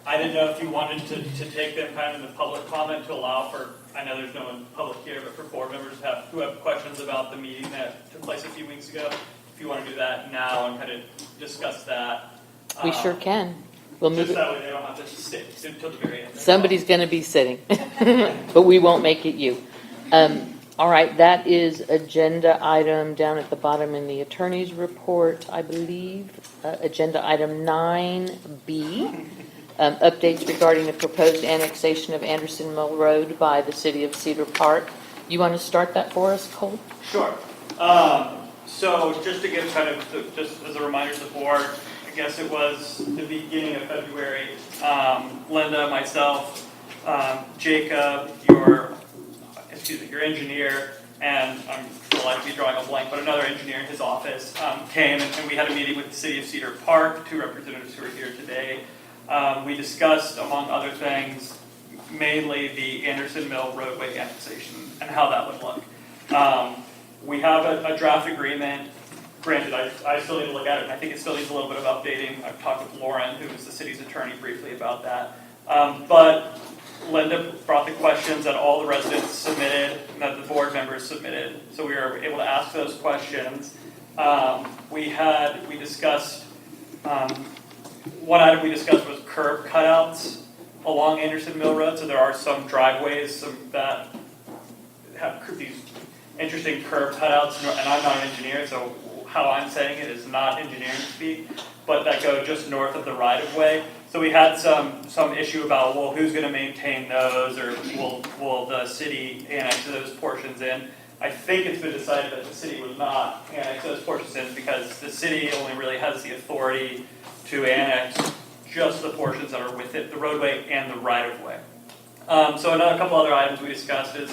I didn't know if you wanted to take them kind of in the public comment to allow for, I know there's no one public here, but for board members who have questions about the meeting that took place a few weeks ago, if you want to do that now and kind of discuss that. We sure can. We'll move Just it. that way they don't have to sit until the very end. Somebody's going to be sitting, but we won't make it you. All right, that is agenda item down at the bottom in the attorney's report, I believe. Agenda item 9B, updates regarding the proposed annexation of Anderson Mill Road by the city of Cedar Park. You want to start that for us, Cole? Sure. So just to give kind of, just as a reminder to the board, I guess it was the beginning of February, Linda, myself, Jacob, your engineer, and I'm likely drawing a blank, but another engineer in his office came and we had a meeting with the city of Cedar Park, two representatives who are here today. We discussed, among other things, mainly the Anderson Mill roadway annexation and how that would look. We have a draft agreement. Granted, I still need to look at it, and I think it still needs a little bit of updating. I've talked with Lauren, who is the city's attorney, briefly about that. But Linda brought the questions that all the residents submitted, and that the board members submitted, so we were able to ask those questions. We discussed, one item we discussed was curb cutouts along Anderson Mill Road, so there are some driveways that have these interesting curb cutouts, and I'm not an engineer, so how I'm saying it is not engineering speak, but that go just north of the right-of-way. So we had some issue about, well, who's going to maintain those, or will the city annex those portions in? I think it's been decided that the city would not annex those portions in because the city only really has the authority to annex just the portions that are within the roadway and the right-of-way. So a couple other items we discussed is,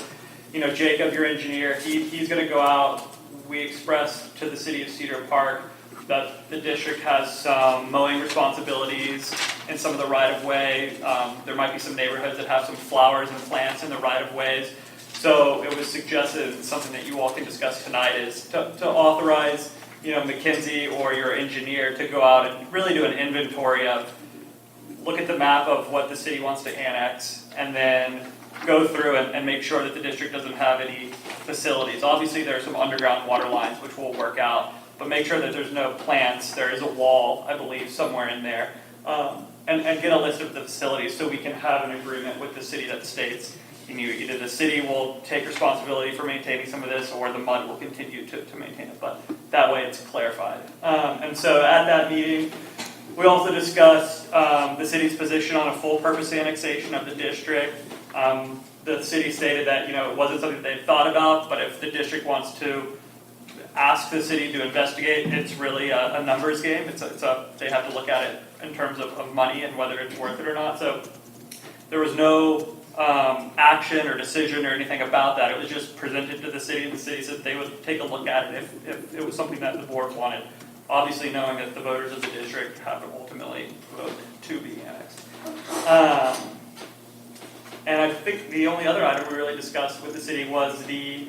Jacob, your engineer, he's going to go out. We expressed to the city of Cedar Park that the district has some mowing responsibilities in some of the right-of-way. There might be some neighborhoods that have some flowers and plants in the right-of-ways. So it was suggested, and something that you all can discuss tonight, is to authorize, McKinsey or your engineer to go out and really do an inventory of, look at the map of what the city wants to annex, and then go through and make sure that the district doesn't have any facilities. Obviously, there are some underground water lines, which we'll work out, but make sure that there's no plants. There is a wall, I believe, somewhere in there. And get a list of the facilities so we can have an agreement with the city that states, either the city will take responsibility for maintaining some of this, or the MUD will continue to maintain it, but that way it's clarified. And so at that meeting, we also discussed the city's position on a full-purpose annexation of the district. The city stated that it wasn't something they thought about, but if the district wants to ask the city to investigate, it's really a numbers game. They have to look at it in terms of money and whether it's worth it or not. So there was no action or decision or anything about that. It was just presented to the city, and the city said they would take a look at it if it was something that the board wanted. Obviously, knowing that the voters of the district have to ultimately vote to be annexed. And I think the only other item we really discussed with the city was the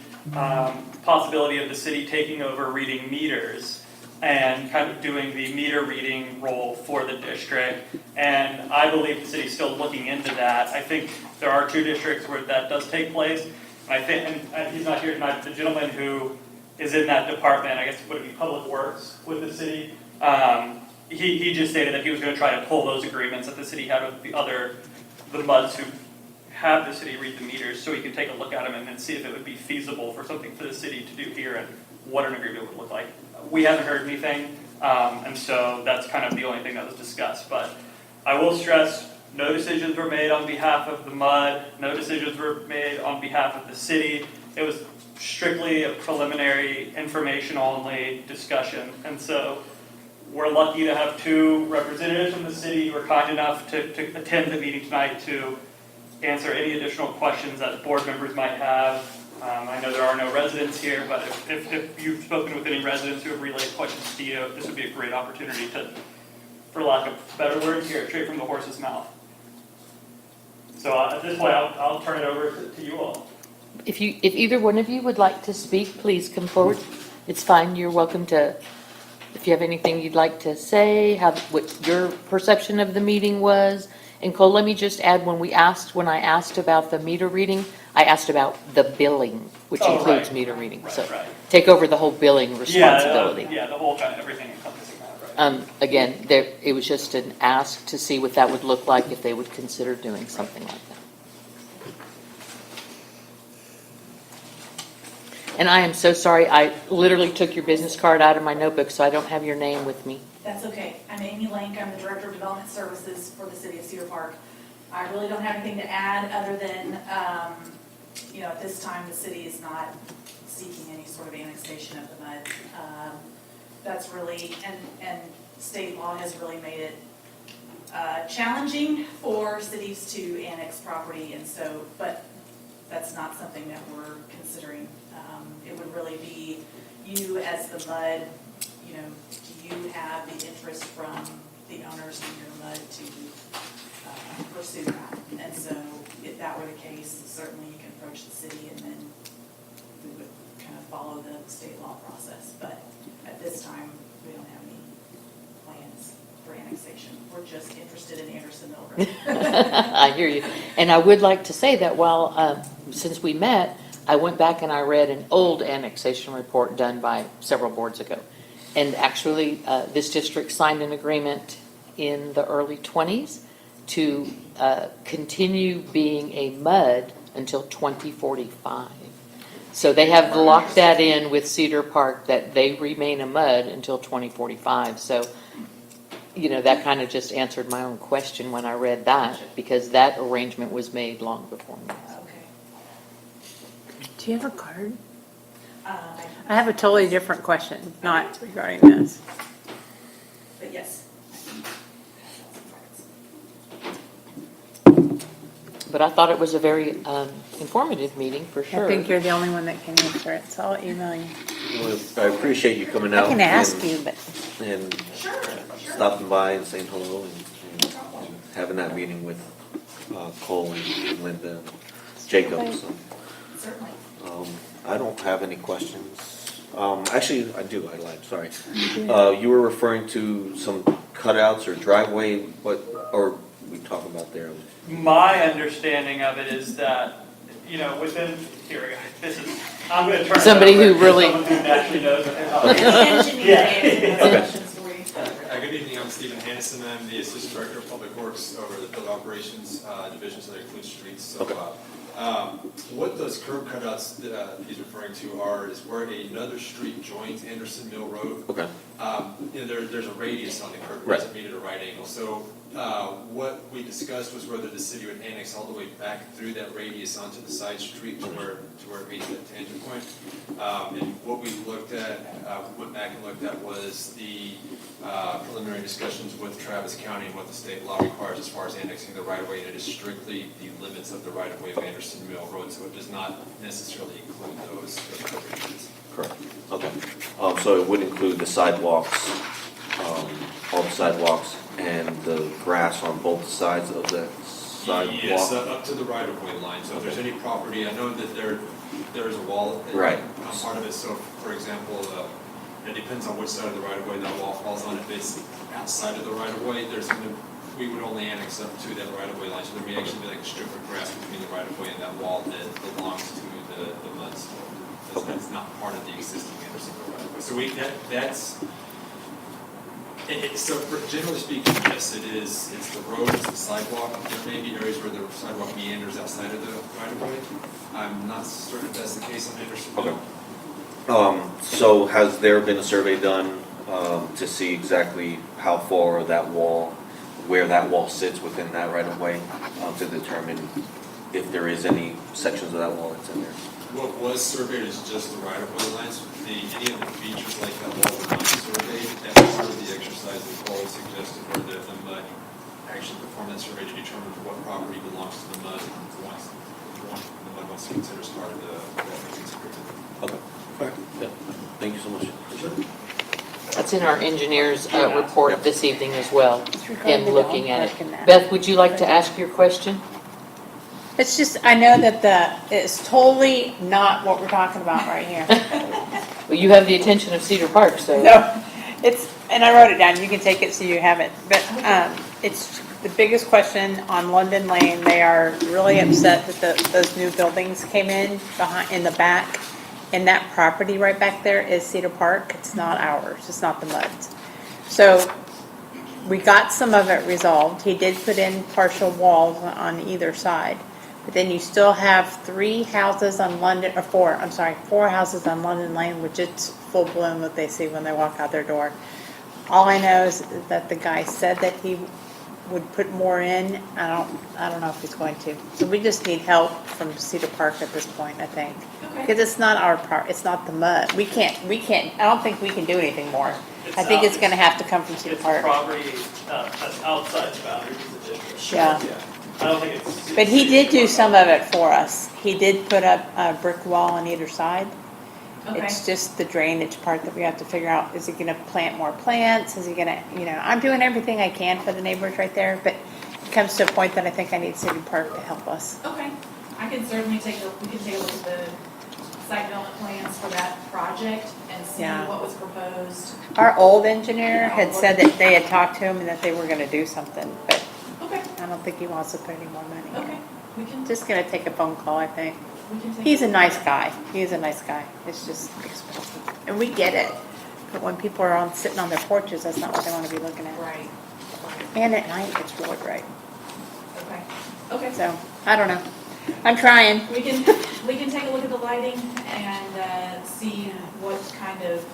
possibility of the city taking over reading meters and kind of doing the meter reading role for the district. And I believe the city's still looking into that. I think there are two districts where that does take place. And I think, and he's not here tonight, the gentleman who is in that department, I guess would it be Public Works with the city, he just stated that he was going to try to pull those agreements that the city had with the MUDs who have the city read the meters, so we can take a look at them and then see if it would be feasible for something for the city to do here and what an agreement would look like. We haven't heard anything, and so that's kind of the only thing that was discussed. But I will stress, no decisions were made on behalf of the MUD, no decisions were made on behalf of the city. It was strictly a preliminary, information-only discussion, and so we're lucky to have two representatives from the city who were kind enough to attend the meeting tonight to answer any additional questions that board members might have. I know there are no residents here, but if you've spoken with any residents who have relayed questions to you, this would be a great opportunity to, for lack of better words, hear it straight from the horse's mouth. So at this point, I'll turn it over to you all. If either one of you would like to speak, please come forward. It's fine. You're welcome to. If you have anything you'd like to say, what your perception of the meeting was, And Cole, let me just add, when I asked about the meter reading, I asked about the billing, which Oh, includes right. meter reading. So Right. take over the whole billing responsibility. Yeah, the whole kind of everything encompassing that, right? Again, it was just an ask to see what that would look like if they would consider doing something like that. And I am so sorry, I literally took your business card out of my notebook, so I don't have your name with me. That's okay. I'm Amy Link. I'm the Director of Development Services for the City of Cedar Park. I really don't have anything to add other than, at this time, the city is not seeking any sort of annexation of the MUD. That's really, and state law has really made it challenging for cities to annex property, and so, but that's not something that we're considering. It would really be you as the MUD, do you have the interest from the owners of your MUD to pursue that? And so if that were the case, certainly you can approach the city and then we would kind of follow the state law process. But at this time, we don't have any plans for annexation. We're just interested in Anderson Mill Road. I hear you. And I would like to say that since we met, I went back and I read an old annexation report done by several boards ago. And actually, this district signed an agreement in the early 20s to continue being a MUD until 2045. So they have locked that in with Cedar Park, that they remain a MUD until 2045. So, that kind of just answered my own question when I read that, because that arrangement was made long before me. Okay. Do you have a card? I I have a totally different question, not regarding this. But yes. But I thought it was a very informative meeting, for I sure. think you're the only one that can answer it, so I'll email you. Well, I appreciate you coming out. I can ask and- you, but And Sure. stopping by and saying hello and having that meeting with Cole and Linda and Jacob. So, Certainly. I don't have any questions. Actually, I do, I lied, sorry. You were referring to some cutouts or driveway, or we talk about there? My understanding of it is that, within, here we go, I'm going to turn it Somebody over who to really- someone who actually knows what they're talking about. Engineer Yeah. answering those questions for you. Good evening, I'm Stephen Hannison, I'm the Assistant Director of Public Works over the Field Operations Division, so that includes streets. So, Okay. what those curb cutouts he's referring to is where another street joins Anderson Mill Road. Okay. There's a radius on the curb, it Right. doesn't meet at a right angle. So what we discussed was whether the city would annex all the way back through that radius onto the side street to where it meets that tangent point. And what we looked at, went back and looked at, was the preliminary discussions with Travis County and what the state law requires as far as annexing the right-of-way, and it is strictly the limits of the right-of-way of Anderson Mill Road, so it does not necessarily include those provisions. Correct. Okay. So it would include the sidewalks, all the sidewalks and the grass on both sides of the sidewalk? Yes, up to the right-of-way line, so if there's any property, I know that there is a wall. Right. On part of it, so for example, it depends on which side of the right-of-way that wall falls on. If it's outside of the right-of-way, we would only annex up to that right-of-way line, so there may actually be like a strip of grass between the right-of-way and that wall that belongs to the mud slope. Okay. It's not part of the existing Anderson Mill right-of-way. So generally speaking, yes, it's the road, it's the sidewalk. There may be areas where the sidewalk meanders outside of the right-of-way. I'm not certain if that's the case on Anderson Mill. Okay. So has there been a survey done to see exactly how far where that wall sits within that right of way, to determine if there is any sections of that wall that's in there? What was surveyed is just the right-of-way lines. Any of the features like that wall were not surveyed. That was part of the exercise that Cole suggested, where the MUD actually performed that survey to determine what property belongs to the MUD once the MUD wants to consider as part of the reference agreement. Okay. All right. Yeah. Thank you so much. That's in our engineer's report this evening as well, regarding him the looking dog at park and it. that. Beth, would you like to ask your question? It's just, I know that it's totally not what we're talking about right here. Well, you have the attention of Cedar Park, so. No, and I wrote it down, you can take it so you have it, but it's the biggest question on London Lane, they are really upset that those new buildings came in behind, in the back. And that property right back there is Cedar Park. It's not ours. It's not the MUD's. So we got some of it resolved. He did put in partial walls on either side. But then you still have 3 houses on London, or 4, I'm sorry, 4 houses on London Lane, which it's full bloom what they see when they walk out their door. All I know is that the guy said that he would put more in. I don't know if he's going to. So we just need help from Cedar Park at this point, I think. Okay. Because it's not our part, it's not the MUD. We can't, I don't think we can do anything more. I think it's gonna have to come from Cedar It's Park. property that's outside the boundaries of the district. Yeah. I don't think it's. But he did do some of it for us. He did put up a brick wall on either side. Okay. It's just the drainage part that we have to figure out. Is he gonna plant more plants? Is he gonna, I'm doing everything I can for the neighbors right there, but it comes to a point that I think I need City Park to help us. Okay, I can certainly we can take a look at the site development plans for that project and see Yeah. what was proposed. Our old engineer had said that they had talked to him and that they were gonna do something, but Okay, I don't think he wants to put any more money in. okay, we can Just gonna take a phone call, I think. take. He's a nice guy. He's a nice guy. It's just expensive. And we get it. But when people are sitting on their porches, that's not what they want to be looking at. Right, right, And at night, it's really bright. okay, okay. So, I don't know. I'm trying. We can take a look at the lighting and see what kind of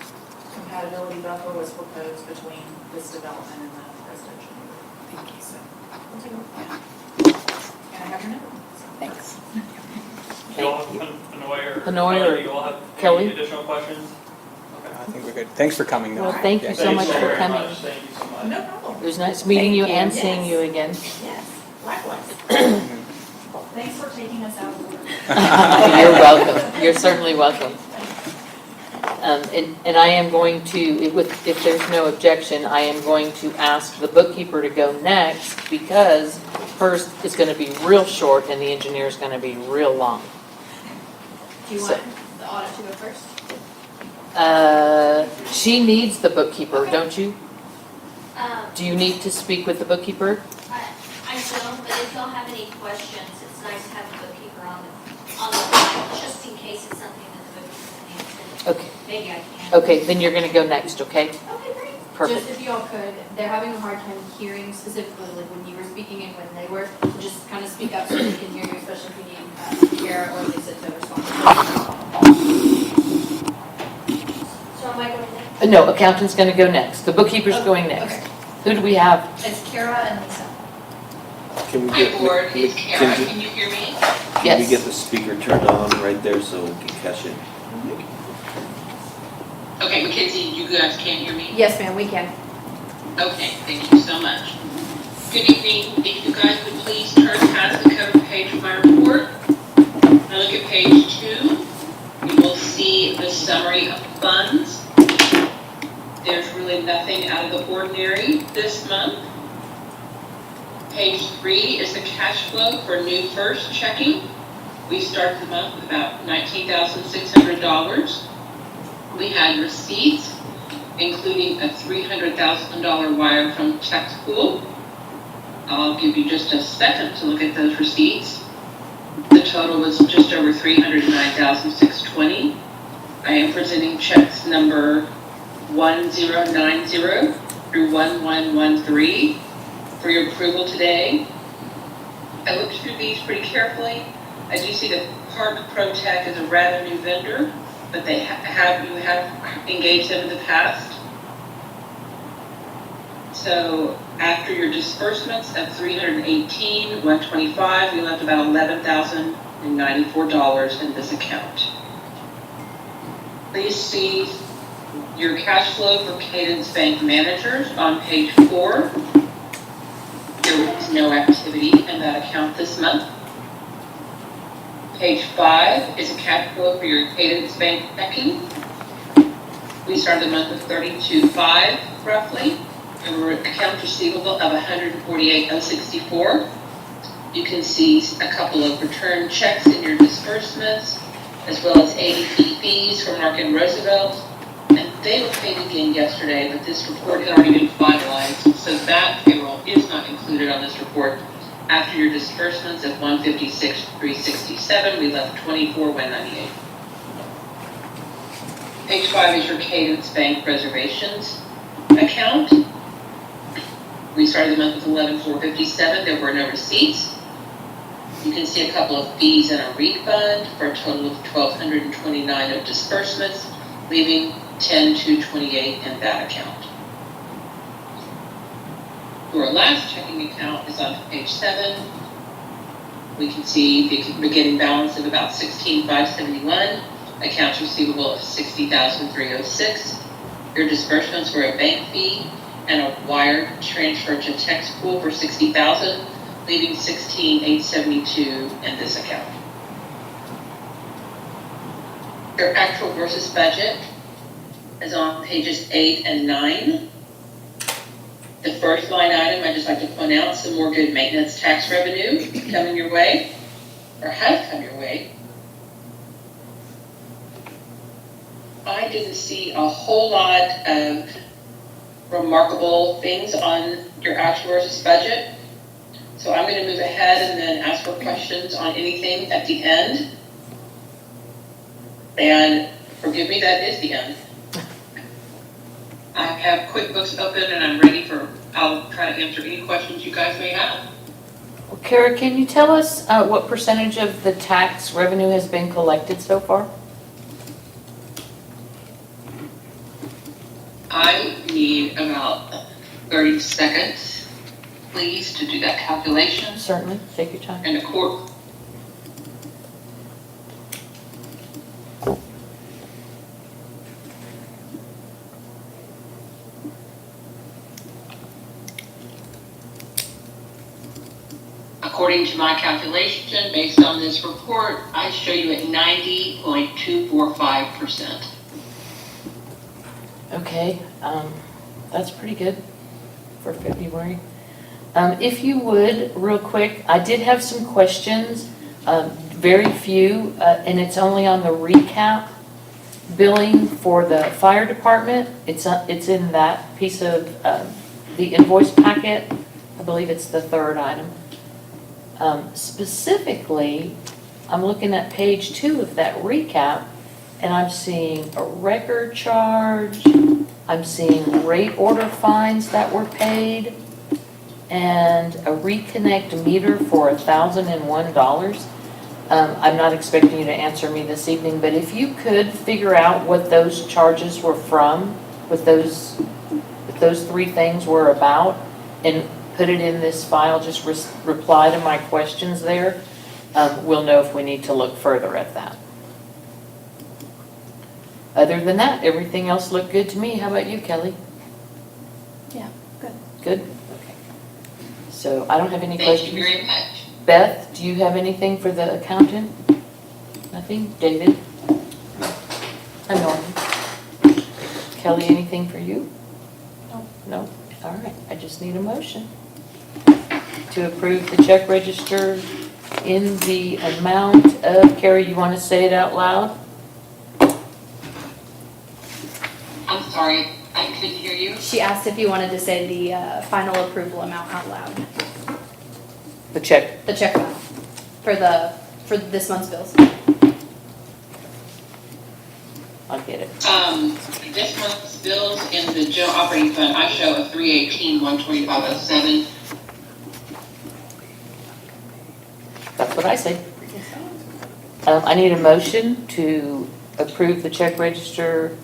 compatibility buffer was proposed between this development and the residential neighborhood. Thank you. So, we'll take a look at that. And I have your number. So. Thanks. Do you all have Hanoi or Hanoi or Kelly, do you all have Kelly? any additional questions? I think we're good. Thanks for coming, though. Well, thank you Yeah. so much Thank you for very coming. much. Thank you so much. No problem. It was nice meeting you Thank and you. seeing Yes. you again. Yes, likewise. Thanks for taking us out of order. You're welcome. You're certainly welcome. And I am going to, if there's no objection, I am going to ask the bookkeeper to go next because hers is going to be real short and the engineer is going to be real long. Do you So- want the audit to go first? She needs the bookkeeper, Okay. don't you? Do you need to speak with the bookkeeper? I don't, but if y'all have any questions, it's nice to have the bookkeeper on the line, just in case it's something that the bookkeeper can answer. Okay, Maybe I can. okay, then you're going to go next, okay? Okay, great. Perfect. Just if y'all could, they're having a hard time hearing specifically, like when you were speaking and when they were, just kind of speak up so they can hear you, especially if you need Kara or Lisa to respond. So am I going next? No, accountant's going to go next. The bookkeeper's going Okay. next. Who do we have? It's Kara and Lisa. Can we Hi get, board, it's Kara, can can you hear me? we Yes. get the speaker turned on right there so we can catch it? Okay, Mackenzie, you guys can't hear me? Yes, ma'am, we can. Okay, thank you so much. Good evening, if you guys would please turn past the cover page of my report. Now look at page 2, you will see the summary of funds. There's really nothing out of the ordinary this month. Page 3 is the cash flow for new first checking. We started the month with about $19,600. We had receipts, including a $300,000 wire from Tech School. I'll give you just a second to look at those receipts. The total was just over $309,620. I am presenting checks number 1090 through 1113 for your approval today. I looked through these pretty carefully. I do see that Park ProTech is a rather new vendor, but you have engaged them in the past. So after your disbursements of $318,125, we left about $11,094 in this account. Please see your cash flow for Cadence Bank managers on page 4. There was no activity in that account this month. Page 5 is a cash flow for your Cadence Bank checking. We started the month with $32,500 roughly, and we're account receivable of $148,064. You can see a couple of return checks in your disbursements, as well as ADP fees for Mark and Roosevelt, and They were paid again yesterday, but this report had already been finalized, so that payroll is not included on this report. After your disbursements of 156,367, we left 24,198. Page 5 is your Cadence Bank reservations account. We started the month with 11,457. There were no receipts. You can see a couple of fees and a refund for a total of 1,229 of disbursements, leaving 10,228 in that account. Your last checking account is on page 7. We can see the beginning balance of about 16,571, accounts receivable of 60,306. Your disbursements were a bank fee and a wire transfer to text pool for 60,000, leaving 16,872 in this account. Your actual versus budget is on pages 8 and 9. The first line item, I'd just like to point out some more good maintenance tax revenue coming your way, or has come your way. I didn't see a whole lot of remarkable things on your actual versus budget. So I'm going to move ahead and then ask for questions on anything at the end. And forgive me, that is the end. I have QuickBooks open and I'm ready I'll try to answer any questions you guys may have. Well, Kara, can you tell us what percentage of the tax revenue has been collected so far? I need about 30 seconds, please, to do that calculation. Certainly, take your time. And the court. According to my calculation, based on this report, I show you at 90.245%. Okay, that's pretty good for February. If you would, real quick, I did have some questions, very few, and it's only on the recap billing for the fire department. It's in that piece of the invoice packet. I believe it's the third item. Specifically, I'm looking at page 2 of that recap, and I'm seeing a record charge, I'm seeing rate order fines that were paid, and a reconnect meter for $1,001. I'm not expecting you to answer me this evening, but if you could figure out what those charges were from, what those 3 things were about, and put it in this file, just reply to my questions there, we'll know if we need to look further at that. Other than that, everything else looked good to me. How about you, Kelly? Yeah, good. Good? Okay. So I don't have any Thank questions. you very much. Beth, do you have anything for the accountant? Nothing? David? I'm Norman. Kelly, anything for you? No. No? All right, I just need a motion to approve the check register in the amount of, Carrie, you want to say it out loud? I'm sorry, I couldn't hear you. She asked if you wanted to say the final approval amount out loud, The check. the check amount for this month's bills. I'll get it. This month's bills in the general operating fund, I show a 318,125.07. That's what I say. I need a motion to approve the check register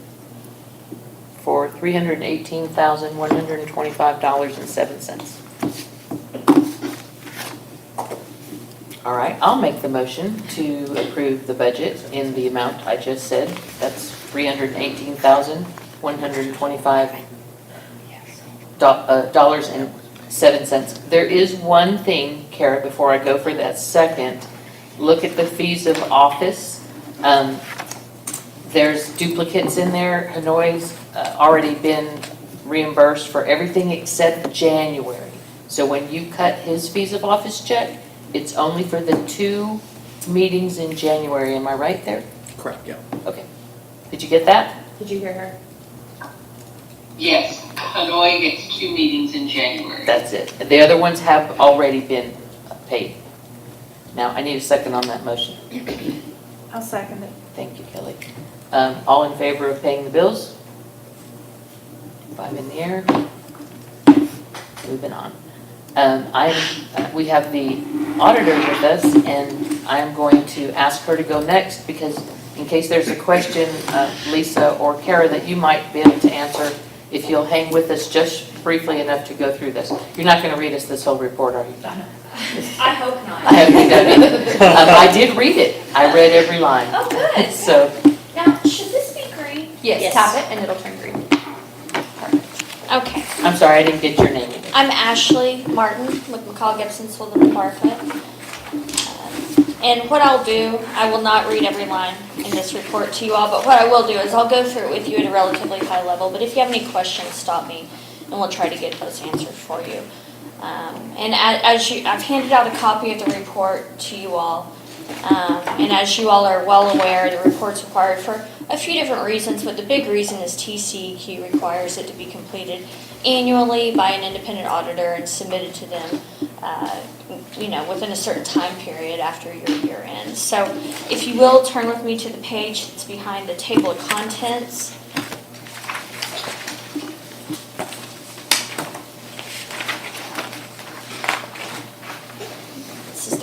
for $318,125.07. All right, I'll make the motion to approve the budget in the amount I just said. That's $318,125.07. There is one thing, Kara, before I go for that second. Look at the fees of office. There's duplicates in there. Hanoi's already been reimbursed for everything except January. So when you cut his fees of office check, it's only for the 2 meetings in January. Am I right there? Correct, yeah. Okay. Did you get that? Did you hear her? Yes, Hanoi gets 2 meetings in January. That's it. The other ones have already been paid. Now, I need a second on that motion. I'll second it. Thank you, Kelly. All in favor of paying the bills? 5 in the air. Moving on. We have the auditor with us, and I am going to ask her to go next because in case there's a question, Lisa or Kara, that you might be able to answer, if you'll hang with us just briefly enough to go through this. You're not going to read us this whole report, are you? I hope not. I haven't done it. I did read it. I read every line. Oh, good. So, Now, should this be green? Yes. Yes, tap it and it'll turn green. Okay. I'm sorry, I didn't get your name in it. I'm Ashley Martin with McCall Gibson Sullivan Barfoot. And what I'll do, I will not read every line in this report to you all, but what I will do is I'll go through it with you at a relatively high level. But if you have any questions, stop me and we'll try to get those answered for you. And I've handed out a copy of the report to you all. And as you all are well aware, the report's required for a few different reasons, but the big reason is TCEQ requires it to be completed annually by an independent auditor and submitted to them, within a certain time period after your year ends. So if you will, turn with me to the page that's behind the table of contents.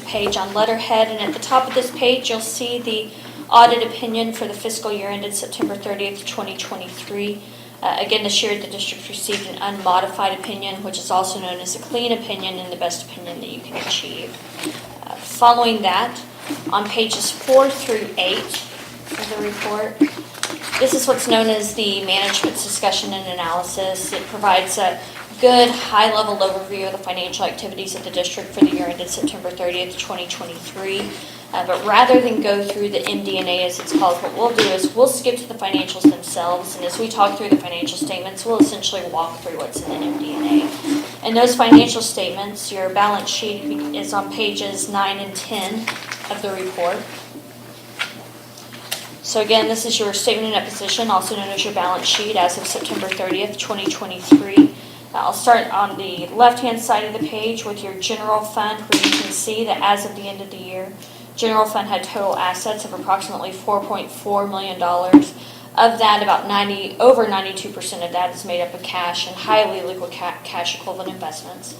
Page on letterhead, and at the top of this page you'll see the audit opinion for the fiscal year ended September 30th, 2023. Again, this year the district received an unmodified opinion, which is also known as a clean opinion and the best opinion that you can achieve. Following that, on pages 4 through 8 of the report, this is what's known as the management's discussion and analysis. It provides a good high-level overview of the financial activities of the district for the year ended September 30th, 2023. But rather than go through the MD&A as it's called, what we'll do is we'll skip to the financials themselves, and as we talk through the financial statements, we'll essentially walk through what's in the MD&A. And those financial statements, your balance sheet is on pages 9 and 10 of the report. So again, this is your statement of net position, also known as your balance sheet as of September 30th, 2023. I'll start on the left-hand side of the page with your general fund, where you can see that as of the end of the year, general fund had total assets of approximately $4.4 million. Of that, over 92% of that is made up of cash and highly liquid cash equivalent investments.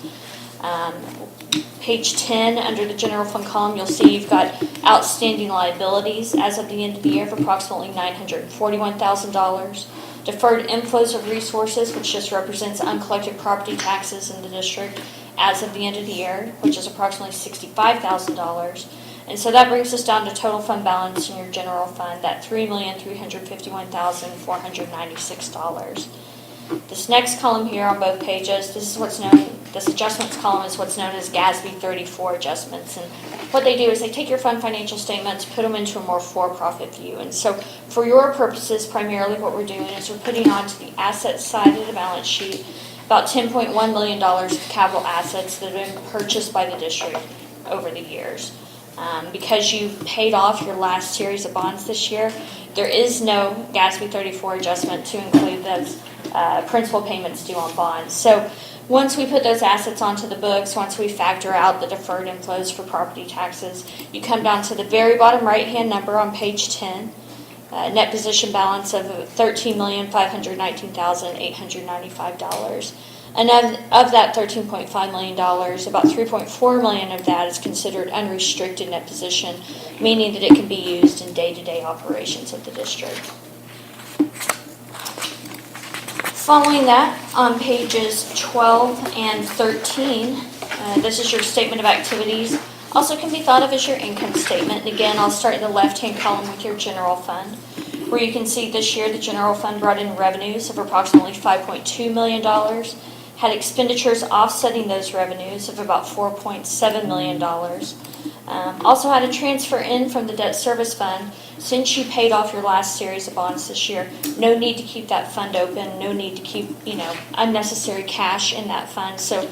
Page 10, under the general fund column, you'll see you've got outstanding liabilities as of the end of the year of approximately $941,000. Deferred inflows of resources, which just represents uncollected property taxes in the district as of the end of the year, which is approximately $65,000. And so that brings us down to total fund balance in your general fund, that $3,351,496. This next column here on both pages, this adjustments column is what's known as GASB 34 adjustments. And what they do is they take your fund financial statements, put them into a more for-profit view. And so for your purposes, primarily what we're doing is we're putting onto the asset side of the balance sheet about $10.1 million of capital assets that have been purchased by the district over the years. Because you paid off your last series of bonds this year, there is no GASB 34 adjustment to include those principal payments due on bonds. So once we put those assets onto the books, once we factor out the deferred inflows for property taxes, you come down to the very bottom right-hand number on page 10, net position balance of $13,519,895. And of that $13.5 million, about $3.4 million of that is considered unrestricted net position, meaning that it can be used in day-to-day operations of the district. Following that, on pages 12 and 13, this is your statement of activities. Also can be thought of as your income statement. And again, I'll start in the left-hand column with your general fund, where you can see this year the general fund brought in revenues of approximately $5.2 million, had expenditures offsetting those revenues of about $4.7 million. Also had a transfer in from the debt service fund. Since you paid off your last series of bonds this year, no need to keep that fund open, no need to keep, unnecessary cash in that fund. So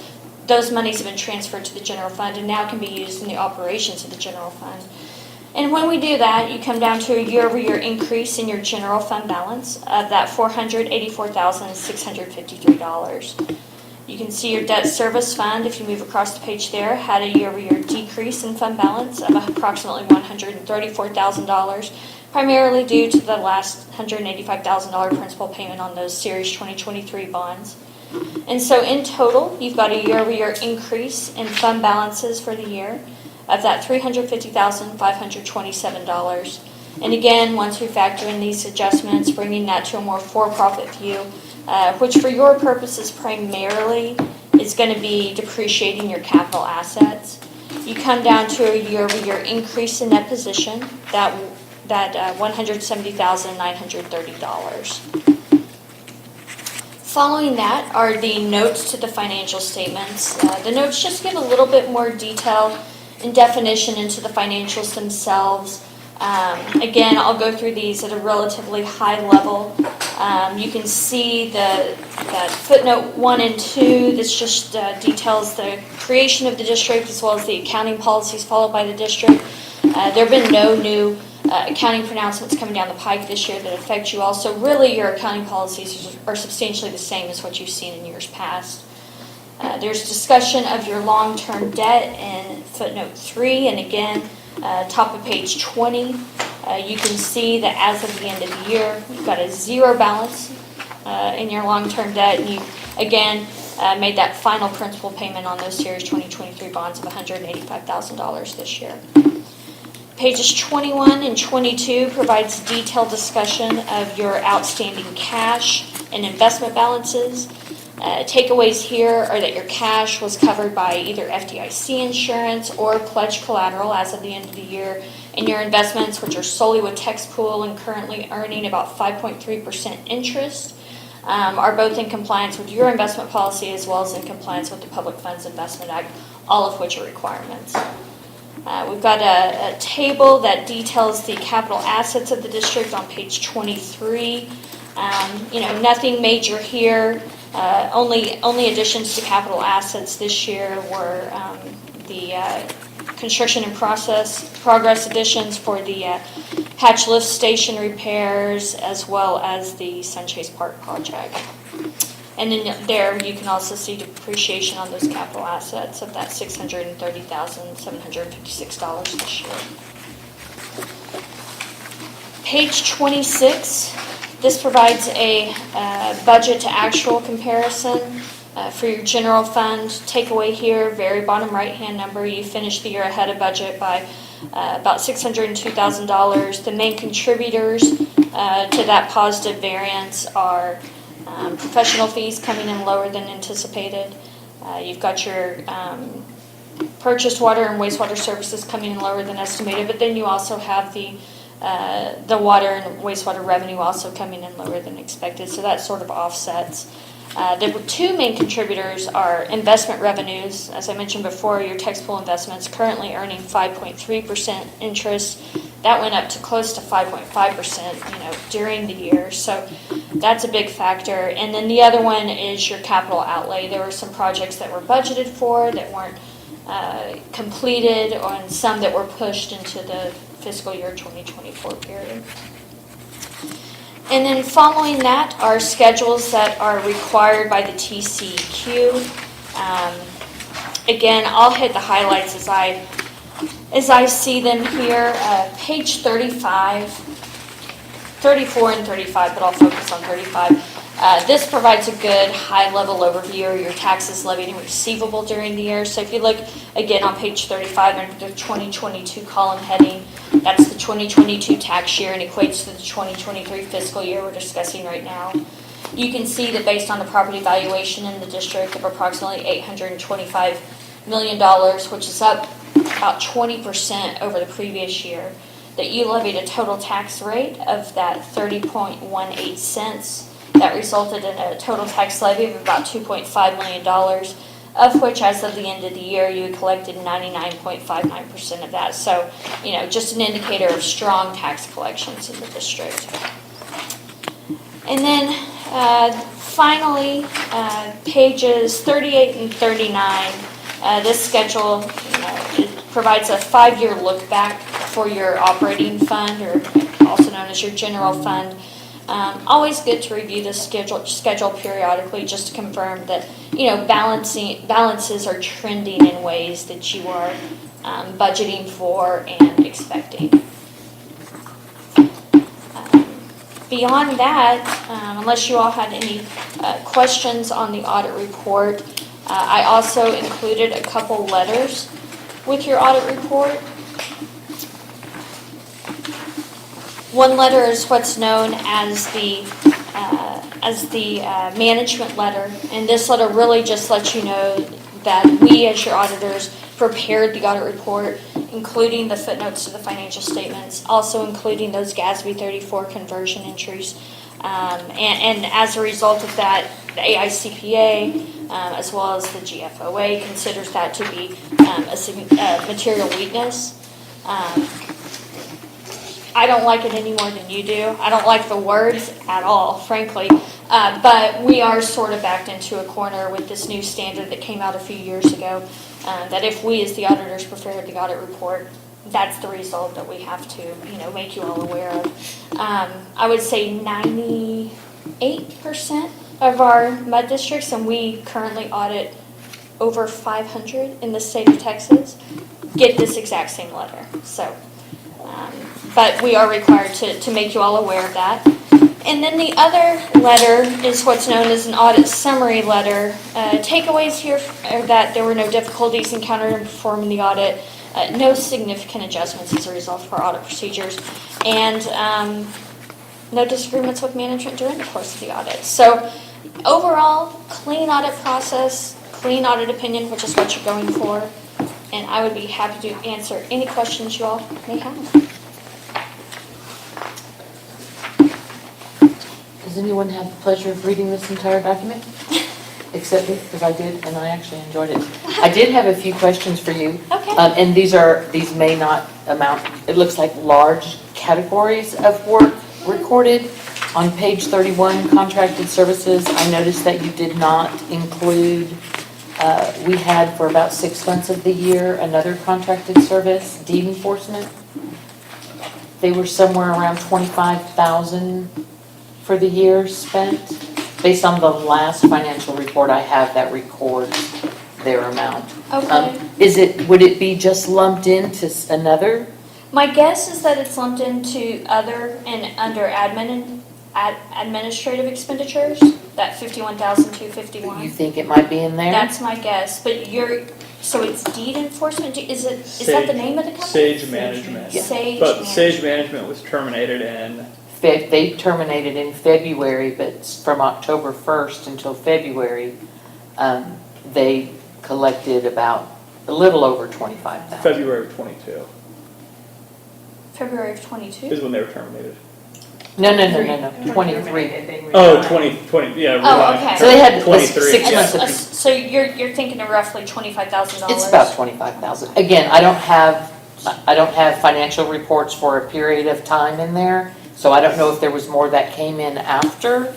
those monies have been transferred to the general fund and now can be used in the operations of the general fund. And when we do that, you come down to a year-over-year increase in your general fund balance of that $484,653. You can see your debt service fund, if you move across the page there, had a year-over-year decrease in fund balance of approximately $134,000, primarily due to the last $185,000 principal payment on those Series 2023 bonds. And so in total, you've got a year-over-year increase in fund balances for the year of that $350,527. And again, once we factor in these adjustments, bringing that to a more for-profit view, which for your purposes primarily is going to be depreciating your capital assets, you come down to a year-over-year increase in that position, that $170,930. Following that are the notes to the financial statements. The notes just give a little bit more detail and definition into the financials themselves. Again, I'll go through these at a relatively high level. You can see that footnote 1 and 2, this just details the creation of the district as well as the accounting policies followed by the district. There have been no new accounting pronouncements coming down the pike this year that affect you all. So really your accounting policies are substantially the same as what you've seen in years past. There's discussion of your long-term debt in footnote 3, and again, top of page 20, you can see that as of the end of the year, you've got a zero balance in your long-term debt, and you, again, made that final principal payment on those Series 2023 bonds of $185,000 this year. Pages 21 and 22 provides detailed discussion of your outstanding cash and investment balances. Takeaways here are that your cash was covered by either FDIC insurance or pledged collateral as of the end of the year, and your investments, which are solely with Tex Pool and currently earning about 5.3% interest, are both in compliance with your investment policy as well as in compliance with the Public Funds Investment Act, all of which are requirements. We've got a table that details the capital assets of the district on page 23. Nothing major here. Only additions to capital assets this year were the construction and progress additions for the hatch lift station repairs as well as the Sunchase Park project. And then there you can also see depreciation on those capital assets of that $630,756 this year. Page 26, this provides a budget to actual comparison for your general fund. Takeaway here, very bottom right-hand number, you finished the year ahead of budget by about $602,000. The main contributors to that positive variance are professional fees coming in lower than anticipated. You've got your purchased water and wastewater services coming in lower than estimated, but then you also have the water and wastewater revenue also coming in lower than expected, so that sort of offsets. The two main contributors are investment revenues. As I mentioned before, your Tex Pool investments currently earning 5.3% interest. That went up to close to 5.5%, during the year. So that's a big factor. And then the other one is your capital outlay. There were some projects that were budgeted for that weren't completed, and some that were pushed into the fiscal year 2024 period. And then following that are schedules that are required by the TCEQ. Again, I'll hit the highlights as I see them here. Page 35, 34 and 35, but I'll focus on 35. This provides a good high-level overview of your taxes levied and receivable during the year. So if you look again on page 35 under the 2022 column heading, that's the 2022 tax year and equates to the 2023 fiscal year we're discussing right now. You can see that based on the property valuation in the district of approximately $825 million, which is up about 20% over the previous year, that you levied a total tax rate of that 30.18 cents. That resulted in a total tax levy of about $2.5 million, of which as of the end of the year you collected 99.59% of that. So, just an indicator of strong tax collections in the district. And then finally, pages 38 and 39, this schedule it provides a 5-year look back for your operating fund, or also known as your general fund. Always good to review the schedule periodically, just to confirm that, balances are trending in ways that you are budgeting for and expecting. Beyond that, unless you all had any questions on the audit report, I also included a couple letters with your audit report. One letter is what's known as the management letter, and this letter really just lets you know that we, as your auditors, prepared the audit report, including the footnotes to the financial statements, also including those GASB 34 conversion entries. And as a result of that, the AICPA, as well as the GFOA, considers that to be a material weakness. I don't like it any more than you do. I don't like the words at all, frankly. But we are sort of backed into a corner with this new standard that came out a few years ago, that if we as the auditors prepared the audit report, that's the result that we have to, make you all aware of. I would say 98% of our MUD districts, and we currently audit over 500 in the state of Texas, get this exact same letter. So, but we are required to make you all aware of that. And then the other letter is what's known as an audit summary letter. Takeaways here are that there were no difficulties encountered in performing the audit, no significant adjustments as a result of our audit procedures, and no disagreements with management during the course of the audit. So overall, clean audit process, clean audit opinion, which is what you're going for, and I would be happy to answer any questions you all may have. Does anyone have the pleasure of reading this entire document? Except me, because I did, and I actually enjoyed it. I did have a few questions for you. Okay. And these may not amount, it looks like large categories of work recorded. On page 31, contracted services, I noticed that you did not include, we had for about 6 months of the year, another contracted service, deed enforcement. They were somewhere around 25,000 for the year spent, based on the last financial report I have that records their amount. Okay. Would it be just lumped into another? My guess is that it's lumped into other and under administrative expenditures, that $51,251. You think it might be in there? That's my guess, but so it's deed enforcement, is that the name of the company? Sage Management. Yeah. Sage But Management. Sage Management was terminated in, They terminated in February, but from October 1st until February, they collected about a little over 25,000. February of 22 February of 22? is when they were terminated. No, 23. Oh, 20, yeah. Oh, okay. So they had 23. 6 Yeah. months of. So you're thinking of roughly $25,000? It's about 25,000. Again, I don't have financial reports for a period of time in there, so I don't know if there was more that came in after.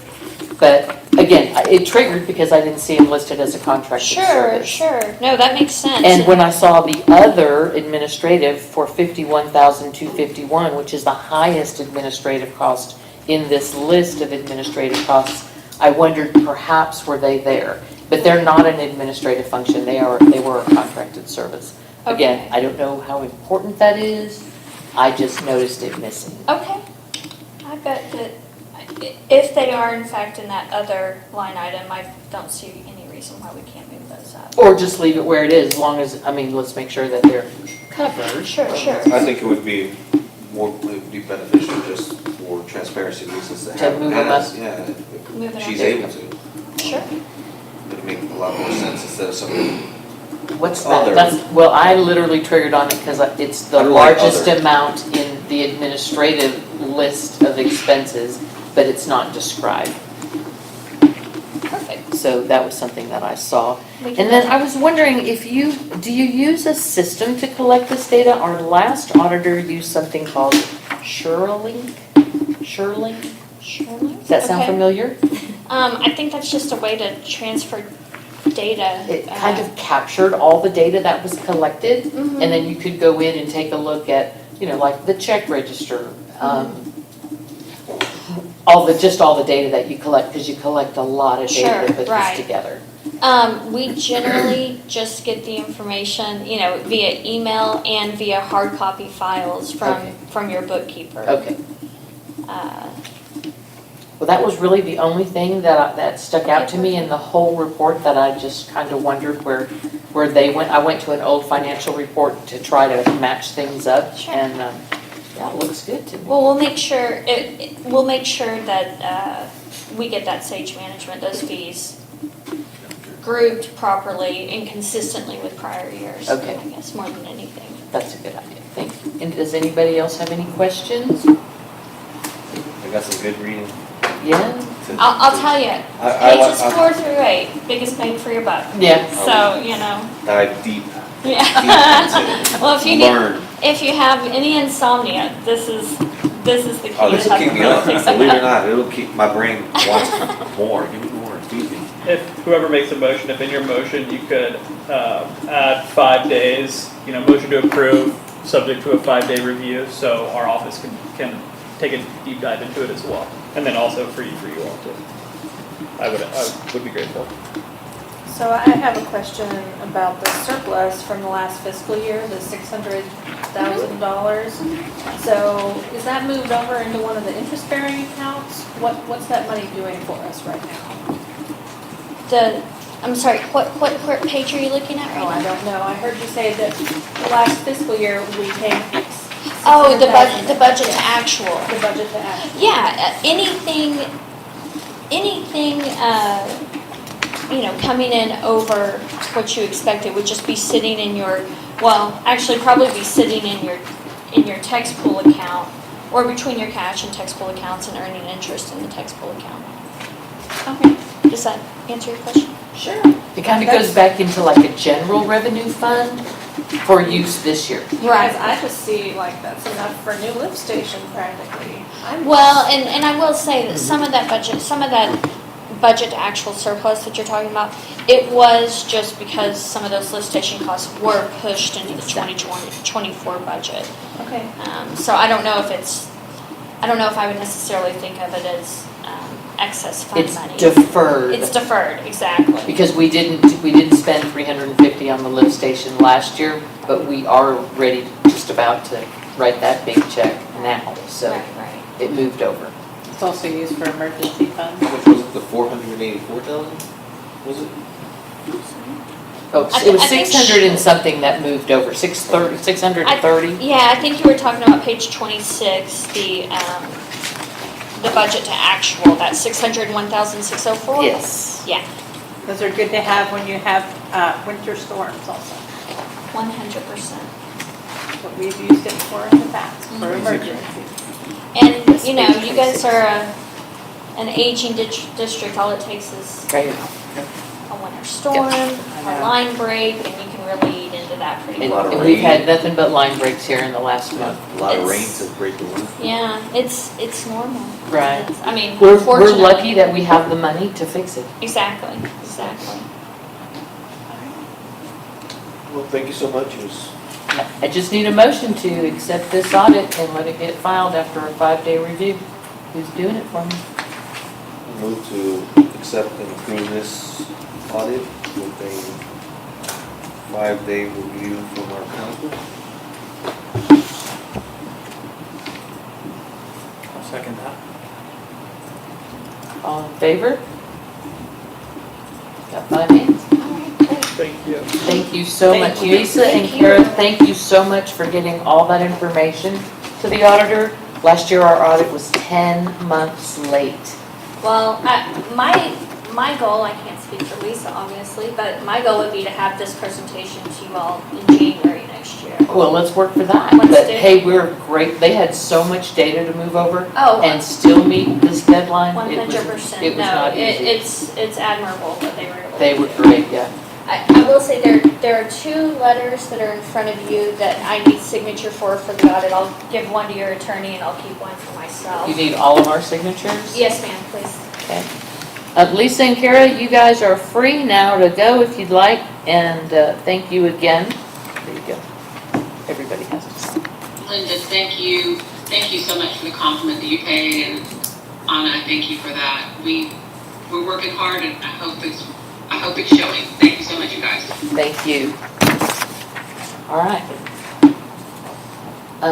But again, it triggered because I didn't see them listed as a contracted service. Sure. No, that makes sense. And when I saw the other administrative for $51,251, which is the highest administrative cost in this list of administrative costs, I wondered perhaps were they there. But they're not an administrative function. They were a contracted service. Again, Okay. I don't know how important that is. I just noticed it missing. Okay. I bet that if they are in fact in that other line item, I don't see any reason why we can't move those up. Or just leave it where it is, as long as, let's make sure that they're covered. Sure. I think it would be beneficial just for transparency reasons to have move them up. yeah, Move if it she's up. able to. Sure. It'd make a lot more sense instead of something. What's Other. that? Well, I literally triggered on it because it's the Underline largest other. amount in the administrative list of expenses, but it's not described. Perfect. So that was something that I saw. We can- And then I was wondering do you use a system to collect this data? Our last auditor used something called Surelink. Does that sound Okay. familiar? I think that's just a way to transfer data. It kind of captured all the data that was collected, and then you could go in and take a look at like the check register, just all the data that you collect, because you collect a lot of data Sure, to put right. this together. We generally just get the information, via email and via hard copy files Okay. from your bookkeeper. Okay. Uh, Well, that was really the only thing that stuck out to me in the whole report, that I just kind of wondered where they went. I went to an old financial report to try to match things up, Sure. and, yeah, it looks good to me. Well, we'll make sure, we'll make sure that we get that Sage Management, those fees grouped properly and consistently with prior years. Okay. I guess, more than anything. That's a good idea, thank you. And does anybody else have any questions? I got some good reading. Yeah? I'll tell you, pages 4 through 8, biggest bang for your buck. Yeah. So, Dive deep, yeah. Well, learn. if you have any insomnia, this is the key. Oh, this to will keep me up, fix believe it or it. not, it'll keep, my brain wants more, give me more, feed me. If whoever makes a motion, if in your motion you could add 5 days, motion to approve, subject to a 5-day review, so our office can take a deep dive into it as well. And then also for you all too. I would be grateful. So I have a question about the surplus from the last fiscal year, the $600,000. So is that moved over into one of the interest-bearing accounts? What's that money doing for us right now? I'm sorry, what page are you looking at Oh, I right now? don't know. I heard you say that last fiscal year we came. Oh, the budget to actual. The budget to act. Yeah, anything, coming in over what you expected would just be sitting in probably be sitting in your tax pool account, or between your cash and tax pool accounts, and earning interest in the tax pool account. Okay. Does that answer your question? Sure. It kind of goes back into like a general revenue fund for use this year. Because I just see like that's enough for a new lift station practically. Well, and I will say that some of that budget to actual surplus that you're talking about, it was just because some of those lift station costs were pushed into the 2024 budget. Okay. So I don't know if I would necessarily think of it as excess fund It's money. deferred. It's deferred, exactly. Because we didn't spend $350 on the lift station last year, but we are ready, just about to write that big check now, so Right. it moved over. It's also used for emergency funds. How much was it, the 484,000, was it? Oh, I it was think 600 and something that moved over, 630? Yeah, I think you were talking about page 26, the budget to actual, that 601,604? Yes. Yeah, Those are good to have when you have winter storms also. 100%. What we've used it for in the past, for Mhm. emergencies. And, you guys are an aging district, all it takes is Right. a winter storm, I a know. line break, and you can really eat into that pretty And lot of well. and we've rain. had nothing but line breaks here in the last month. A lot of It's- rain to break the roof. Yeah, it's normal. Right. We're We're lucky that we have the money to fix it. Exactly. Well, thank you so much, it was I just need a motion to accept this audit and let it get filed after a 5-day review. Who's doing it for me? moved to accept and approve this audit with a 5-day review from our council. I'll second that. All in favor? Got 5 hands. Thank you. Thank you so Thank much. you. Lisa and Kara, thank you so much for getting all that information to the auditor. Last year, our audit was 10 months late. Well, my goal, I can't speak for Lisa, obviously, but my goal would be to have this presentation to you all in January next year. Well, let's work for that. Let's But do it. hey, we're great. They had so much data to move over Oh, and still meet this deadline. It was 100%. It was No, not easy. it's admirable what they were able to do. They were great, yeah. I will say there are 2 letters that are in front of you that I need signature for the audit. I'll give one to your attorney and I'll keep one for myself. You need all of our signatures? Yes, ma'am, please. Okay. Lisa and Kara, you guys are free now to go if you'd like, and thank you again. There you go. Everybody has to sign. Linda, thank you so much for the compliment that you paid, and Anna, I thank you for that. We're working hard, and I hope it's showing. Thank you so much, you guys. Thank you. All right.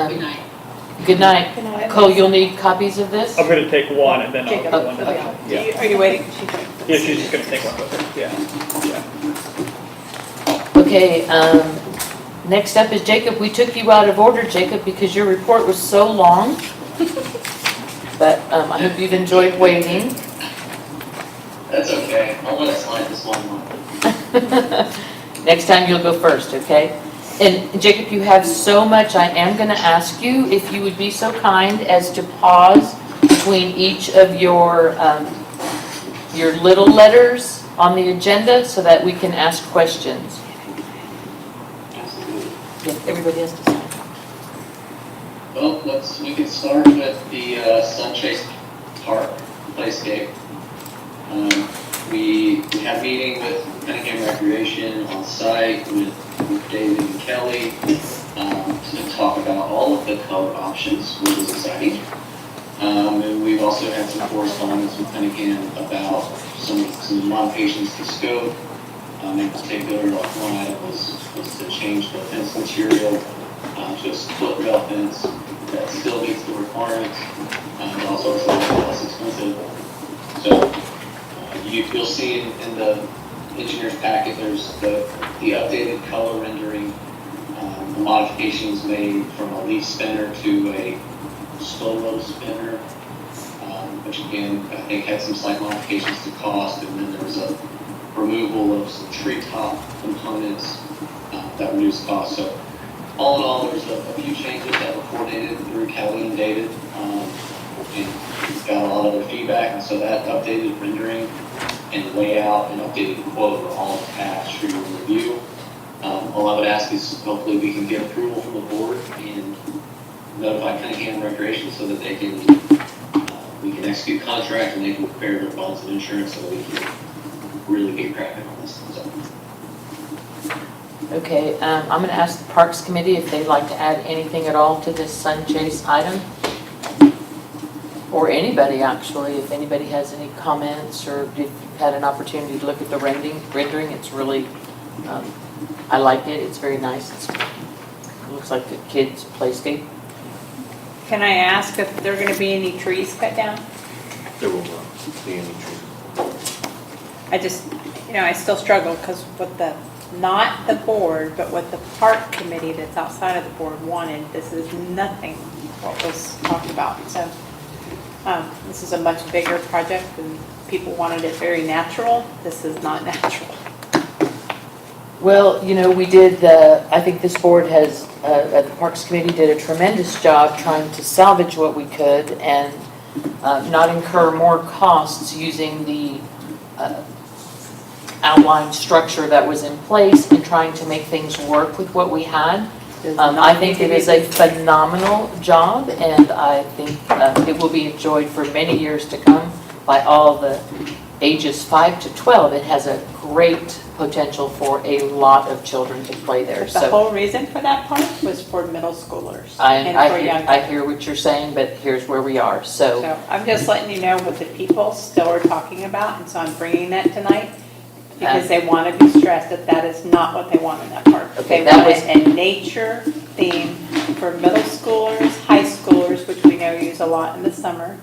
Good night. Good night. Good night. Cole, you'll need copies of this? I'm gonna take one and then I'll Jacob, give one to okay. her. Do Yeah. you- Are you waiting? Yeah, she's just gonna take one with her, yeah, yeah. Okay, next up is Jacob. We took you out of order, Jacob, because your report was so long. But I hope you've enjoyed waiting. That's okay. I'll let it slide this one month. Next time you'll go first, okay? And Jacob, you have so much. I am going to ask you if you would be so kind as to pause between each of your little letters on the agenda so that we can ask questions. Absolutely. Yeah, everybody has to sign. Well, we can start with the Sunchase Park playscape. We had a meeting with Cunningham Recreation on site with David and Kelly to talk about all of the color options, which is exciting. And we've also had some correspondence with Cunningham about some modifications to scope. In particular, like one item was to change the fence material to a split rail fence that still meets the requirements, but also is a little less expensive. So you'll see in the engineer's packet, there's the updated color rendering, the modifications made from a leaf spinner to a slow-roll spinner, which again, I think had some slight modifications to cost, and then there was a removal of some treetop components that reduced cost. So all in all, there's a few changes that were coordinated through Kelly and David, and got a lot of their feedback, and so that updated rendering and layout and updated quote are all attached for your review. All I would ask is hopefully we can get approval from the board and notify Cunningham Recreation so that they can, we can execute contract and they can prepare their bonds of insurance so that we can really get cracking on this. So. Okay, I'm going to ask the Parks Committee if they'd like to add anything at all to this Sunchase item. Or anybody, actually, if anybody has any comments or if you've had an opportunity to look at the rendering, it's really, I like it. It's very nice. It looks like a kid's playscape. Can I ask if there are going to be any trees cut down? There will not be any trees. I just, I still struggle because with not the board, but what the park committee that's outside of the board wanted, this is nothing what was talked about. So this is a much bigger project and people wanted it very natural. This is not natural. Well, we did, I think this board has, the Parks Committee did a tremendous job trying to salvage what we could and not incur more costs using the outline structure that was in place and trying to make things work with what we had. I think it is a phenomenal job, and I think it will be enjoyed for many years to come by all the ages 5 to 12. It has a great potential for a lot of children to play there. But the whole reason for that park was for middle schoolers and for young. I hear what you're saying, but here's where we are. So I'm just letting you know what the people still are talking about, and so I'm bringing that tonight because they want to be stressed that that is not what they want in that park. Okay, They want a nature theme for middle schoolers, high schoolers, which we know use a lot in the summer,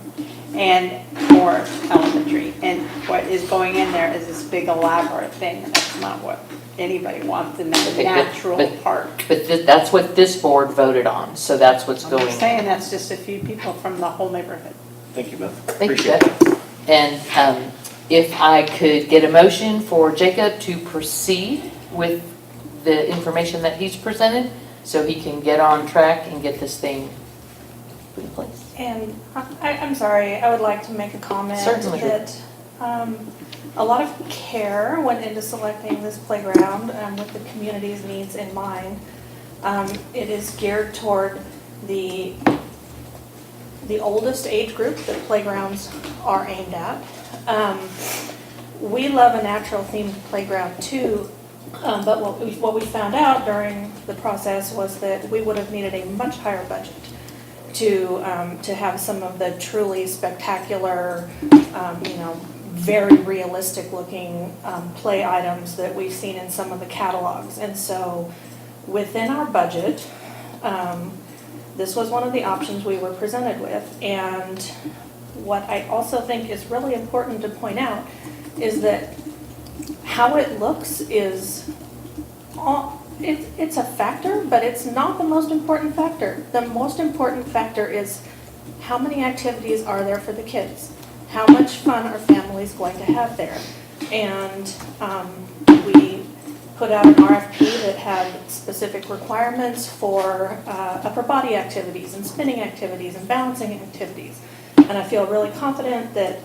and more elementary. And what is going in there is this big elaborate thing, and that's not what anybody wants in that natural park. But that's what this board voted on, so that's what's I'm going. just saying that's just a few people from the whole neighborhood. Thank you, Beth. Thank you, Appreciate it. Beth. And if I could get a motion for Jacob to proceed with the information that he's presented, so he can get on track and get this thing put in place. And I'm sorry, I would like to make a comment. Certainly. That a lot of care went into selecting this playground with the community's needs in mind. It is geared toward the oldest age group that playgrounds are aimed at. We love a natural themed playground too, But what we found out during the process was that we would have needed a much higher budget to have some of the truly spectacular, very realistic looking play items that we've seen in some of the catalogs. And so within our budget, this was one of the options we were presented with. And what I also think is really important to point out is that how it looks is, it's a factor, but it's not the most important factor. The most important factor is how many activities are there for the kids? How much fun are families going to have there? And we put out an RFP that had specific requirements for upper body activities and spinning activities and balancing activities. And I feel really confident that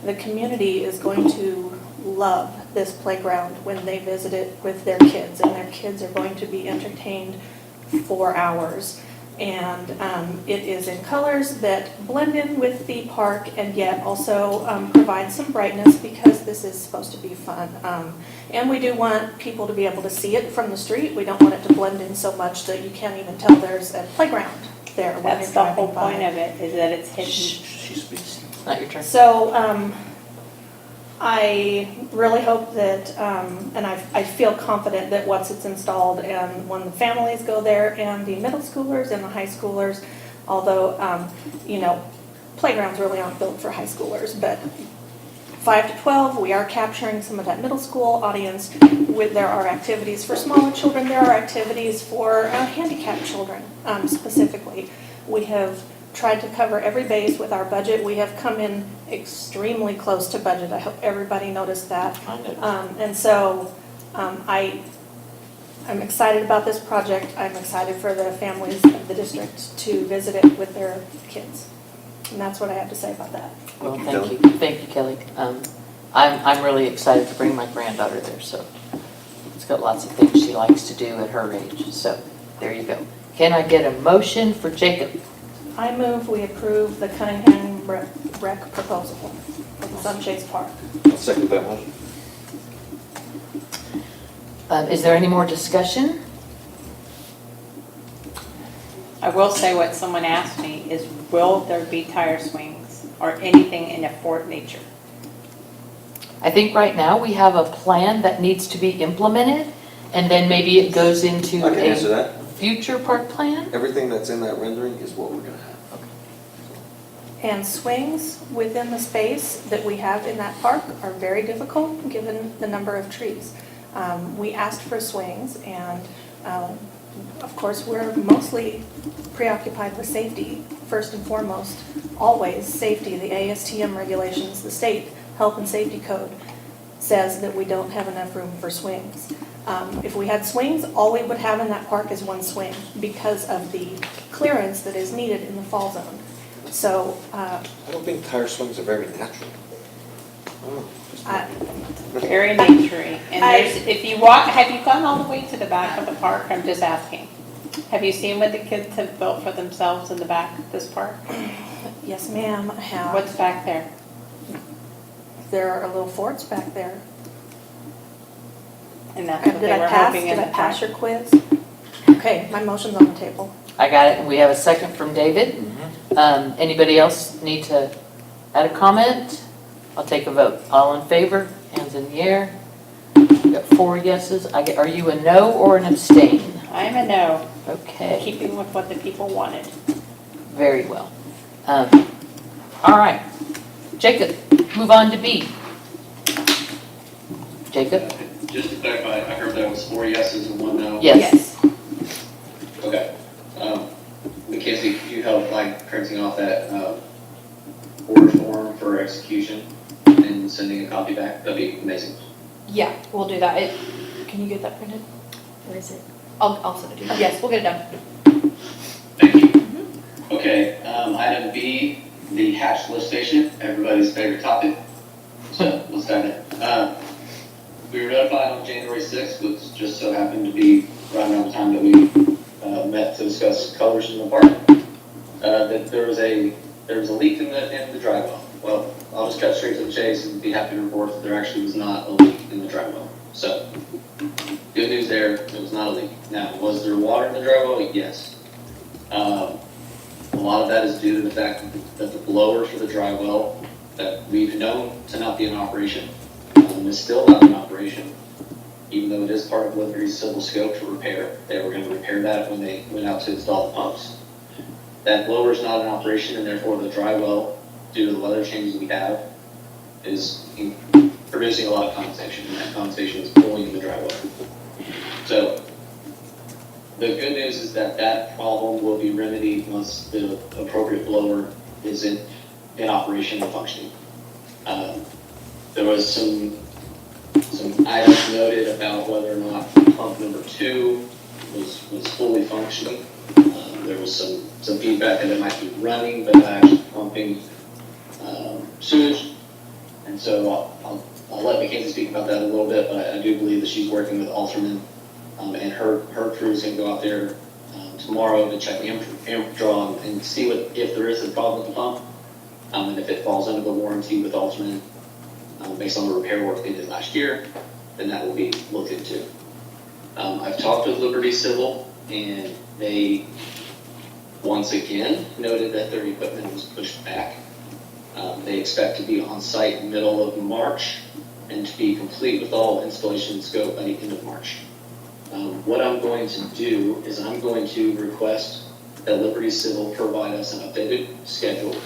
the community is going to love this playground when they visit it with their kids, and their kids are going to be entertained for hours. And it is in colors that blend in with the park and yet also provide some brightness, because this is supposed to be fun. And we do want people to be able to see it from the street. We don't want it to blend in so much that you can't even tell there's a playground there when That's you're the driving whole point by. of it, is that it's hidden. She speaks. Not your turn. So I really hope that, and I feel confident that once it's installed and when the families go there and the middle schoolers and the high schoolers, although, playgrounds really aren't built for high schoolers, but 5 to 12, we are capturing some of that middle school audience. There are activities for smaller children. There are activities for handicapped children specifically. We have tried to cover every base with our budget. We have come in extremely close to budget. I hope everybody noticed that. I noticed. And so I'm excited about this project. I'm excited for the families of the district to visit it with their kids. And that's what I have to say about that. Well, Thank you, thank you, Kelly. I'm really excited to bring my granddaughter there, so it's got lots of things she likes to do at her age, so there you go. Can I get a motion for Jacob? I move we approve the Cunningham rec proposal for the Sunchase Park. I'll second that motion. Is there any more discussion? I will say what someone asked me is, will there be tire swings or anything in a Fort nature? I think right now we have a plan that needs to be implemented, and then maybe it goes into I can answer a that. future park plan? Everything that's in that rendering is what we're gonna have. And swings within the space that we have in that park are very difficult given the number of trees. We asked for swings, and of course we're mostly preoccupied with safety, first and foremost, always safety. The ASTM regulations, the state health and safety code says that we don't have enough room for swings. If we had swings, all we would have in that park is one swing because of the clearance that is needed in the fall zone. So I don't think tire swings are very natural. Very naturey. And there's, if you walk, have you gone all the way to the back of the park? I'm just asking. Have you seen what the kids have built for themselves in the back of this park? yes, ma'am, I have. What's back there? There are little forts back there. And that's what Did they I were pass? hoping in Did the I pass park. your quiz? Okay, my motion's on the table. I got it. We have a second from David. Anybody else need to add a comment? I'll take a vote. All in favor? Hands in the air. We got 4 yeses. Are you a no or an abstain? I'm a no, Okay, keeping with what the people wanted. very well. All right. Jacob, move on to B. Jacob? Just to clarify, I heard that was 4 yeses and 1 no. Yes. Okay. Mackenzie, could you help like printing off that order form for execution and sending a copy back? That'd be amazing. Yeah, we'll do that. Can you get that printed? Where is it? I'll send it to you. Yes, we'll get it done. Thank you. Okay, item B, the hatch lift station, everybody's favorite topic. So let's dive in. We were notified on January 6th, which just so happened to be right around the time that we met to discuss colors in the park, that there was a leak in the dry well. Well, I'll just cut straight to the chase and be happy to report that there actually was not a leak in the dry well. So Good news there, it was not a leak. Now, was there water in the dry well? Yes. A lot of that is due to the fact that the blower for the dry well that we've known to not be in operation is still not in operation, even though it is part of Liberty's civil scope to repair. They were going to repair that when they went out to install the pumps. That blower is not in operation, and therefore the dry well, due to the weather changes we have, is producing a lot of condensation, and that condensation is pulling in the dry well. So the good news is that that problem will be remedied once the appropriate blower is in operation and functioning. There was some items noted about whether or not pump number 2 was fully functioning. There was some feedback that it might be running, but not actually pumping sewage. And so I'll let Mackenzie speak about that a little bit, but I do believe that she's working with Alterman, and her crew is going to go out there tomorrow to check the amp draw and see if there is a problem with the pump, and if it falls under the warranty with Alterman based on the repair work they did last year, then that will be looked into. I've talked with Liberty Civil, and they once again noted that their equipment was pushed back. They expect to be on site middle of March and to be complete with all installation scope by the end of March. What I'm going to do is I'm going to request that Liberty Civil provide us an updated schedule,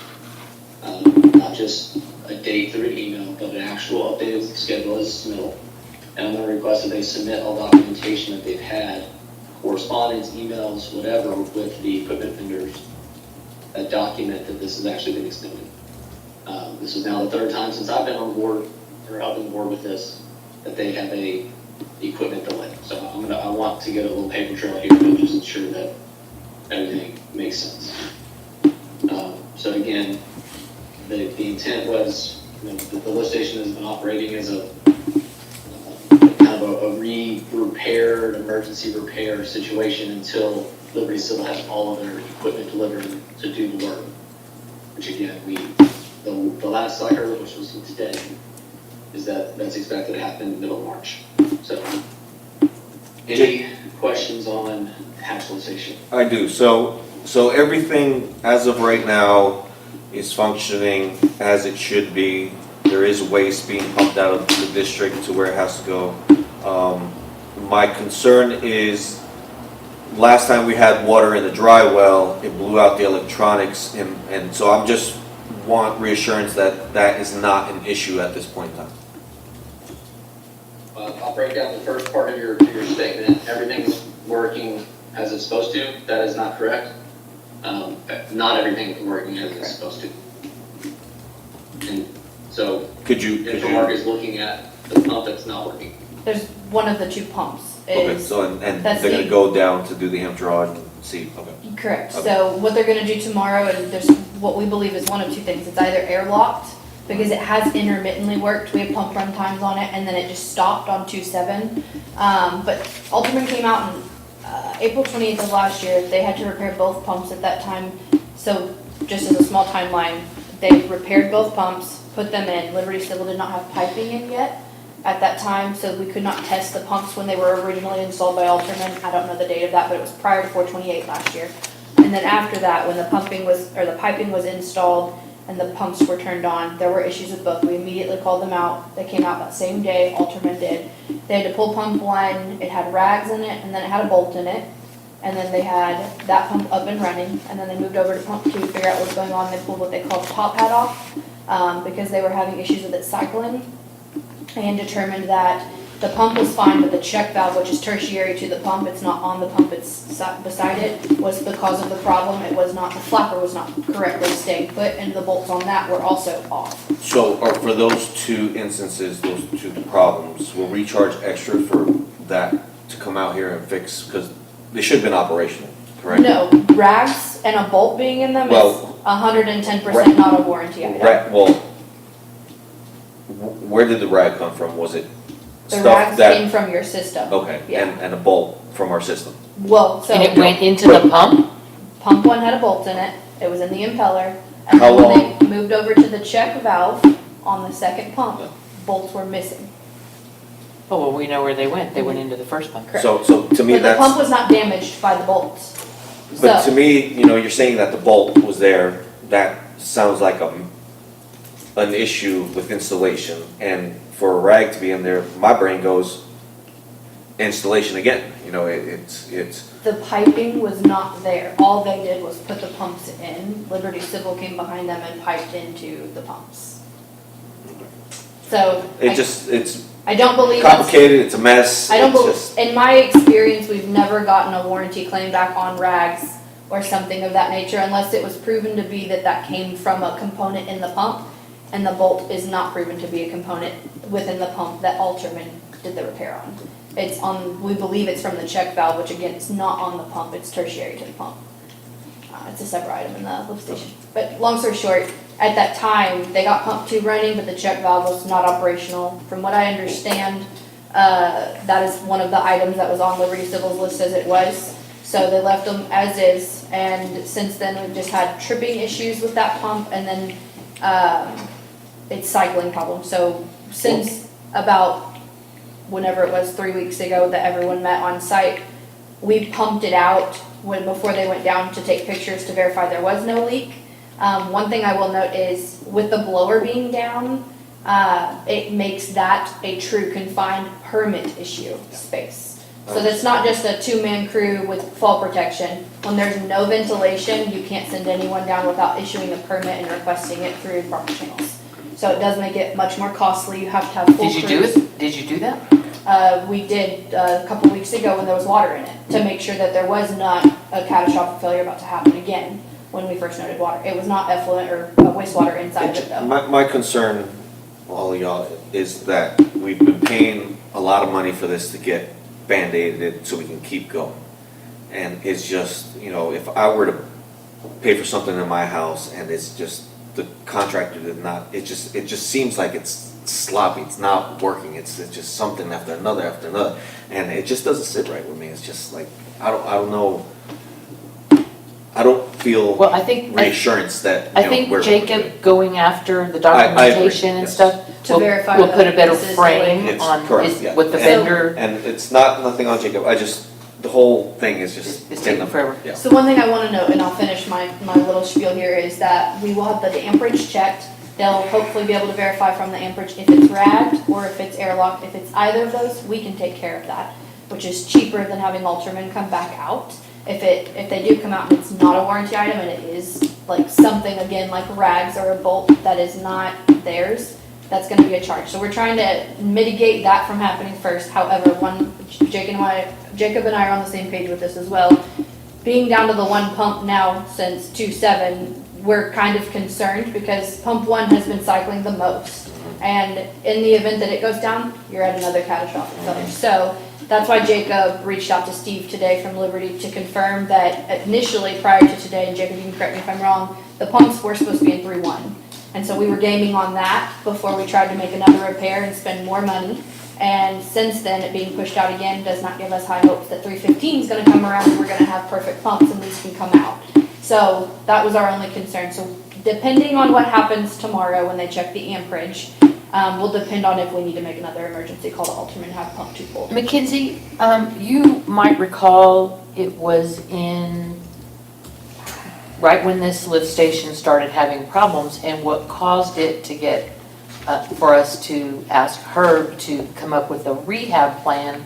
not just a date through an email, but an actual updated schedule as submittal. And I'm going to request that they submit all documentation that they've had, correspondence, emails, whatever, with the equipment vendors that document that this has actually been extended. This is now the third time since I've been on board, or I've been on board with this, that they have a equipment delay. So I want to get a little paper trail here to just ensure that everything makes sense. So again, the intent was, the lift station has been operating as a kind of a repaired emergency repair situation until Liberty Civil has all of their equipment delivered to do the work. Which again, the last I heard, which was today, is that that's expected to happen middle of March. So, any questions on hatch lift station? I do. So everything as of right now is functioning as it should be. There is waste being pumped out of the district to where it has to go. My concern is, last time we had water in the dry well, it blew out the electronics, and so I'm just want reassurance that that is not an issue at this point in time. I'll break down the first part of your statement. Everything's working as it's supposed to. That is not correct. Not everything is working as it's supposed to. And so, if Mark is looking at the pump that's not working. There's one of the 2 pumps. Okay, so and they're going to go down to do the amp draw and see. Okay. Correct. Okay. So what they're going to do tomorrow, and there's what we believe is one of 2 things. It's either airlocked, because it has intermittently worked. We have pump run times on it, and then it just stopped on 2/7. But Alterman came out on April 28th of last year. They had to repair both pumps at that time. So just as a small timeline, they repaired both pumps, put them in. Liberty Civil did not have piping in yet at that time, so we could not test the pumps when they were originally installed by Alterman. I don't know the date of that, but it was prior to 4/28 last year. And then after that, when the piping was installed and the pumps were turned on, there were issues with both. We immediately called them out. They came out that same day, Alterman did. They had to pull pump 1, it had rags in it, and then it had a bolt in it. And then they had that pump up and running, and then they moved over to pump 2 to figure out what was going on. They pulled what they called the top hat off, because they were having issues with it cycling, and determined that the pump was fine, but the check valve, which is tertiary to the pump, it's not on the pump, it's beside it, was the cause of the problem. It was not, the flapper was not correctly staying put, and the bolts on that were also off. So for those 2 instances, those 2 problems, will we charge extra for that to come out here and fix? Because they should have been operational, correct? No, rags and a bolt being in them is Well, 110% not a warranty item. Well, where did the rag come from? Was it The stuff rags that? came from your system. Okay, Yeah. and a bolt from our system. Well, so. And it went into the pump? Pump 1 had a bolt in it, it was in the impeller, and How then when they moved over to the check valve on the second pump, bolts were missing. Oh, well, we know where they went. They went into the first pump. Correct. So to me, But the pump that's, was not damaged by the bolts. but to So, me, you're saying that the bolt was there, that sounds like an issue with installation. And for a rag to be in there, my brain goes, installation again, it's, the piping was not there. All they did was put the pumps in. Liberty Civil came behind them and piped into the pumps. So, it's I don't believe it's, complicated, it's a mess. I don't it's believe, just- in my experience, we've never gotten a warranty claim back on rags or something of that nature unless it was proven to be that came from a component in the pump, and the bolt is not proven to be a component within the pump that Alterman did the repair on. It's on, we believe it's from the check valve, which again, it's not on the pump, it's tertiary to the pump. It's a separate item in the lift station. But long story short, at that time, they got pump 2 running, but the check valve was not operational. From what I understand, that is one of the items that was on Liberty Civil's list as it was. So they left them as is, and since then, we've just had tripping issues with that pump, and then it's cycling problems. So since about whenever it was 3 weeks ago that everyone met on site, we pumped it out before they went down to take pictures to verify there was no leak. One thing I will note is with the blower being down, it makes that a true confined permit issue space. So that's not just a 2-man crew with fall protection. When there's no ventilation, you can't send anyone down without issuing a permit and requesting it through proper channels. So it does make it much more costly. You have to have full Did you crews. do it? Did you do that? We did a couple weeks ago when there was water in it, to make sure that there was not a catastrophic failure about to happen again when we first noted water. It was not effluent or wastewater inside of it though. My concern, all of y'all, is that we've been paying a lot of money for this to get Band-Aided so we can keep going. And it's just, if I were to pay for something in my house and it's just, the contractor did not, it just seems like it's sloppy, it's not working, it's just something after another, and it just doesn't sit right with me. It's just like, I don't know, I don't feel Well, I think, reassurance that, I think Jacob going after the documentation and yes. stuff, To verify we'll that put a better this is frame It's on, correct, yeah. with the So- vendor. And it's nothing on Jacob, the whole thing is just. It's taking forever. Yeah. So one thing I want to note, and I'll finish my little spiel here, is that we will have the amperage checked. They'll hopefully be able to verify from the amperage if it's ragged or if it's airlocked. If it's either of those, we can take care of that, which is cheaper than having Alterman come back out. If they do come out and it's not a warranty item and it is like something, again, like rags or a bolt that is not theirs, that's gonna be a charge. So we're trying to mitigate that from happening first. However, Jacob and I are on the same page with this as well. Being down to the 1 pump now since 2/7, we're kind of concerned because pump 1 has been cycling the most. And in the event that it goes down, you're at another catastrophic failure. So that's why Jacob reached out to Steve today from Liberty to confirm that initially, prior to today, and Jacob, you can correct me if I'm wrong, the pumps were supposed to be in 3.1. And so we were gaming on that before we tried to make another repair and spend more money. And since then, it being pushed out again does not give us high hopes that 315 is going to come around and we're going to have perfect pumps and these can come out. So that was our only concern. So depending on what happens tomorrow when they check the amperage, will depend on if we need to make another emergency call to Alterman and have pump 2 pulled. Mackenzie, you might recall it was right when this lift station started having problems, and what caused it to get, for us to ask Herb to come up with a rehab plan.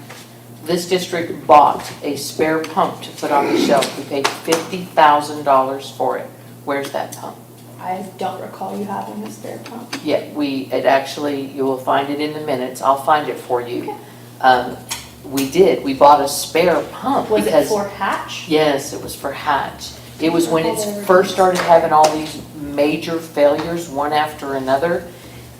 This district bought a spare pump to put on the shelf. We paid $50,000 for it. Where's that pump? I don't recall you having a spare pump. Yeah, you will find it in the minutes. I'll find it for you. We bought a spare pump. Was it because- for Hatch? Yes, it was for Hatch. It was when it first started having all these major failures, one after another,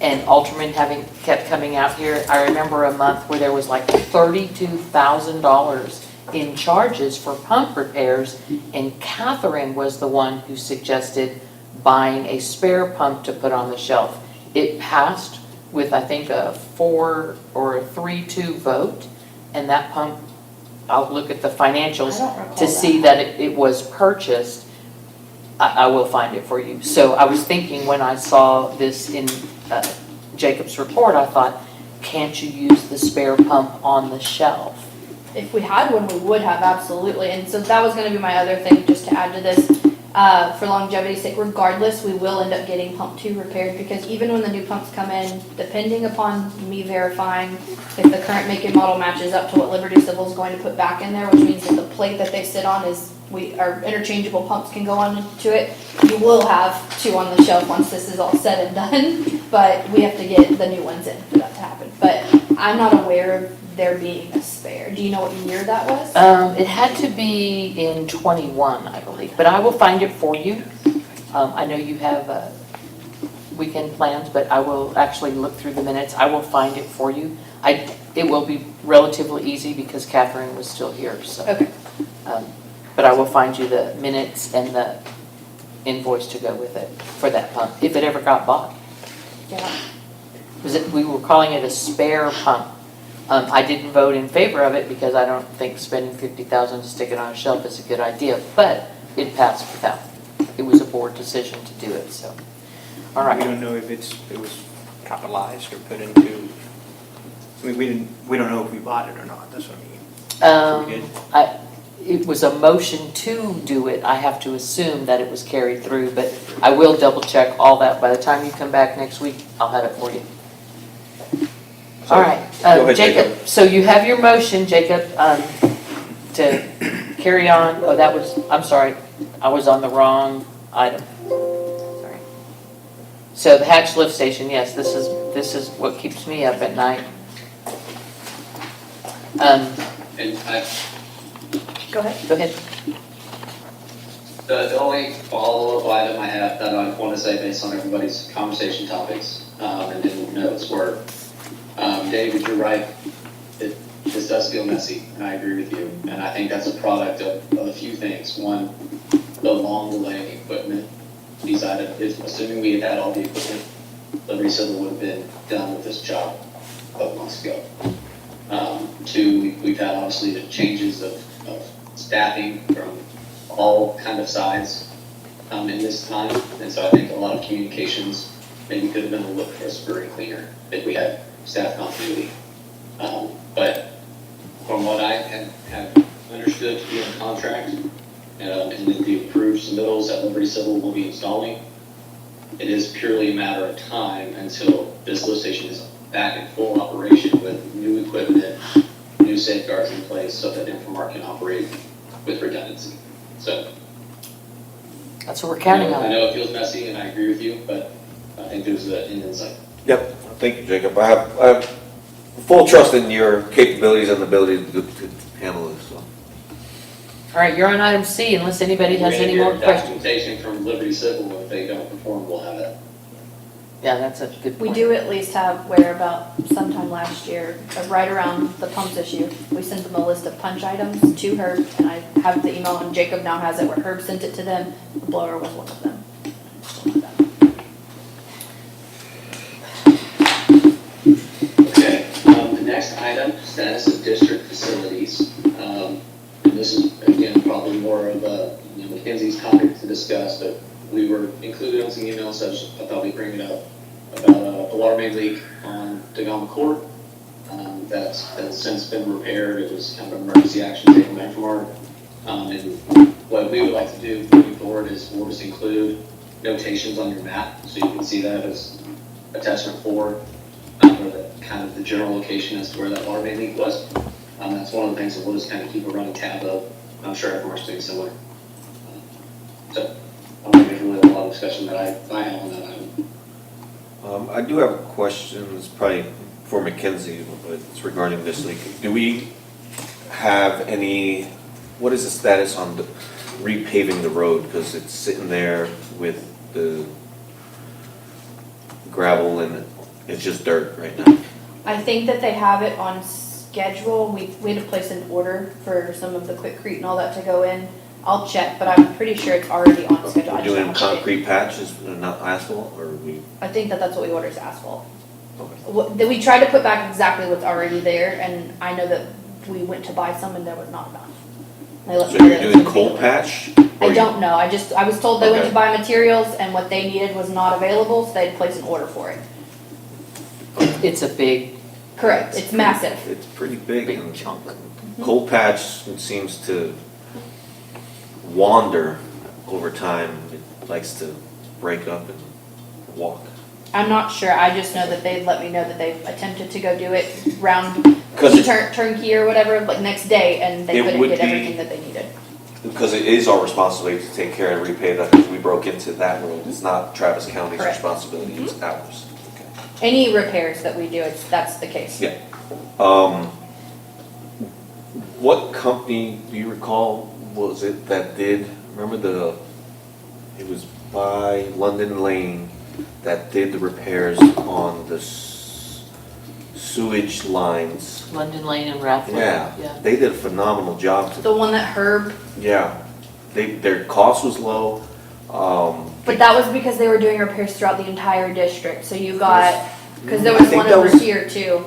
and Alterman kept coming out here. I remember a month where there was like $32,000 in charges for pump repairs, and Catherine was the one who suggested buying a spare pump to put on the shelf. It passed with, I think, a 4 or a 3-2 vote, and that pump, I'll look at the financials I don't recall to see that it was purchased. I will find it for you. So I was thinking when I saw this in Jacob's report, I thought, can't you use the spare pump on the shelf? If we had one, we would have, absolutely. And so that was gonna be my other thing, just to add to this. For longevity's sake, regardless, we will end up getting pump 2 repaired, because even when the new pumps come in, depending upon me verifying if the current make and model matches up to what Liberty Civil is going to put back in there, which means that the plate that they sit on is, our interchangeable pumps can go onto it. You will have 2 on the shelf once this is all said and done, but we have to get the new ones in for that to happen. But I'm not aware of there being a spare. Do you know what year that was? It had to be in 21, I believe, but I will find it for you. I know you have weekend plans, but I will actually look through the minutes. I will find it for you. It will be relatively easy because Catherine was still here, so. Okay. But I will find you the minutes and the invoice to go with it for that pump, if it ever got bought. Yeah. We were calling it a spare pump. I didn't vote in favor of it because I don't think spending $50,000 to stick it on a shelf is a good idea, but it passed without. It was a board decision to do it, so. All We right. don't know if it was capitalized or put into, I mean, we don't know if we bought it or not, that's what I mean. We did. It was a motion to do it. I have to assume that it was carried through, but I will double check all that. By the time you come back next week, I'll have it for you. All right, Go ahead, Jacob, so you have your motion, Jacob, to carry on. Oh, that was, I'm sorry, I was on the wrong item. Sorry. So the hatch lift station, yes, this is what keeps me up at night. And Go ahead. Go ahead. the only follow-up item I have that I want to say based on everybody's conversation topics, and in notes were, David, you're right. This does feel messy, and I agree with you. And I think that's a product of a few things. One, the long delay in equipment. Assuming we had all the equipment, Liberty Civil would have been done with this job a couple months ago. Two, we've had obviously the changes of staffing from all kind of sides in this time. And so I think a lot of communications maybe could have been a little crisper and cleaner if we had staff continuity. But from what I have understood to be in the contract, and in the approved submittals that Liberty Civil will be installing, it is purely a matter of time until this lift station is back in full operation with new equipment, new safeguards in place so that Infomart can operate with redundancy. So That's what we're counting I on. know it feels messy and I agree with you, but I think there's an end in sight. Yep, thank you, Jacob. I have full trust in your capabilities and ability to handle this, so. All right, you're on item C unless anybody has any more questions. Documentation from Liberty Civil, if they don't perform, we'll have it. Yeah, that's a good point. We do at least have where about sometime last year, right around the pumps issue, we sent them a list of punch items to Herb, and I have the email, and Jacob now has it where Herb sent it to them. The blower was one of them. Okay, the next item, status of district facilities. And this is, again, probably more of Mackenzie's topic to discuss, but we were included on some emails, so I thought we'd bring it up, about a water main leak on Dagama Court. That's since been repaired. It was kind of an emergency action taken back from our, and what we would like to do moving forward is we'll just include notations on your map, so you can see that as attachment 4, where the kind of the general location as to where that water main leak was. That's one of the things that we'll just kind of keep a running tab of. I'm sure everyone's doing similar. So I don't think there's really a lot of discussion that I have on that item. I do have a question, it's probably for Mackenzie, but it's regarding this leak. Do we have any, what is the status on the repaving the road? Because it's sitting there with the gravel and it's just dirt right now. I think that they have it on schedule. We had to place an order for some of the quickcrete and all that to go in. I'll check, but I'm pretty sure it's already on schedule. We're doing concrete patches, not asphalt, or we? I think that that's what we ordered is asphalt. We tried to put back exactly what's already there, and I know that we went to buy some and there was not enough. So you're doing coal patch? I don't know. I was told they went Okay. to buy materials and what they needed was not available, so they had to place an order for it. It's a big Correct, it's massive. It's pretty big Big and chunk. cold patch seems to wander over time. It likes to break up and walk. I'm not sure, I just know that they've let me know that they've attempted to go do it round, 'Cause it- turnkey or whatever, like next day, and they It couldn't would get be- everything that they needed. Because it is our responsibility to take care and repay that, because we broke into that road. It's not Travis County's Correct. responsibility, it's ours. Any repairs that we do, that's the case. Yeah. What company, do you recall, was it that did, remember it was by London Lane that did the repairs on the sewage lines? London Lane and Rathline. Yeah, they did a phenomenal job. The one that Herb, Yeah, their cost was low. but that was because they were doing repairs throughout the entire district, so you got, because there I was think one that over was- here too.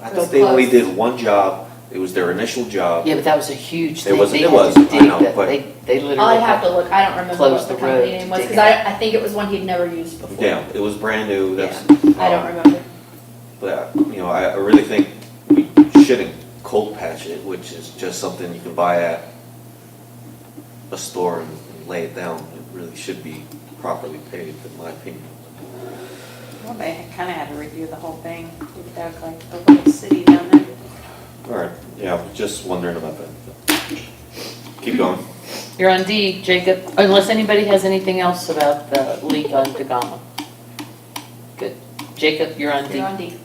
I It was thought they only close. did one job. It was their initial job. Yeah, but that was a huge It thing. was- They it had was, to I dig know, that. but- They literally. I'd have to look, I don't remember Close what the the company road name to was, dig because I think it was one he'd never used before. Yeah, it was brand new. That's. I don't remember. But, I really think we shouldn't cold patch it, which is just something you can buy at a store and lay it down. It really should be properly paved, in my opinion. Well, they kind of had to redo the whole thing. They look like a little city down there. All right, yeah, I was just wondering about that. Keep going. You're on D, Jacob, unless anybody has anything else about the leak on Dagama. Good. Jacob, you're on D. You're on D.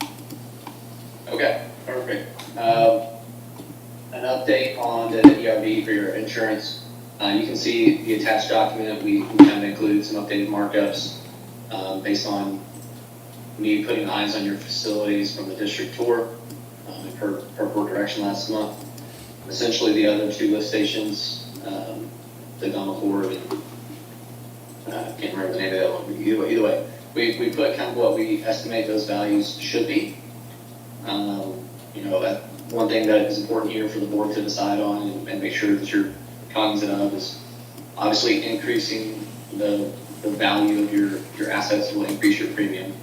Okay, perfect. An update on the ERB for your insurance. You can see the attached document, we kind of included some updated markups based on me putting eyes on your facilities from the district tour per board direction last month. Essentially, the other two lift stations, the Gama Ford, and can't remember the name of that one, but either way, we put kind of what we estimate those values should be. That one thing that is important here for the board to decide on and make sure that you're cognizant of is obviously increasing the value of your assets will increase your premium.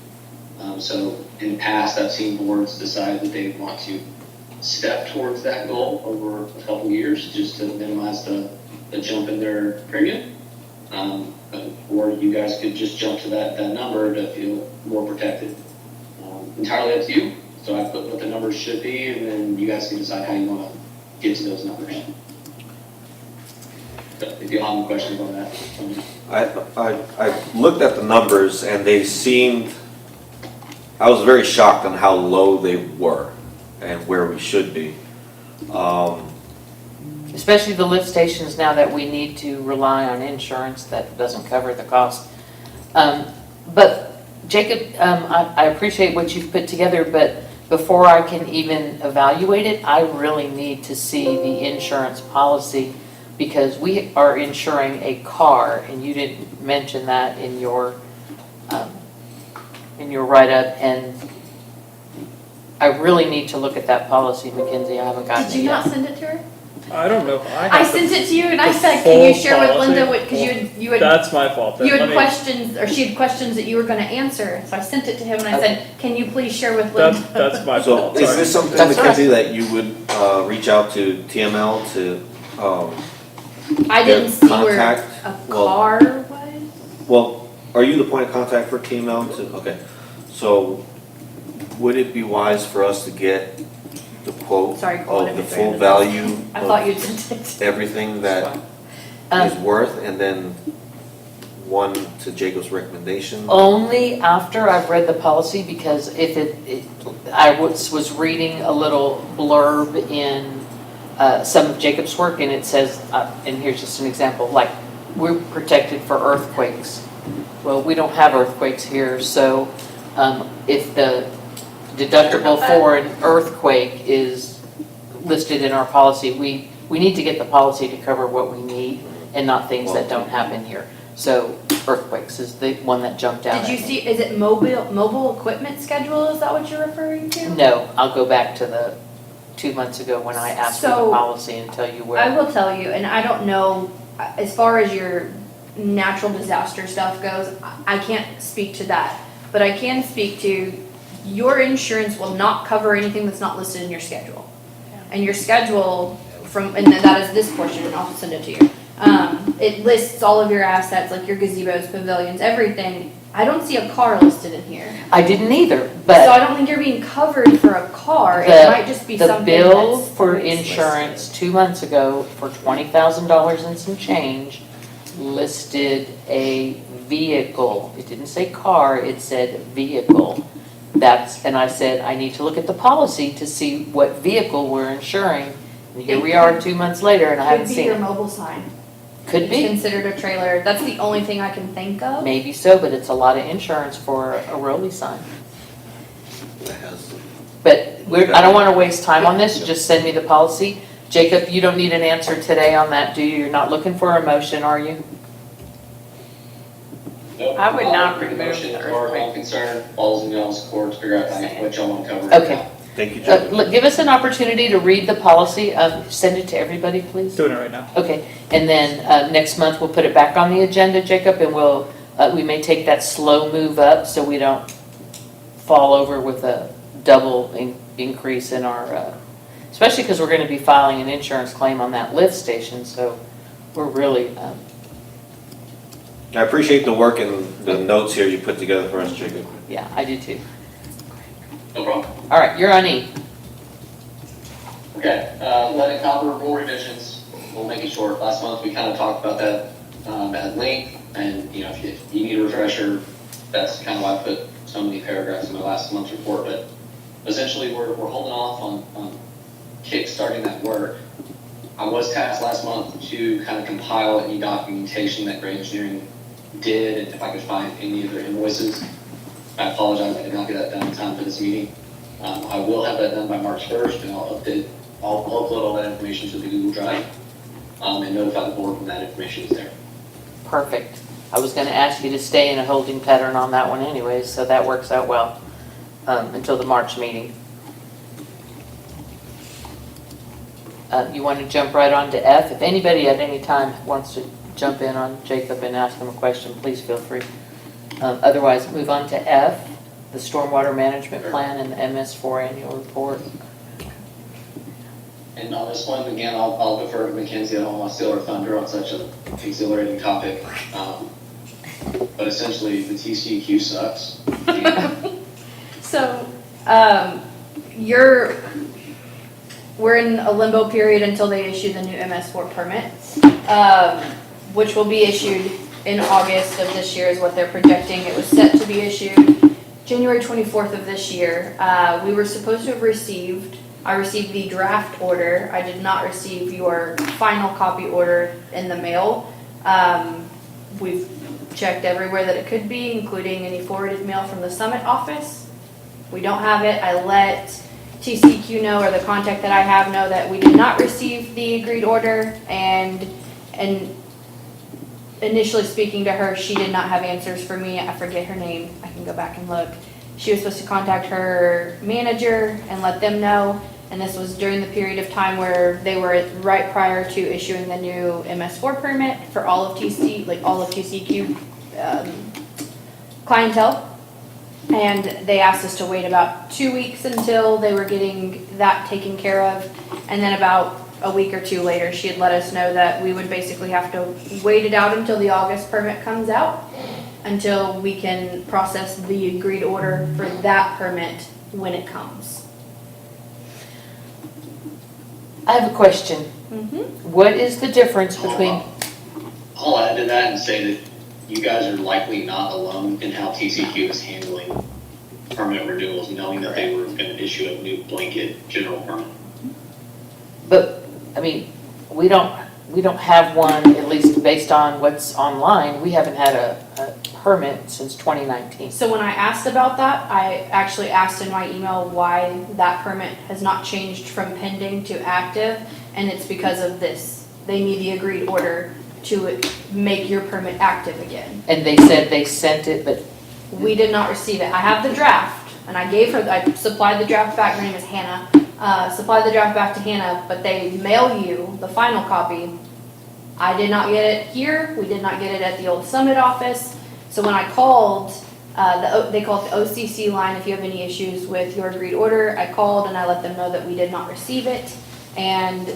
So in the past, I've seen boards decide that they want to step towards that goal over a couple of years just to minimize the jump in their premium. Or you guys could just jump to that number to feel more protected. Entirely up to you. So I put what the numbers should be, and then you guys can decide how you want to get to those numbers. But if you have any questions on that. I looked at the numbers and they seemed, I was very shocked on how low they were and where we should be. Especially the lift stations now that we need to rely on insurance that doesn't cover the cost. But Jacob, I appreciate what you've put together, but before I can even evaluate it, I really need to see the insurance policy because we are insuring a car, and you didn't mention that in your write-up, and I really need to look at that policy, Mackenzie. I haven't gotten it yet. Did you not send it to her? I don't know if I I have sent the- it to you and I the said, can you full share with policy? Linda, because you had, That's my fault. Then. you had Let me- questions, or she had questions that you were gonna answer, so I sent it to him and I said, can you please share with Linda? That's my So fault. is Sorry. this something, That's all right. Mackenzie, that you would reach out to TML to, I their didn't see where contact? a Well- car was. well, are you the point of contact for TML to, okay. So would it be wise for us to get the quote Sorry, quote of the it, full Brandon. value I thought of you'd sent it. everything that is worth, and then one to Jacob's recommendation? Only after I've read the policy, because if I was reading a little blurb in some of Jacob's work, and it says, and here's just an example, like, we're protected for earthquakes. Well, we don't have earthquakes here, so if the deductible for an earthquake is listed in our policy, we need to get the policy to cover what we need and not things that don't happen here. So earthquakes is the one that jumped out Did you at me. see, is it mobile equipment schedule, is that what you're referring to? No, I'll go back to the 2 months ago when I asked for the So, policy and tell you I where. will tell you, and I don't know, as far as your natural disaster stuff goes, I can't speak to that. But I can speak to your insurance will not cover anything that's not listed in your schedule. And your schedule and that is this portion, and I'll send it to you. It lists all of your assets, like your gazebos, pavilions, everything. I don't see a car listed in here. I didn't either, So but I don't think you're being covered for a car. It might just be the something bill that's for listed. insurance 2 months ago for $20,000 and some change listed a vehicle. It didn't say car, it said vehicle. And I said, I need to look at the policy to see what vehicle we're insuring. And here we are 2 months later and I haven't Could be seen your it. mobile sign. Could It's be, considered a trailer. That's the only thing I can think of. maybe so, but it's a lot of insurance for a Rolly sign. That has, But I don't want to waste time on this, just send me the policy. Jacob, you don't need an answer today on that, do you? You're not looking for a motion, are you? Nope. I would not I'll make a remove motion the as far as earthquake. I'm concerned, balls in y'all's court to figure out what y'all want to cover. Okay. thank you, Jacob. Look, give us an opportunity to read the policy, send it to everybody, please. Doing it right now. Okay, and then next month we'll put it back on the agenda, Jacob, and we may take that slow move up so we don't fall over with a double increase in our, especially because we're going to be filing an insurance claim on that lift station, so we're really, I appreciate the work and the notes here you put together for us, Jacob. yeah, I do too. No problem. All right, you're on E. Okay, lead and copper rule revisions, we'll make it short. Last month, we kind of talked about that at length, and if you need a refresher, that's kind of why I put so many paragraphs in my last month's report, but essentially, we're holding off on kick-starting that work. I was tasked last month to kind of compile any documentation that Gray Engineering did, and if I could find any of their invoices. I apologize, I did not get that done in time for this meeting. I will have that done by March 1st, and I'll upload all that information to the Google Drive, and notify the board when that information is there. Perfect. I was going to ask you to stay in a holding pattern on that one anyways, so that works out well until the March meeting. You want to jump right on to F? If anybody at any time wants to jump in on Jacob and ask him a question, please feel free. Otherwise, move on to F, the Stormwater Management Plan and the MS4 Annual Report. And on this one, again, I'll defer to Mackenzie. I don't want to steal her thunder on such an exhilarating topic. But essentially, the TCEQ sucks. So, we're in a limbo period until they issue the new MS4 permit, which will be issued in August of this year is what they're projecting. It was set to be issued January 24th of this year. We were supposed to have I received the draft order. I did not receive your final copy order in the mail. We've checked everywhere that it could be, including any forwarded mail from the Summit office. We don't have it. I let TCQ know, or the contact that I have know, that we did not receive the agreed order, and initially speaking to her, she did not have answers for me. I forget her name. I can go back and look. She was supposed to contact her manager and let them know, and this was during the period of time where they were right prior to issuing the new MS4 permit for all of TCQ clientele. And they asked us to wait about 2 weeks until they were getting that taken care of. And then about a week or two later, she had let us know that we would basically have to wait it out until the August permit comes out, until we can process the agreed order for that permit when it comes. I have a question. What is the difference between, I'll add to that and say that you guys are likely not alone in how TCQ is handling permit renewals, knowing that they were going to issue a new blanket general permit. but, I mean, we don't have one, at least based on what's online, we haven't had a permit since 2019. So when I asked about that, I actually asked in my email why that permit has not changed from pending to active, and it's because of this. They need the agreed order to make your permit active again. And they said they sent it, but We did not receive it. I have the draft, and I supplied the draft back. Her name is Hannah. Supplied the draft back to Hannah, but they mail you the final copy. I did not get it here. We did not get it at the old Summit office. So when I called They call it the OCC line. If you have any issues with your agreed order, I called and I let them know that we did not receive it. And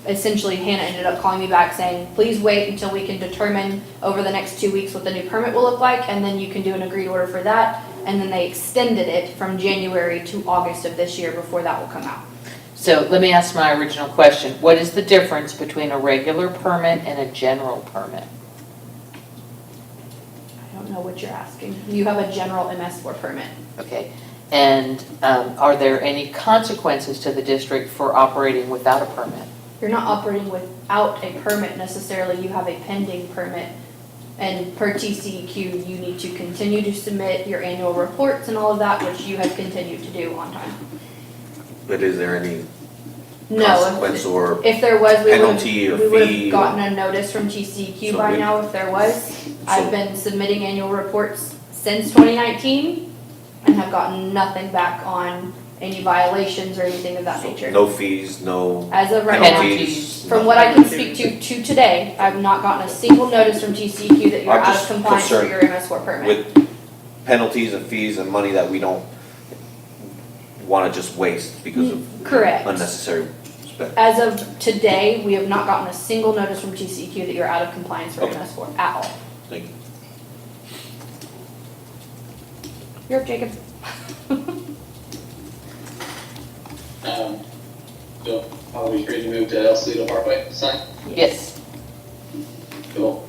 essentially Hannah ended up calling me back saying, please wait until we can determine over the next 2 weeks what the new permit will look like, and then you can do an agreed order for that. And then they extended it from January to August of this year before that will come out. So let me ask my original question. What is the difference between a regular permit and a general permit? I don't know what you're asking. You have a general MS4 permit. Okay, and are there any consequences to the district for operating without a permit? You're not operating without a permit necessarily, you have a pending permit. And per TCEQ, you need to continue to submit your annual reports and all of that, which you have continued to do on time. But is there any No, consequence or if there was, penalty or we would fee have gotten a notice from TCEQ So by we- now if there was. So- I've been submitting annual reports since 2019 and have gotten nothing back on any violations or anything of that nature. no fees, no As of right now, penalties? from what I can speak to today, I've not gotten a single notice from TCEQ that you're I'm out of just compliance for concerned your MS4 permit. With penalties and fees and money that we don't wanna just waste because of Correct. unnecessary spend. As of today, we have not gotten a single notice from TCEQ that you're out of compliance for Okay. MS4 at all. Thank you. You're up, Jacob. So are we free to move to El Segundo Parkway sign? Yes. Cool.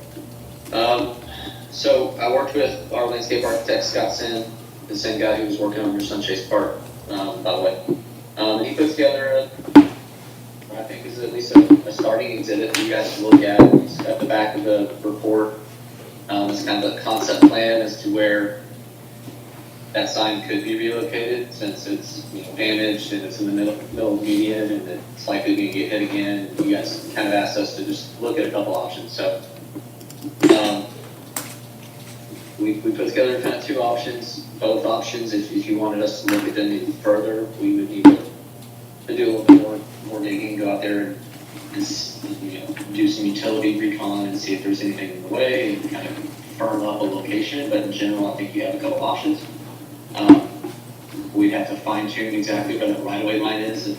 So I worked with our landscape architect, Scott Sin, the same guy who was working on your Sunchase Park, by the way. And he put together I think is at least a starting exhibit for you guys to look at. It's at the back of the report. It's kind of a concept plan as to where that sign could be relocated, since it's damaged and it's in the middle of the median and it's likely going to get hit again. You guys kind of asked us to just look at a couple options. So we put together kind of two options. Both options, if you wanted us to look at them even further, we would need to do a little bit more digging, go out there and do some utility recon and see if there's anything in the way and kind of firm up a location. But in general, I think you have a couple options. We'd have to fine tune exactly where the right of way line is. And,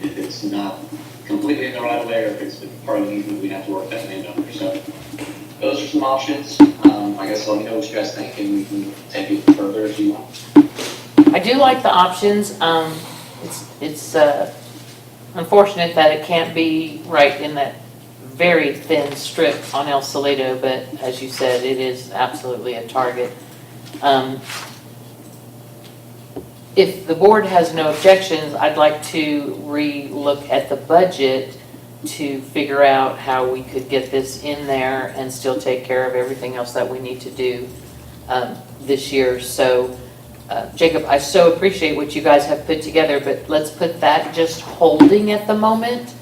if it's not completely in the right of way or if it's part of the easement, we'd have to work that landowner. So those are some options. I guess let me know what you guys think and we can take it further if you want. I do like the options. It's unfortunate that it can't be right in that very thin strip on El Salado, but as you said, it is absolutely a target. If the board has no objections, I'd like to re-look at the budget to figure out how we could get this in there and still take care of everything else that we need to do this year. So, Jacob, I so appreciate what you guys have put together, but let's put that just holding at the moment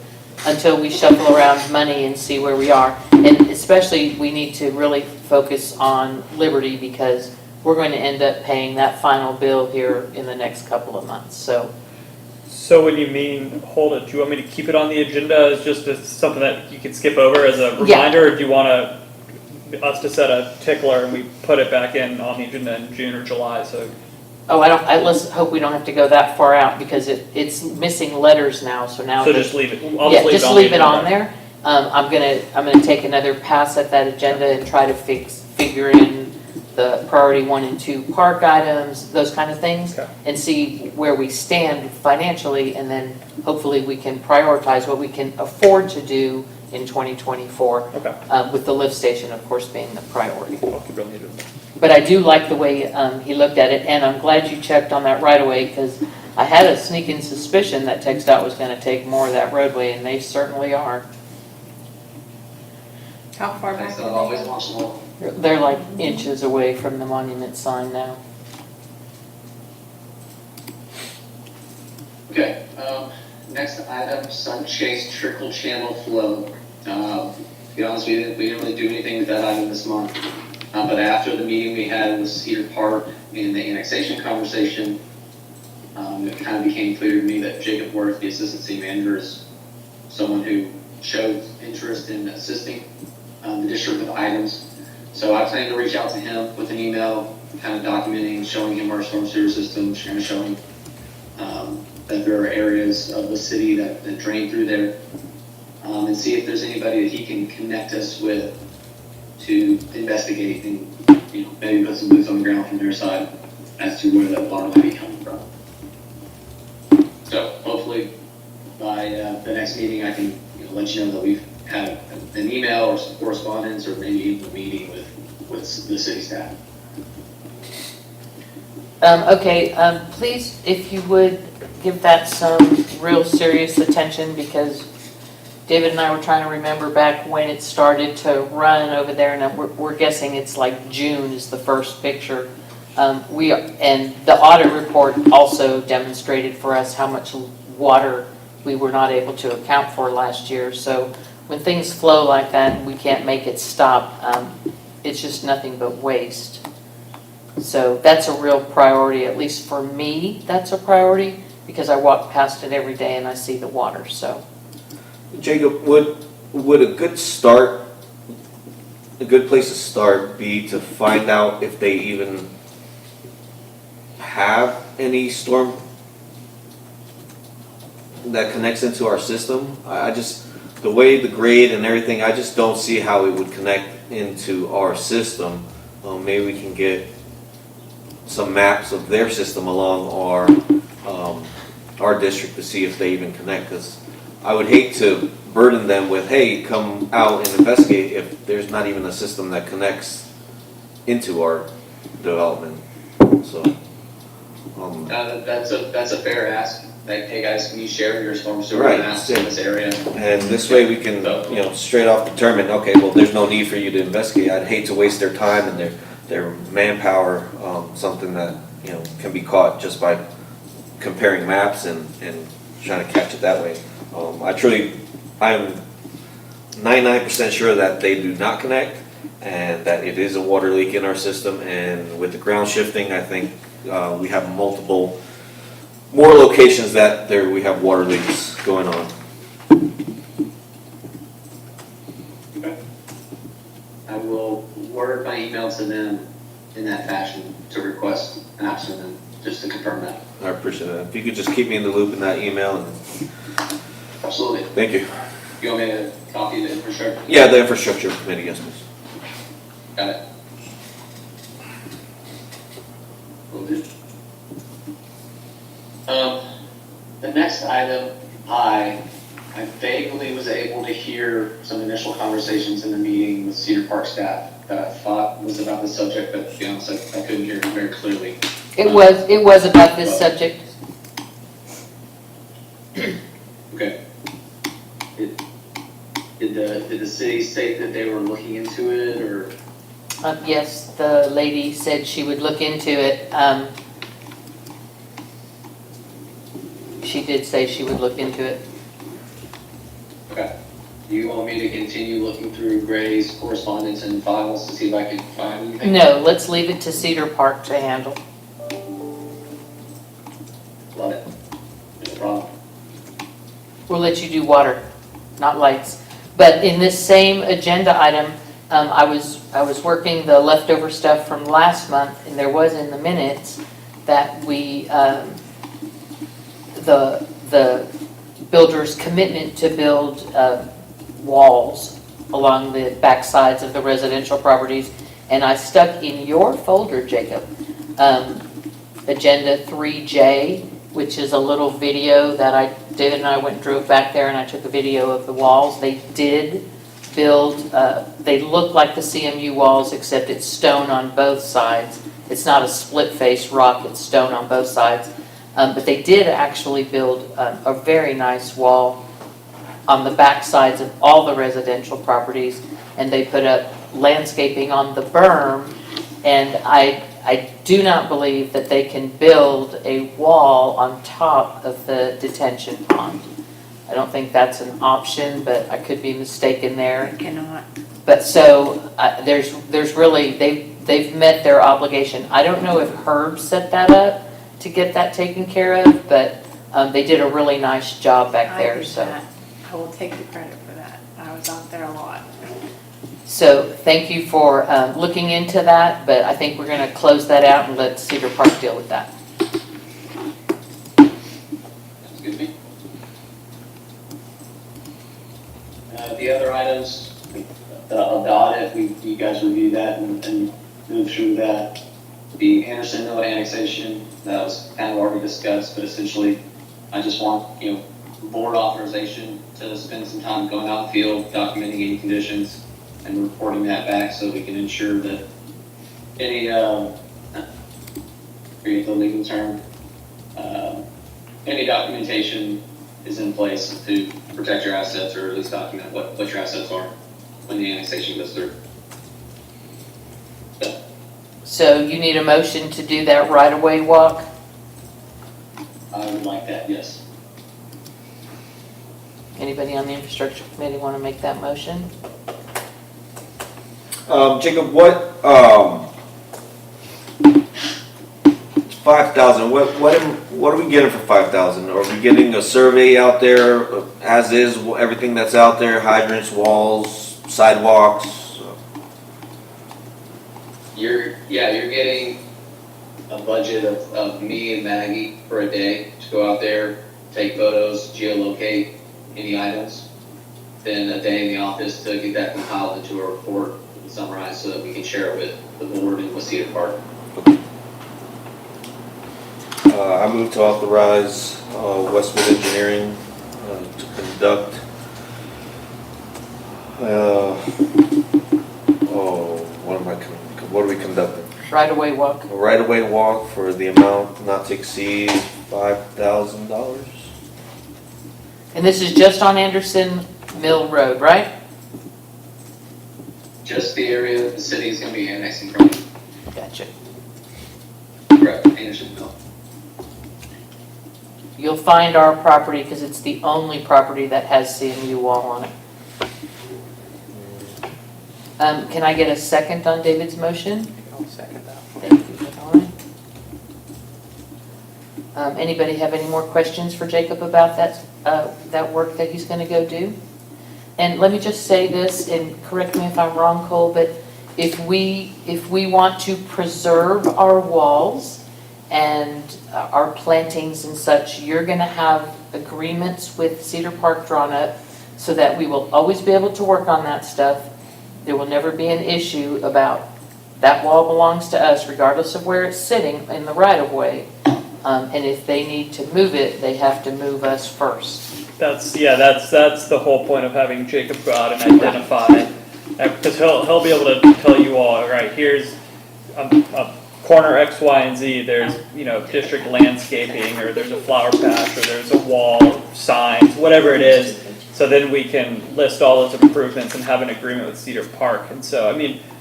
until we shuffle around money and see where we are. And especially, we need to really focus on Liberty because we're going to end up paying that final bill here in the next couple of months. So when you mean hold it, do you want me to keep it on the agenda as just as something that you can skip over as a reminder, or do you want us to set a tickler and we put it back in on the agenda in June or July? So. Oh, let's hope we don't have to go that far out because it's missing letters now. So now. So just leave it. Just leave it on there. I'm gonna take another pass at that agenda and try to figure in the priority 1 and 2 park items, those kind of things, and see where we stand financially, and then hopefully we can prioritize what we can afford to do in 2024, with the lift station, of course, being the priority. But I do like the way he looked at it, and I'm glad you checked on that right away, because I had a sneaking suspicion that TxDOT was going to take more of that roadway, and they certainly are. How far back? So always watch the wall. They're like inches away from the monument sign now. Okay, next item, Sunchase trickle channel flow. To be honest, we didn't really do anything with that item this month. But after the meeting we had with Cedar Park in the annexation conversation, it kind of became clear to me that Jacob Worth, the assistant city manager, is someone who showed interest in assisting the district with items. So I plan to reach out to him with an email, kind of documenting, showing him our storm sewer system, kind of showing that there are areas of the city that drain through there, and see if there's anybody that he can connect us with to investigate and, you know, maybe put some boots on the ground from their side as to where that water might be coming from. So hopefully by the next meeting, I can, you know, let you know that we've had an email or some correspondence or maybe even a meeting with the city staff. Okay, please, if you would, give that some real serious attention, because David and I were trying to remember back when it started to run over there, and we're guessing it's like June is the first picture. And the audit report also demonstrated for us how much water we were not able to account for last year. So when things flow like that, we can't make it stop. It's just nothing but waste. So that's a real priority, at least for me, that's a priority, because I walk past it every day and I see the water, so. Jacob, would a good place to start be to find out if they even have any storm that connects into our system? I just, the way the grade and everything, I just don't see how it would connect into our system. Maybe we can get some maps of their system along our district to see if they even connect, because I would hate to burden them with, hey, come out and investigate, if there's not even a system that connects into our development. So That's a fair ask. Like, hey guys, can you share your storm sewer Right, maps in this area? and this way we can, you know, straight off determine, okay, well, there's no need for you to investigate. I'd hate to waste their time and their manpower, something that, you know, can be caught just by comparing maps and trying to catch it that way. I am 99% sure that they do not connect, and that it is a water leak in our system. And with the ground shifting, I think we have more locations that we have water leaks going on. Okay. I will word my email to them in that fashion to request maps from them, just to confirm that. I appreciate that. If you could just keep me in the loop in that email. Absolutely. Thank you. You want me to copy the infrastructure? Yeah, the infrastructure committee, yes, please. Got it. Will do. The next item, I vaguely was able to hear some initial conversations in the meeting with Cedar Park staff that I thought was about the subject, but to be honest, I couldn't hear it very clearly. It was about this subject. Okay. Did the city state that they were looking into it, or? Yes, the lady said she would look into it. She did say she would look into it. Okay. Do you want me to continue looking through Gray's correspondence and files to see if I can find anything? No, let's leave it to Cedar Park to handle. Love it. No problem. We'll let you do water, not lights. But in this same agenda item, I was working the leftover stuff from last month, and there was in the minutes that we, the builder's commitment to build walls along the back sides of the residential properties. And I stuck in your folder, Jacob, Agenda 3J, which is a little video that David and I went and drove back there, and I took a video of the walls. They did build, they look like the CMU walls, except it's stone on both sides. It's not a split face rock, it's stone on both sides. But they did actually build a very nice wall on the back sides of all the residential properties, and they put up landscaping on the berm, and I do not believe that they can build a wall on top of the detention pond. I don't think that's an option, but I could be mistaken there. I cannot. But so there's really, they've met their obligation. I don't know if Herb set that up to get that taken care of, but they did a really nice job back there. I did So that. I will take the credit for that. I was out there a lot. So thank you for looking into that, but I think we're going to close that out and let Cedar Park deal with that. Sounds good to me. The other items, the audit, you guys reviewed that and moved through that. The Anderson Mill annexation, that was kind of already discussed, but essentially, I just want, board authorization to spend some time going out in the field, documenting any conditions, and reporting that back so we can ensure that any, create the legal term, any documentation is in place to protect your assets, or at least document what your assets are when the annexation goes through. So you need a motion to do that right-of-way walk? I would like that, yes. Anybody on the infrastructure committee want to make that motion? Jacob, what, 5,000, what are we getting for 5,000? Are we getting a survey out there, as is, everything that's out there, hydrants, walls, sidewalks? You're getting a budget of me and Maggie for a day to go out there, take photos, geolocate any items. Then a day in the office to get that compiled into a report and summarized so that we can share it with the board and with Cedar Park. I move to authorize Westwood Engineering to conduct what are we conducting? Right-of-way walk. A right-of-way walk for the amount not to exceed $5,000. And this is just on Anderson Mill Road, right? Just the area that the city is going to be annexing from. Gotcha. Correct, Anderson Mill. You'll find our property because it's the only property that has CMU wall on it. Can I get a second on David's motion? I'll second that. Thank you, Dawn. Anybody have any more questions for Jacob about that work that he's going to go do? And let me just say this, and correct me if I'm wrong, Cole, but if we want to preserve our walls and our plantings and such, you're going to have agreements with Cedar Park drawn up so that we will always be able to work on that stuff. There will never be an issue about that wall belongs to us regardless of where it's sitting in the right-of-way. And if they need to move it, they have to move us first. That's the whole point of having Jacob go out and identify, because he'll be able to tell you all, all right, here's a corner X, Y, and Z, there's, district landscaping, or there's a flower patch, or there's a wall, signs, whatever it is. So then we can list all those improvements and have an agreement with Cedar Park. And so,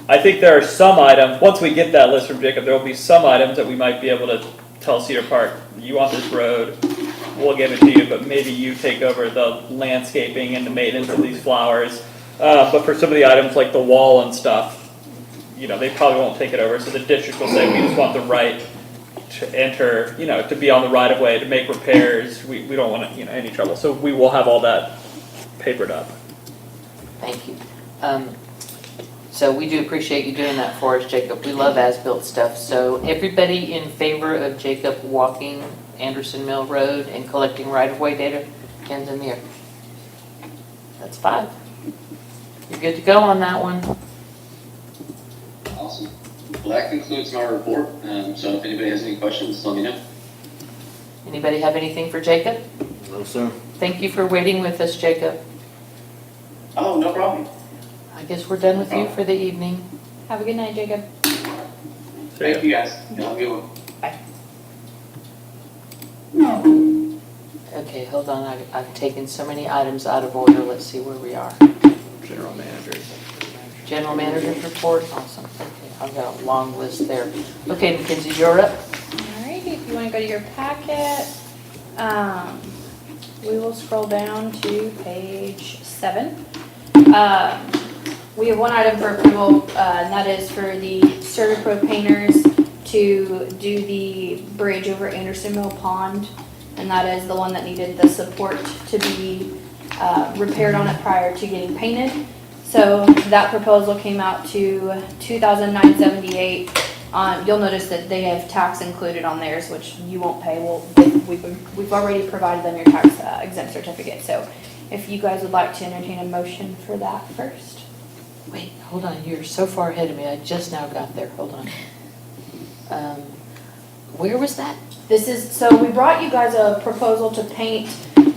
I think there are some items, once we get that list from Jacob, there will be some items that we might be able to tell Cedar Park, you want this road, we'll give it to you, but maybe you take over the landscaping and the maintenance of these flowers. But for some of the items like the wall and stuff, they probably won't take it over. So the district will say, we just want the right to enter, to be on the right of way, to make repairs. We don't want any trouble. So we will have all that papered up. Thank you. So we do appreciate you doing that for us, Jacob. We love as-built stuff. So everybody in favor of Jacob walking Anderson Mill Road and collecting right-of-way data, hands in the air. That's 5. You're good to go on that one. Awesome. Well, that concludes my report. So if anybody has any questions, let me know. Anybody have anything for Jacob? No, sir. Thank you for waiting with us, Jacob. Oh, no problem. I guess we're done with you for the evening. Have a good night, Jacob. Thank you, guys. Have a good one. Okay, hold on. I've taken so many items out of order. Let's see where we are. General manager. General manager's report. Awesome. Okay, I've got a long list there. Okay, Mackenzie, you're up. Alrighty, if you want to go to your packet, we will scroll down to page 7. We have one item for approval, and that is for the Servipro painters to do the bridge over Anderson Mill Pond, and that is the one that needed the support to be repaired on it prior to getting painted. So that proposal came out to $2,978. You'll notice that they have tax included on theirs, which you won't pay. We've already provided them your tax exempt certificate. So if you guys would like to entertain a motion for that first. Wait, hold on, you're so far ahead of me, I just now got there, hold on. Where was that? So we brought you guys a proposal to paint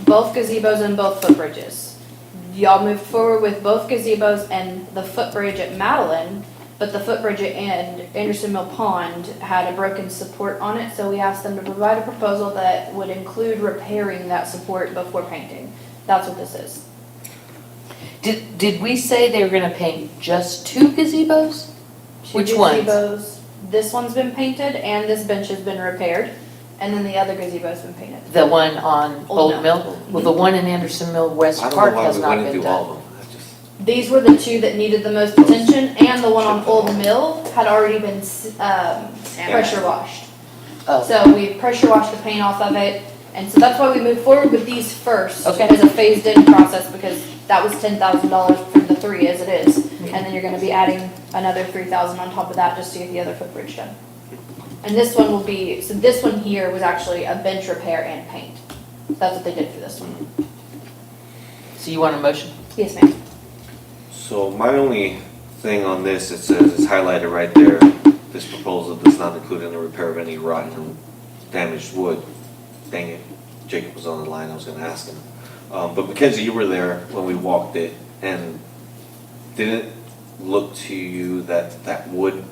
both gazebos and both footbridges. Y'all moved forward with both gazebos and the footbridge at Madeline, but the footbridge at Anderson Mill Pond had a broken support on it, so we asked them to provide a proposal that would include repairing that support before painting. That's what this is. Did we say they were gonna paint just 2 gazebos? Which ones? Gazebos. This one's been painted and this bench has been repaired, and then the other gazebo's been painted. The one on Old Old Mill? Well, the one in Anderson Mill West I don't Park know why has we not went been into all done. of them. That just- These were the 2 that needed the most attention, and the one on Old Mill had already been pressure washed. Oh, So we pressure washed the paint off of it, and so that's why we moved forward with these first. Okay. As a phased-in process, because that was $10,000 for the 3 as it is. And then you're gonna be adding another $3,000 on top of that just to get the other footbridge done. And this one will be, so this one here was actually a bench repair and paint. That's what they did for this one. so you want a motion? Yes, ma'am. So my only thing on this, it says, it's highlighted right there, this proposal does not include any repair of any rotten or damaged wood. Dang it, Jacob was on the line, I was gonna ask him. But Mackenzie, you were there when we walked it, and didn't it look to you that that wood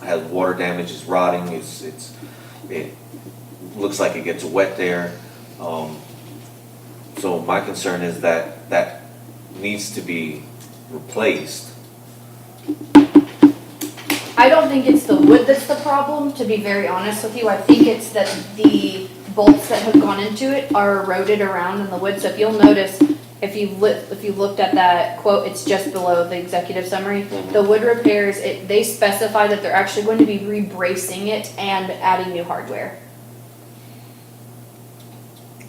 has water damage, it's rotting, it looks like it gets wet there. So my concern is that that needs to be replaced. I don't think it's the wood that's the problem, to be very honest with you. I think it's that the bolts that have gone into it are eroded around in the wood. So if you'll notice, if you looked at that quote, it's just below the executive summary. The wood repairs, they specify that they're actually going to be rebracing it and adding new hardware.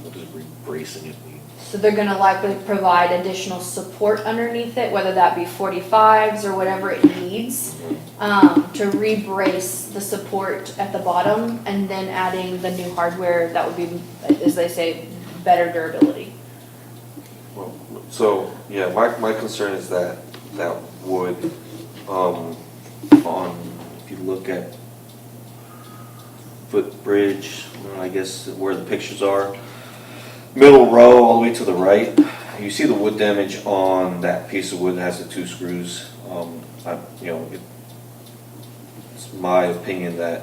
What does rebracing it mean? So they're gonna likely provide additional support underneath it, whether that be 45s or whatever it needs, to rebrace the support at the bottom, and then adding the new hardware that would be, as they say, better durability. Well, so, yeah, my concern is that wood, if you look at footbridge, I guess where the pictures are, middle row all the way to the right, you see the wood damage on that piece of wood that has the 2 screws. It's my opinion that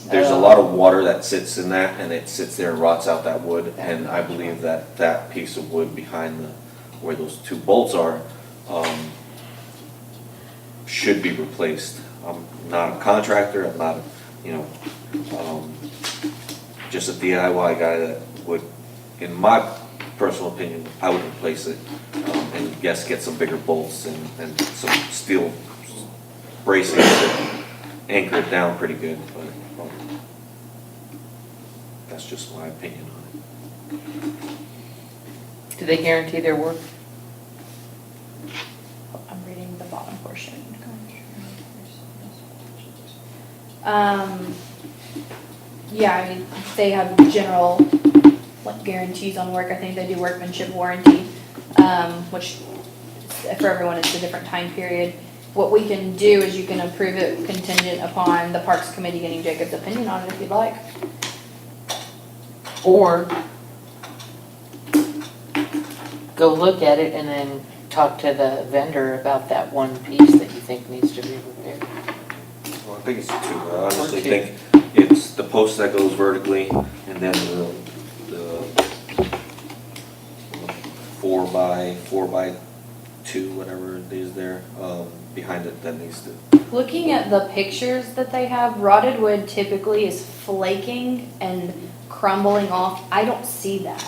there's a lot of water that sits in that, and it sits there and rots out that wood, and I believe that that piece of wood behind where those 2 bolts are, should be replaced. I'm not a contractor, I'm not, just a DIY guy that would, in my personal opinion, I would replace it, and yes, get some bigger bolts and some steel bracing to anchor it down pretty good, but that's just my opinion on it. Do they guarantee their work? I'm reading the bottom portion. Yeah, I mean, they have general, guarantees on work. I think they do workmanship warranty, which for everyone it's a different time period. What we can do is you can approve it contingent upon the Parks Committee getting Jacob's opinion on it if you'd like. Or go look at it and then talk to the vendor about that one piece that you think needs to be repaired. Well, I think it's 2. I honestly Or 2. think it's the post that goes vertically, and then the 4x2, whatever it is there, behind it that needs to. Looking at the pictures that they have, rotted wood typically is flaking and crumbling off. I don't see that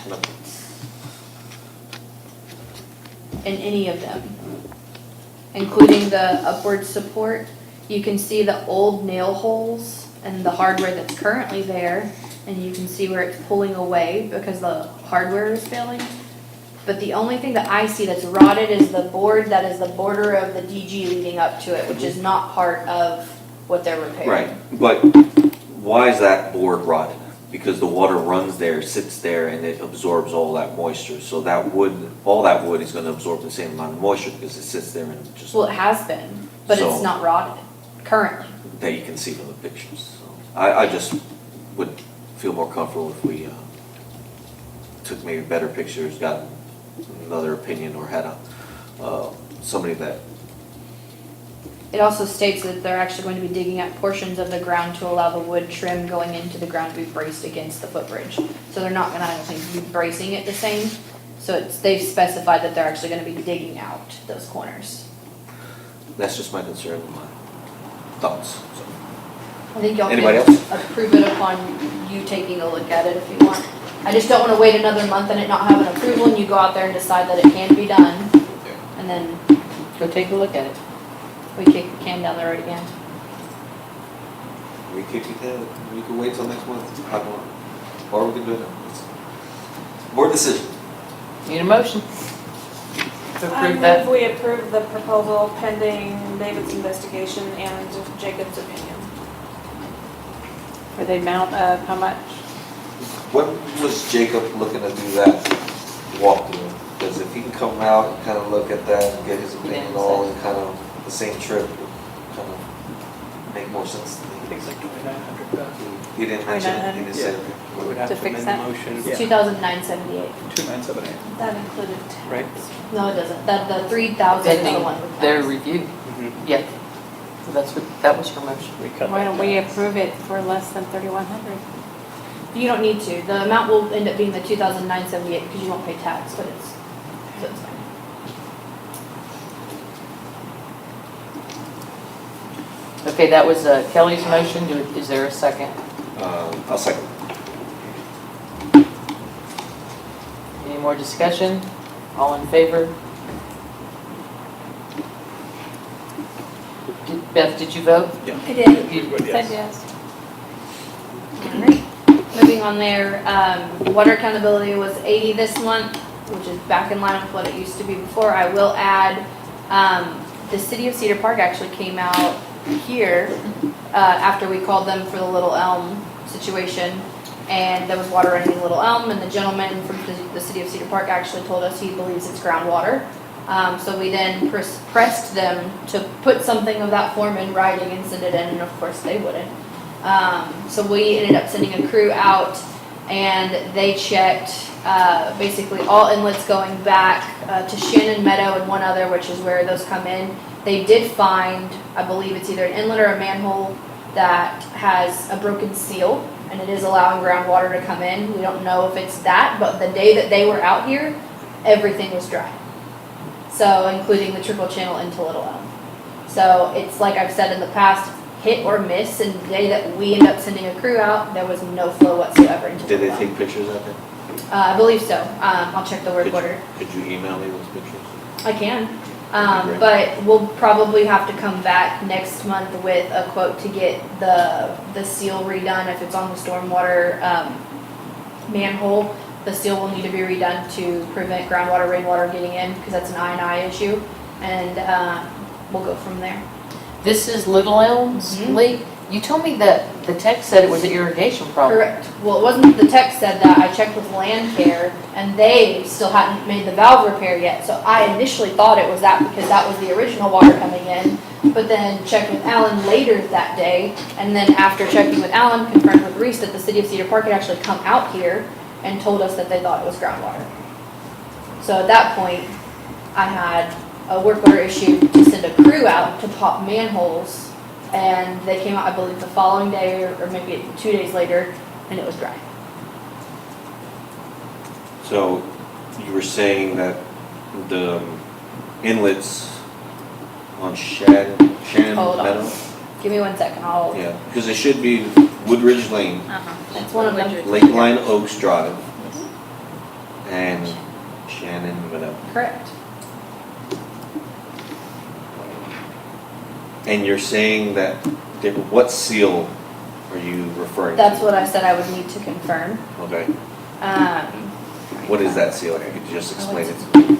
in any of them, including the upward support. You can see the old nail holes and the hardware that's currently there, and you can see where it's pulling away because the hardware is failing. But the only thing that I see that's rotted is the board that is the border of the DG leading up to it, which is not part of what they're repairing. Right, but why is that board rotted? Because the water runs there, sits there, and it absorbs all that moisture. So that wood, all that wood is gonna absorb the same amount of moisture because it sits there and just, Well, it has been, but it's So- not rotted currently. that you can see from the pictures. So I just would feel more comfortable if we took maybe better pictures, got another opinion, or had somebody that, It also states that they're actually going to be digging up portions of the ground to allow the wood trim going into the ground to be braced against the footbridge. So they're not gonna, I don't think, be bracing it the same. So they've specified that they're actually gonna be digging out those corners. that's just my concern and my thoughts. So, I think y'all Anybody can else? approve it upon you taking a look at it if you want. I just don't wanna wait another month and it not have an approval and you go out there and decide that it can be done. And then Go take a look at it. we kick the can down the road again. We could wait till next month. I don't know. Or we can do it now. It's board decision. Need a motion to I approve that? move we approve the proposal pending David's investigation and Jacob's opinion. For the amount of how much? When was Jacob looking to do that walkthrough? Because if he can come out and kind of look at that and get his opinion all in kind of the same trip, would kind of make more sense to me. I think it's like 2,900. He didn't mention it, he didn't say it. We would have To to fix amend the that? motion. It's 2,978. 2,978. That included Right. tax. No, it doesn't. The 3,000 is the one with Their tax. review, Mhm. yeah. So that was her motion. We cut Why that don't we down. approve it for less than 3,100? You don't need to. The amount will end up being the 2,978 because you won't pay tax, but so it's fine. Okay, that was Kelly's motion. Is there a second? I'll second. Any more discussion? All in favor? Beth, did you vote? I did. Everybody Said else. yes. Alright. Moving on there, water accountability was 80 this month, which is back in line with what it used to be before. I will add, the city of Cedar Park actually came out here, after we called them for the Little Elm situation. And there was water running in Little Elm, and the gentleman from the city of Cedar Park actually told us he believes it's groundwater. So we then pressed them to put something of that form in writing and send it in, and of course they wouldn't. So we ended up sending a crew out, and they checked basically all inlets going back to Shannon Meadow and one other, which is where those come in. They did find, I believe it's either an inlet or a manhole that has a broken seal, and it is allowing groundwater to come in. We don't know if it's that, but the day that they were out here, everything was dry. So including the trickle channel into Little Elm. So it's like I've said in the past, hit or miss, and the day that we end up sending a crew out, there was no flow whatsoever into Did they Little Elm. take pictures of it? I believe so. I'll check the work order. Could you email me those pictures? I can. That'd be great. But we'll probably have to come back next month with a quote to get the seal redone. If it's on the stormwater manhole, the seal will need to be redone to prevent groundwater, rainwater getting in, because that's an I&I issue. And we'll go from there. This is Little Elms Mhm. leak? You told me that the text said it was an irrigation problem. Correct. Well, it wasn't the text said that. I checked with Land Care, and they still hadn't made the valve repair yet. So I initially thought it was that because that was the original water coming in. But then checked with Alan later that day, and then after checking with Alan, confirmed with Reese that the city of Cedar Park had actually come out here and told us that they thought it was groundwater. So at that point, I had a work order issued to send a crew out to pop manholes. And they came out, I believe, the following day or maybe 2 days later, and it was dry. So you were saying that the inlets on Shannon Hold on. Meadow? Give me 1 second, I'll, Yeah, because it should be Woodridge Lane, it's one of them. Lakeline Oaks Drive, and Shannon Meadow. Correct. And you're saying that, what seal are you referring to? That's what I said I would need to confirm. Okay, I What is that seal? Could you just explain it to me?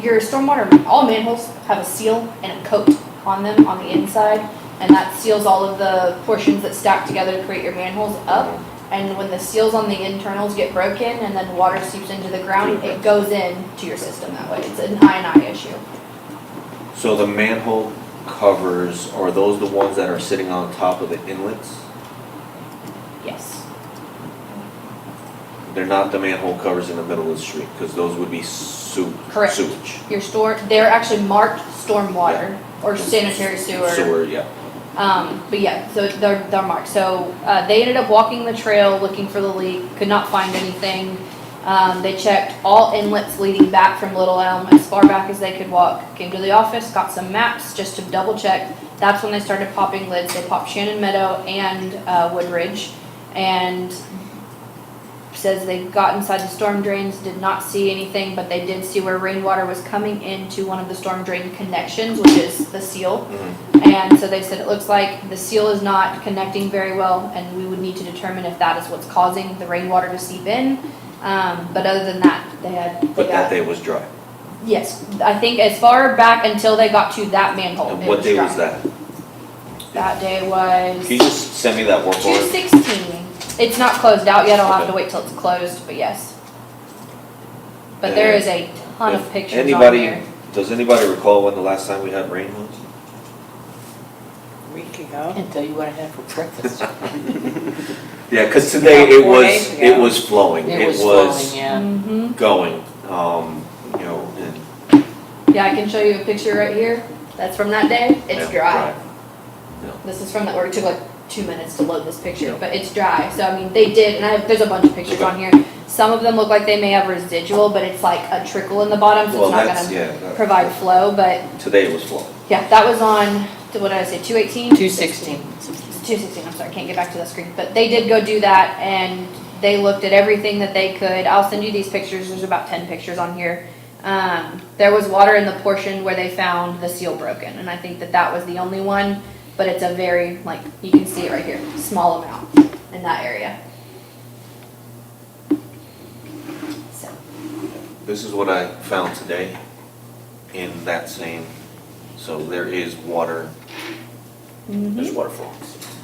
Your stormwater, all manholes have a seal and a coat on them on the inside, and that seals all of the portions that stack together to create your manholes up. And when the seals on the internals get broken and then water seeps into the ground, it goes into your system that way. It's an I&I issue. So the manhole covers, are those the ones that are sitting on top of the inlets? Yes. They're not the manhole covers in the middle of the street, because those would be Correct. sewage. They're actually marked stormwater or sanitary sewer. Sewer, yeah. But yeah, so they're marked. So they ended up walking the trail looking for the leak, could not find anything. They checked all inlets leading back from Little Elm as far back as they could walk. Came to the office, got some maps just to double check. That's when they started popping lids. They popped Shannon Meadow and Woodridge, and says they got inside the storm drains, did not see anything, but they did see where rainwater was coming into one of the storm drain connections, which is the seal. And so they said it looks like the seal is not connecting very well, and we would need to determine if that is what's causing the rainwater to seep in. But other than that, But that day was dry. Yes, I think as far back until they got to that manhole. And it what day dry. was that? That day was Can you just send me that work order? 2/16. It's not closed out yet, I'll have to wait till it's closed, but yes. But there is a ton of If pictures on anybody, there. does anybody recall when the last time we had rain was? A week I ago. can't tell you what I had for breakfast. Yeah, because today Yeah, it 4 was, days ago. it was flowing. It was flowing, yeah. Mhm. Going, you know, and. Yeah, I can show you a picture right here. That's from that day. It's Yeah, dry. Yeah. This is from that, where it took like 2 minutes to load this picture, but it's dry. So, I mean, they did, and there's a bunch of pictures on here. Some of them look like they may have residual, but it's like a trickle in the bottom, so Well, it's not that's, gonna yeah. that- provide flow, but Today it was flowing. yeah, that was on, what did I say, 2/18? 2/16. 2/16, I'm sorry, can't get back to the screen. But they did go do that, and they looked at everything that they could. I'll send you these pictures, there's about 10 pictures on here. There was water in the portion where they found the seal broken, and I think that was the only one, but it's a very, like, you can see it right here, small amount in that area. So, This is what I found today in that same, so there is water, there's water flowing.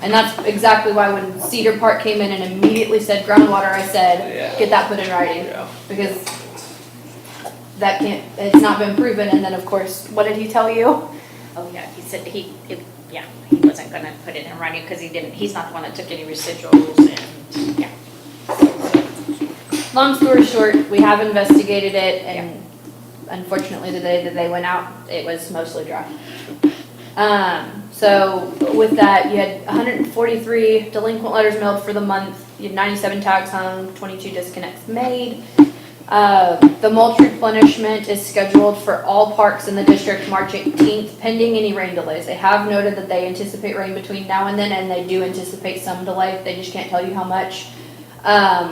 and that's exactly why when Cedar Park came in and immediately said groundwater, I said, Yeah. get that put in writing. Yeah. Because that it's not been proven, and then of course, what did he tell you? Oh, yeah, he said he wasn't gonna put it in writing because he's not the one that took any residuals and, yeah. Long story short, we have investigated it, and unfortunately, the day that they went out, it was mostly dry. So with that, you had 143 delinquent letters mailed for the month, you had 97 tags hung, 22 disconnects made. The mulch replenishment is scheduled for all parks in the district March 18th, pending any rain delays. They have noted that they anticipate rain between now and then, and they do anticipate some delay. They just can't tell you how much.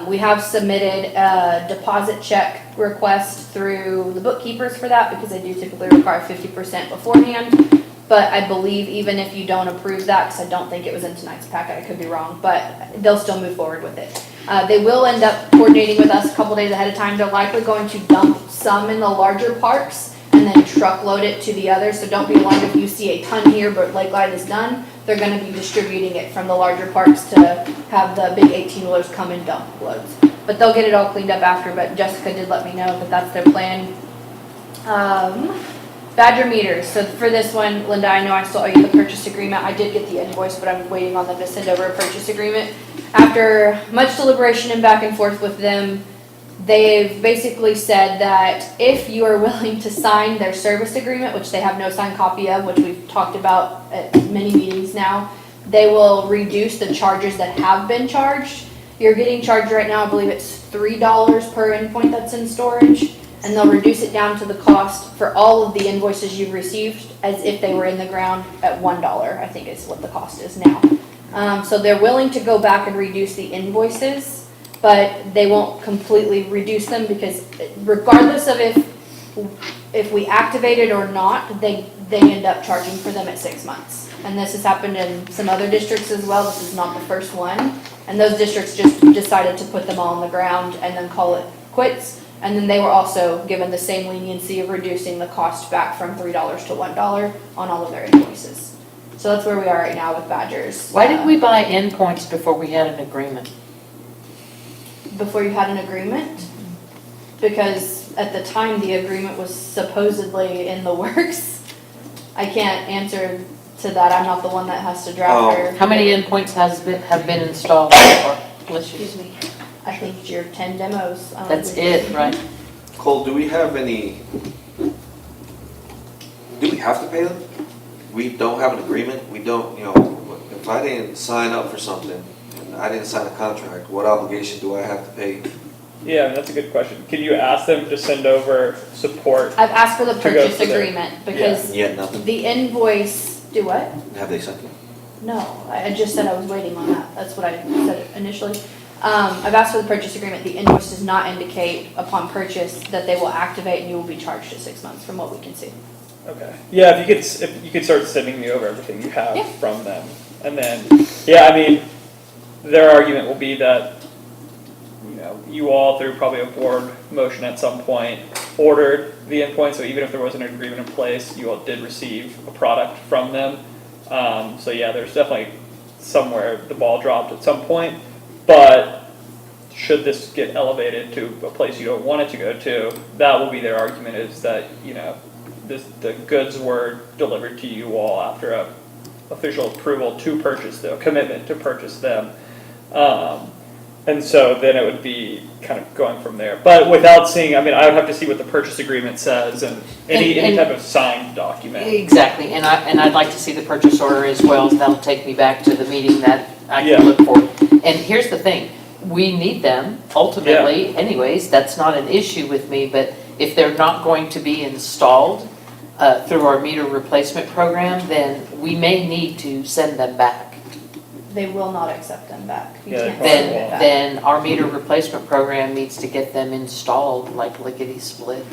We have submitted a deposit check request through the bookkeepers for that, because they do typically require 50% beforehand. But I believe even if you don't approve that, because I don't think it was in tonight's packet, I could be wrong, but they'll still move forward with it. They will end up coordinating with us a couple days ahead of time. They're likely going to dump some in the larger parks and then truckload it to the others. So don't be alarmed if you see a ton here, but Lakeline is done. They're going to be distributing it from the larger parks to have the big 18-wheelers come and dump loads. But they'll get it all cleaned up after, but Jessica did let me know that that's their plan. Badger meters. So for this one, Linda, I know I still owe you the purchase agreement. I did get the invoice, but I'm waiting on them to send over a purchase agreement. After much deliberation and back and forth with them, they've basically said that if you are willing to sign their service agreement, which they have no signed copy of, which we've talked about at many meetings now, they will reduce the charges that have been charged. You're getting charged right now, I believe it's $3 per endpoint that's in storage, and they'll reduce it down to the cost for all of the invoices you've received as if they were in the ground at $1, I think is what the cost is now. So they're willing to go back and reduce the invoices, but they won't completely reduce them, because regardless of if we activate it or not, they end up charging for them at 6 months. And this has happened in some other districts as well. This is not the first one. And those districts just decided to put them all on the ground and then call it quits. And then they were also given the same leniency of reducing the cost back from $3 to $1 on all of their invoices. So that's where we are right now with Badgers. Why did we buy endpoints before we had an agreement? Before you had an agreement? Because at the time, the agreement was supposedly in the works. I can't answer to that. I'm not the one that has to draft or. How many endpoints have been installed so far? Bless you. Excuse me. I think your 10 demos. That's it, right? Cole, do we have any, do we have to pay them? We don't have an agreement, we don't, if I didn't sign up for something, and I didn't sign a contract, what obligation do I have to pay? Yeah, that's a good question. Can you ask them to send over support? I've asked for the To go purchase for the- agreement because Yet nothing? the invoice, do what? Have they sent it? No, I just said I was waiting on that. That's what I said initially. I've asked for the purchase agreement. The invoice does not indicate upon purchase that they will activate and you will be charged at 6 months from what we can see. Okay. Yeah, if you could start sending me over everything you have Yeah. from them, and then I mean, their argument will be that you all through probably a board motion at some point ordered the endpoint. So even if there wasn't an agreement in place, you all did receive a product from them. So yeah, there's definitely somewhere the ball dropped at some point. But should this get elevated to a place you don't want it to go to, that will be their argument, is that the goods were delivered to you all after a official approval to purchase them, commitment to purchase them, and so then it would be kind of going from there. But without seeing, I mean, I would have to see what the purchase agreement says and any type of signed document. Exactly, and I'd like to see the purchase order as well, so that'll take me back to the meeting that I Yeah. can look for. And here's the thing, we need them ultimately anyways, that's not an issue with me, but if they're not going to be installed through our meter replacement program, then we may need to send them back. They will not accept them back. You Yeah, can't they send probably it back. Then our meter replacement program needs to get them installed like lickety-split.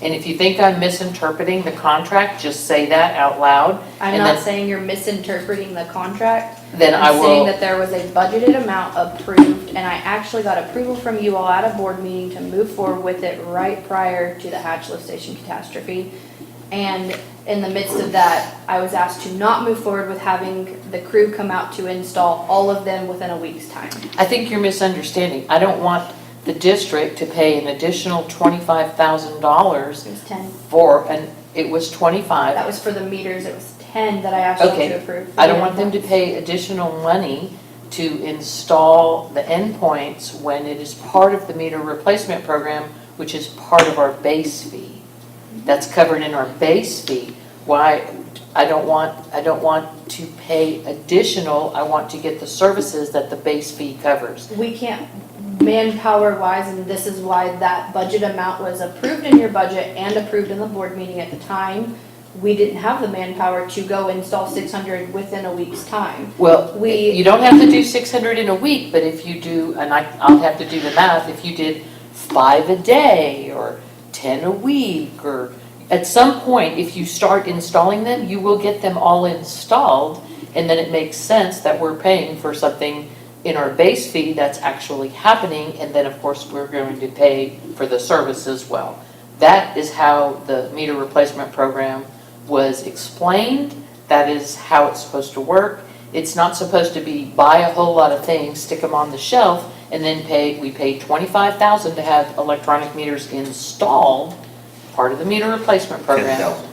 And if you think I'm misinterpreting the contract, just say that out loud. I'm and not then- saying you're misinterpreting the contract. Then I I'm saying will, that there was a budgeted amount approved, and I actually got approval from you all at a board meeting to move forward with it right prior to the Hatch lift station catastrophe. And in the midst of that, I was asked to not move forward with having the crew come out to install all of them within a week's time. I think you're misunderstanding. I don't want the district to pay an additional $25,000 It was 10. it was 25. That was for the meters, it was 10 that I asked you Okay. to approve. I don't want them to pay additional money to install the endpoints when it is part of the meter replacement program, which is part of our base fee. That's covered in our base fee. Why, I don't want to pay additional, I want to get the services that the base fee covers. We can't, manpower wise, and this is why that budget amount was approved in your budget and approved in the board meeting at the time. We didn't have the manpower to go install 600 within a week's time. Well, you don't have to do 600 in a week, but if you do, and I'll have to do the math, if you did 5 a day or 10 a week, or at some point, if you start installing them, you will get them all installed, and then it makes sense that we're paying for something in our base fee that's actually happening, and then of course we're going to pay for the service as well. That is how the meter replacement program was explained. That is how it's supposed to work. It's not supposed to be buy a whole lot of things, stick them on the shelf, and then we pay $25,000 to have electronic meters installed, part of the meter replacement program. 10,000.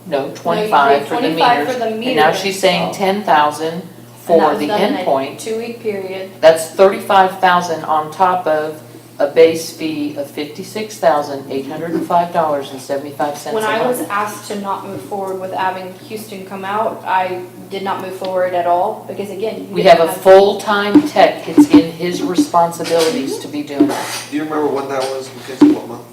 No, 25 for the 25 meters. for the And meter now she's saying install. 10,000 for the endpoint. 2-week period. That's $35,000 on top of a base fee of $56,805.75 a When I was month. asked to not move forward with having Houston come out, I did not move forward at all, because again. We have a full-time tech, it's in his responsibilities to be doing that. Do you remember when that was, Mackenzie, what month?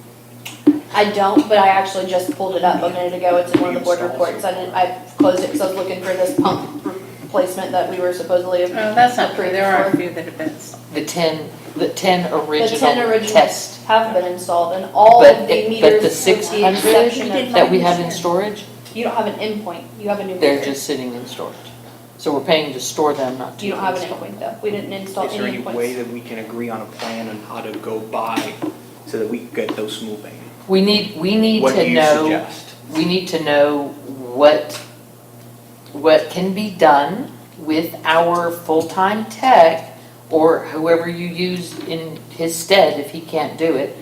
I don't, but I actually just pulled it up a minute ago, it's in one of the board reports, I closed it because I was looking for this pump replacement that we were supposedly Oh, that's not true, approved there are a for. few that have been installed. The 10 The 10 original originals test. have been installed, and all But of the but meters, the with the exception 600 of. that we have in storage, You don't have an endpoint, you have a new They're meter. just sitting in storage. So we're paying to store them, not to You don't have an install. endpoint though. We didn't install Is there any any way endpoints. that we can agree on a plan on how to go by so that we can get those moving? We need What do to you know, suggest? we need to know what can be done with our full-time tech or whoever you use in his stead if he can't do it,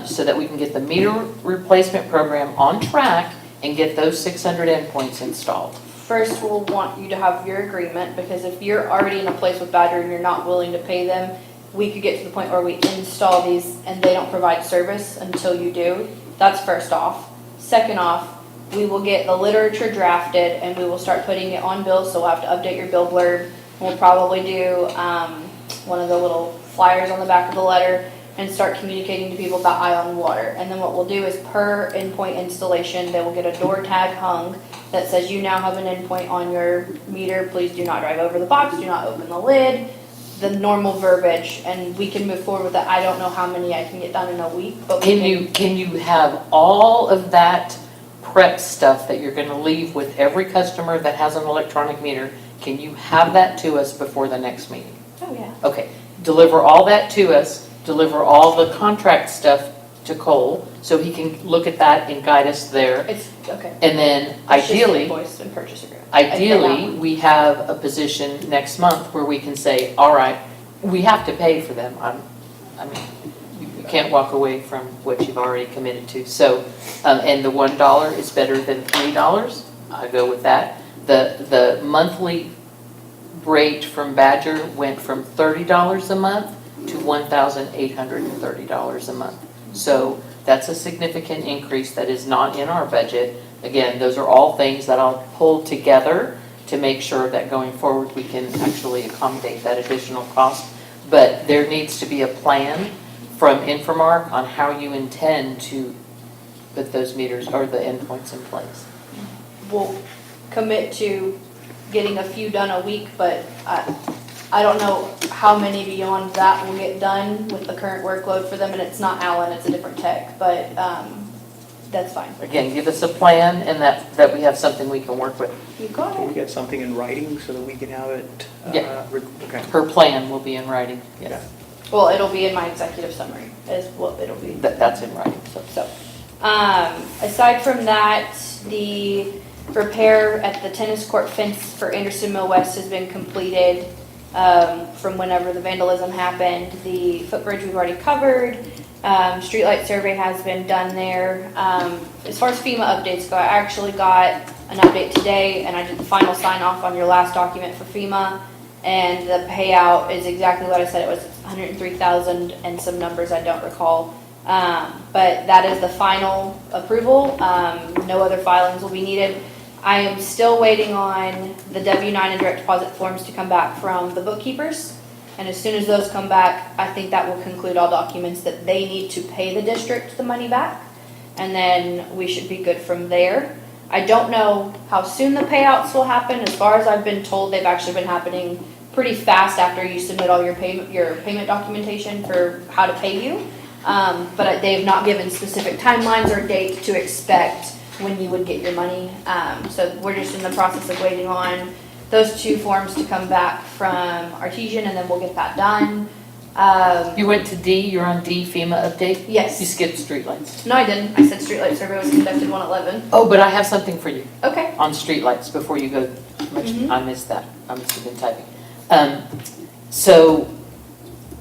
so that we can get the meter replacement program on track and get those 600 endpoints installed. First, we'll want you to have your agreement, because if you're already in a place with Badger and you're not willing to pay them, we could get to the point where we install these and they don't provide service until you do. That's first off. Second off, we will get the literature drafted and we will start putting it on bills, so we'll have to update your bill blurb. We'll probably do one of the little flyers on the back of the letter and start communicating to people about Ion Water. And then what we'll do is per endpoint installation, they will get a door tag hung that says you now have an endpoint on your meter. Please do not drive over the box, do not open the lid, the normal verbiage, and we can move forward with that. I don't know how many I can get done in a week, but we Can you have all of that prep stuff that you're gonna leave with every customer that has an electronic meter? Can you have that to us before the next meeting? Oh, yeah. Okay, deliver all that to us, deliver all the contract stuff to Cole, so he can look at that and guide us there. It's, okay. And then It's just ideally, invoice and purchase agreement. I think that ideally, one. we have a position next month where we can say, all right, we have to pay for them. I mean, you can't walk away from what you've already committed to. So, and the $1 is better than $3. I go with that. The monthly rate from Badger went from $30 a month to $1,830 a month. So that's a significant increase that is not in our budget. Again, those are all things that I'll pull together to make sure that going forward we can actually accommodate that additional cost. But there needs to be a plan from Infomark on how you intend to put those meters or the endpoints in place. We'll commit to getting a few done a week, but I don't know how many beyond that will get done with the current workload for them, and it's not Alan, it's a different tech, but that's fine. Again, give us a plan and that we have something we can work with. You got Can we it. get something in writing so that we can have it? Yeah. Okay. Her plan will be in writing, yes. Well, it'll be in my executive summary, is what it'll be. That's in writing, so. So, aside from that, the repair at the tennis court fence for Anderson Mill West has been completed from whenever the vandalism happened. The footbridge we've already covered. Streetlight survey has been done there. As far as FEMA updates go, I actually got an update today, and I did the final sign off on your last document for FEMA, and the payout is exactly what I said it was. It's 103,000 and some numbers I don't recall. But that is the final approval. No other filings will be needed. I am still waiting on the W-9 and direct deposit forms to come back from the bookkeepers. And as soon as those come back, I think that will conclude all documents that they need to pay the district the money back. And then we should be good from there. I don't know how soon the payouts will happen. As far as I've been told, they've actually been happening pretty fast after you submit all your payment documentation for how to pay you. But they've not given specific timelines or dates to expect when you would get your money. So we're just in the process of waiting on those two forms to come back from Artesian, and then we'll get that done. You went to D, you're on D, FEMA update? Yes. You skipped streetlights. No, I didn't. I said streetlight survey was conducted 111. Oh, but I have something for you Okay. on streetlights before you go. Mhm. I missed that. I must have been typing. So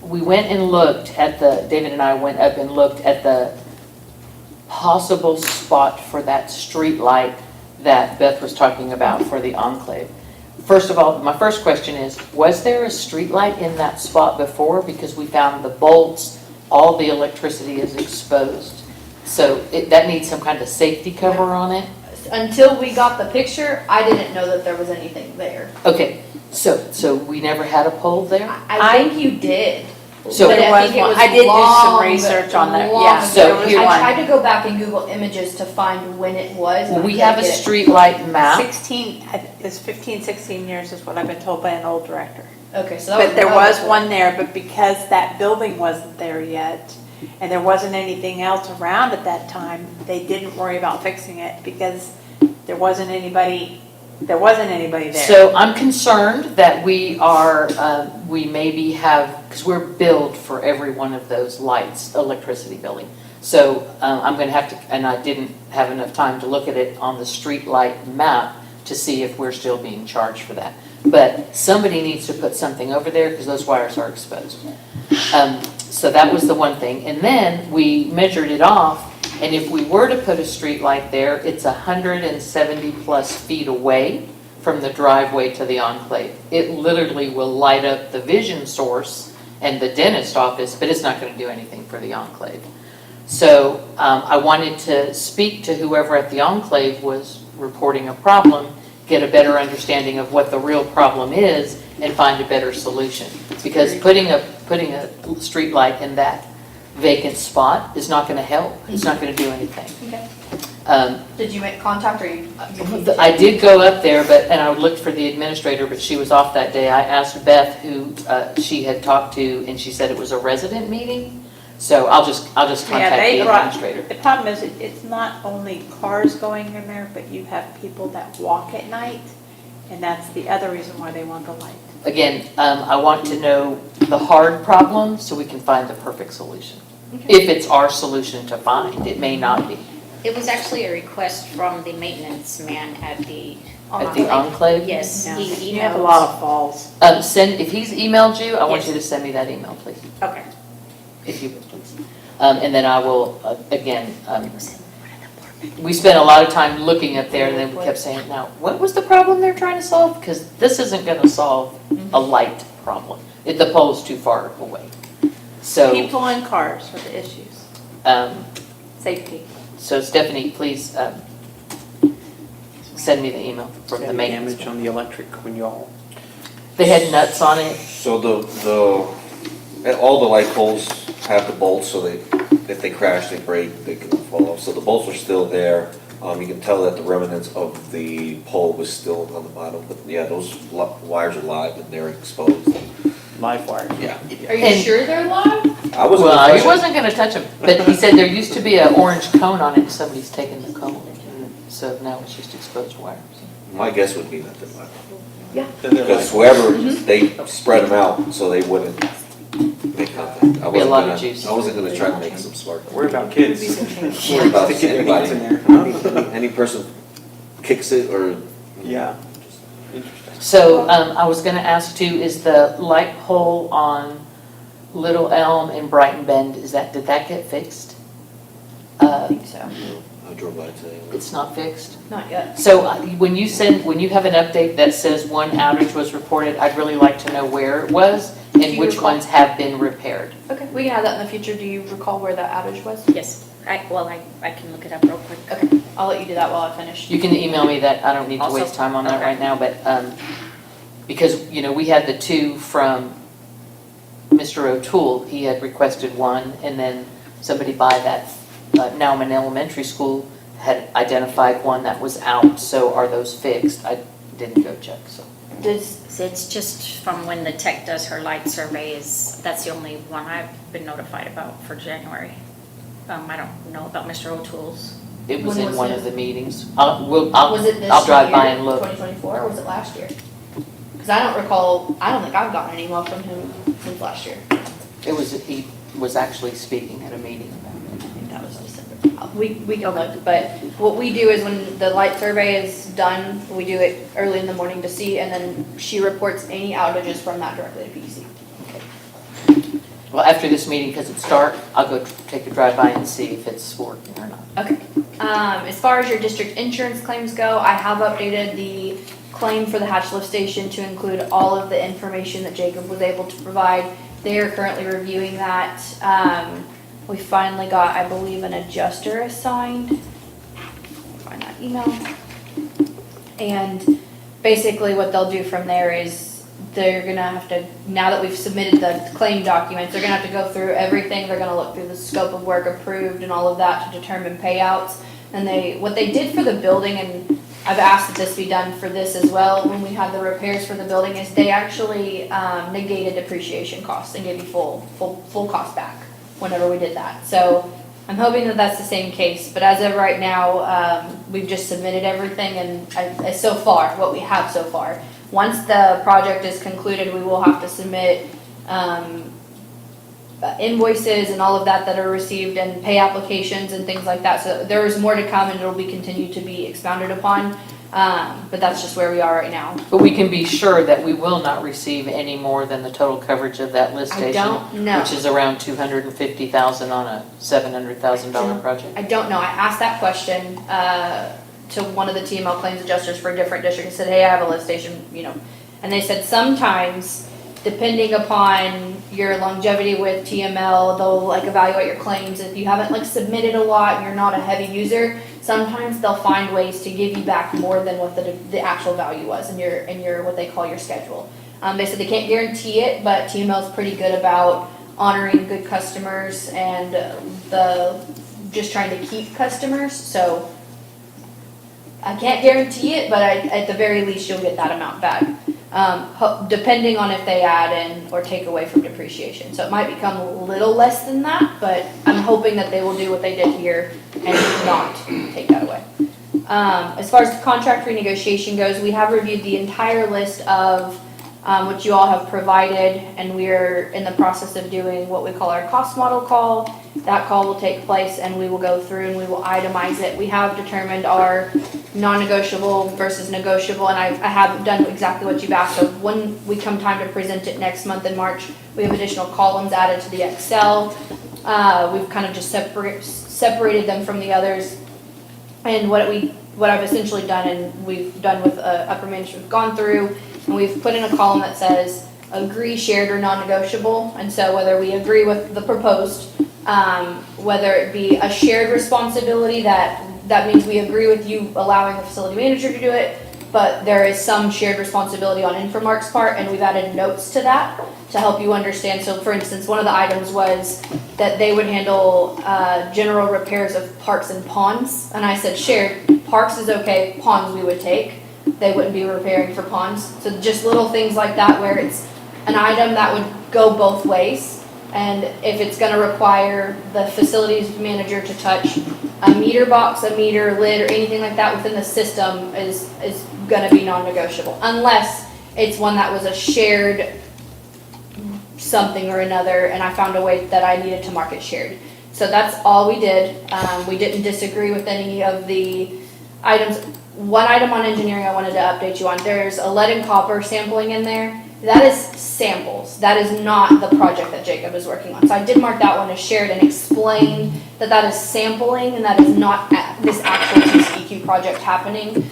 we went and looked at David and I went up and looked at the possible spot for that street light that Beth was talking about for the enclave. First of all, my first question is, was there a street light in that spot before? Because we found the bolts, all the electricity is exposed. So that needs some kind of safety cover on it. Until we got the picture, I didn't know that there was anything there. Okay, so we never had a pole there? I think you did. So But There I was think it one. was I did do some long, research on that, long yeah. ago. So there was here- I one. tried to go back in Google Images to find when it was. and I we couldn't have a get it. street light map. 16, it's 15, 16 years is what I've been told by an old director. Okay, so that was. But there well was before. one there, but because that building wasn't there yet, and there wasn't anything else around at that time, they didn't worry about fixing it, because there wasn't anybody there. So I'm concerned that we maybe have, because we're billed for every one of those lights, electricity billing. So I'm going to have to, and I didn't have enough time to look at it on the street light map to see if we're still being charged for that. But somebody needs to put something over there because those wires are exposed. So that was the one thing. And then we measured it off, and if we were to put a street light there, it's 170 plus feet away from the driveway to the enclave. It literally will light up the vision source and the dentist office, but it's not going to do anything for the enclave. So I wanted to speak to whoever at the enclave was reporting a problem, get a better understanding of what the real problem is, and find a better solution. Because putting a street light in that vacant spot is not going to help. It's not going to do anything. Okay. Did you make contact or you? I did go up there, and I looked for the administrator, but she was off that day. I asked Beth who she had talked to, and she said it was a resident meeting. So I'll just contact the administrator. The problem is, it's not only cars going in there, but you have people that walk at night, and that's the other reason why they want the light. Again, I want to know the hard problem so we can find the perfect solution. If it's our solution to find, it may not be. It was actually a request from the maintenance man at the At the enclave? Yes, Yeah. he emailed. You have a lot of falls. If he's emailed you, I want Yes. you to send me that email, please. Okay. If you would, please. And then I will, again, we spent a lot of time looking up there, and then we kept saying, now, what was the problem they're trying to solve? Because this isn't going to solve a light problem. The pole's too far away. So, People and cars are the issues. Safety. so Stephanie, please send me the email from the Any maintenance. damage on the electric when y'all? They had nuts on it. So all the light poles have the bolts, so if they crash, they break, they can fall off. So the bolts are still there. You can tell that the remnants of the pole was still on the bottom, but yeah, those wires are live and they're exposed. Live wires? Yeah. Are you And- sure they're live? I was Well, he wasn't going to touch them, but he said there used to be an orange cone on it, and somebody's taken the cone. So now it's just exposed wires. My guess would be that they're live. Because Because whoever, they spread them out so they wouldn't make contact. Be a lot of juice. I wasn't gonna try to make some spark. Worry about kids. Worry about Stick their hands in anybody. there. Any person kicks it or. Yeah. Interesting. So I was going to ask too, is the light pole on Little Elm and Brighton Bend, did that get fixed? I think so. I drove by today. It's not fixed? Not yet. So when you have an update that says one outage was reported, I'd really like to know where it was Do and you which recall? ones have been repaired. Okay, we can have that in the future. Do you recall where that outage was? Yes, I can look it up real quick. Okay, I'll let you do that while I finish. You can email me that, I don't need to Also- waste time on that okay. right now, but, because, we had the two from Mr. O'Toole, he had requested one, and then somebody by that Nauman Elementary School had identified one that was out, so are those fixed? I didn't go check, so. It's just from when the tech does her light survey that's the only one I've been notified about for January. I don't know about Mr. O'Toole's. It was When in was one it? of the meetings. I'll Was it this I'll drive by year, and look. 2024, or was it last year? Because I don't think I've gotten an email from him since last year. He was actually speaking at a meeting about it. I think that was December. We can look, but what we do is when the light survey is done, we do it early in the morning to see, and then she reports any outages from that directly to PEC. Well, after this meeting, because it's dark, I'll go take a drive by and see if it's working or not. Okay. As far as your district insurance claims go, I have updated the claim for the hatch lift station to include all of the information that Jacob was able to provide. They are currently reviewing that. We finally got, I believe, an adjuster assigned. Find that email. And basically what they'll do from there is they're gonna have to, now that we've submitted the claim documents, they're gonna have to go through everything. They're gonna look through the scope of work approved and all of that to determine payouts. And what they did for the building, and I've asked that this be done for this as well, when we had the repairs for the building, is they actually negated depreciation costs and gave you full cost back whenever we did that. So I'm hoping that that's the same case, but as of right now, we've just submitted everything and so far, what we have so far. Once the project is concluded, we will have to submit invoices and all of that are received and pay applications and things like that. So there is more to come and it'll be continued to be expounded upon. But that's just where we are right now. But we can be sure that we will not receive any more than the total coverage of that lift I station. don't know. Which is around $250,000 on a $700,000 project. I don't know. I asked that question to one of the TML claims adjusters for a different district. I said, hey, I have a lift station, and they said sometimes, depending upon your longevity with TML, they'll evaluate your claims. If you haven't submitted a lot and you're not a heavy user, sometimes they'll find ways to give you back more than what the actual value was in your what they call your schedule. They said they can't guarantee it, but TML is pretty good about honoring good customers and just trying to keep customers. So I can't guarantee it, but at the very least you'll get that amount back. Depending on if they add in or take away from depreciation. So it might become a little less than that, but I'm hoping that they will do what they did here and not take that away. As far as the contract renegotiation goes, we have reviewed the entire list of what you all have provided, and we're in the process of doing what we call our cost model call. That call will take place and we will go through and we will itemize it. We have determined our non-negotiable versus negotiable, and I have done exactly what you've asked. So when we come time to present it next month in March, we have additional columns added to the Excel. We've kind of just separated them from the others. And what I've essentially done, and we've done with upper management, we've gone through and we've put in a column that says agree, shared, or non-negotiable. And so whether we agree with the proposed, whether it be a shared responsibility, that means we agree with you allowing the facility manager to do it, but there is some shared responsibility on Infomark's part, and we've added notes to that to help you understand. So for instance, one of the items was that they would handle general repairs of parks and ponds, and I said shared, parks is okay, ponds we would take. They wouldn't be repairing for ponds. So just little things like that where it's an item that would go both ways. And if it's going to require the facilities manager to touch a meter box, a meter lid, or anything like that within the system is going to be non-negotiable. Unless it's one that was a shared something or another, and I found a way that I needed to mark it shared. So that's all we did. We didn't disagree with any of the items. One item on engineering I wanted to update you on. There's a lead and copper sampling in there. That is samples. That is not the project that Jacob is working on. So I did mark that one as shared and explain that is sampling and that is not this actual TCEQ project happening.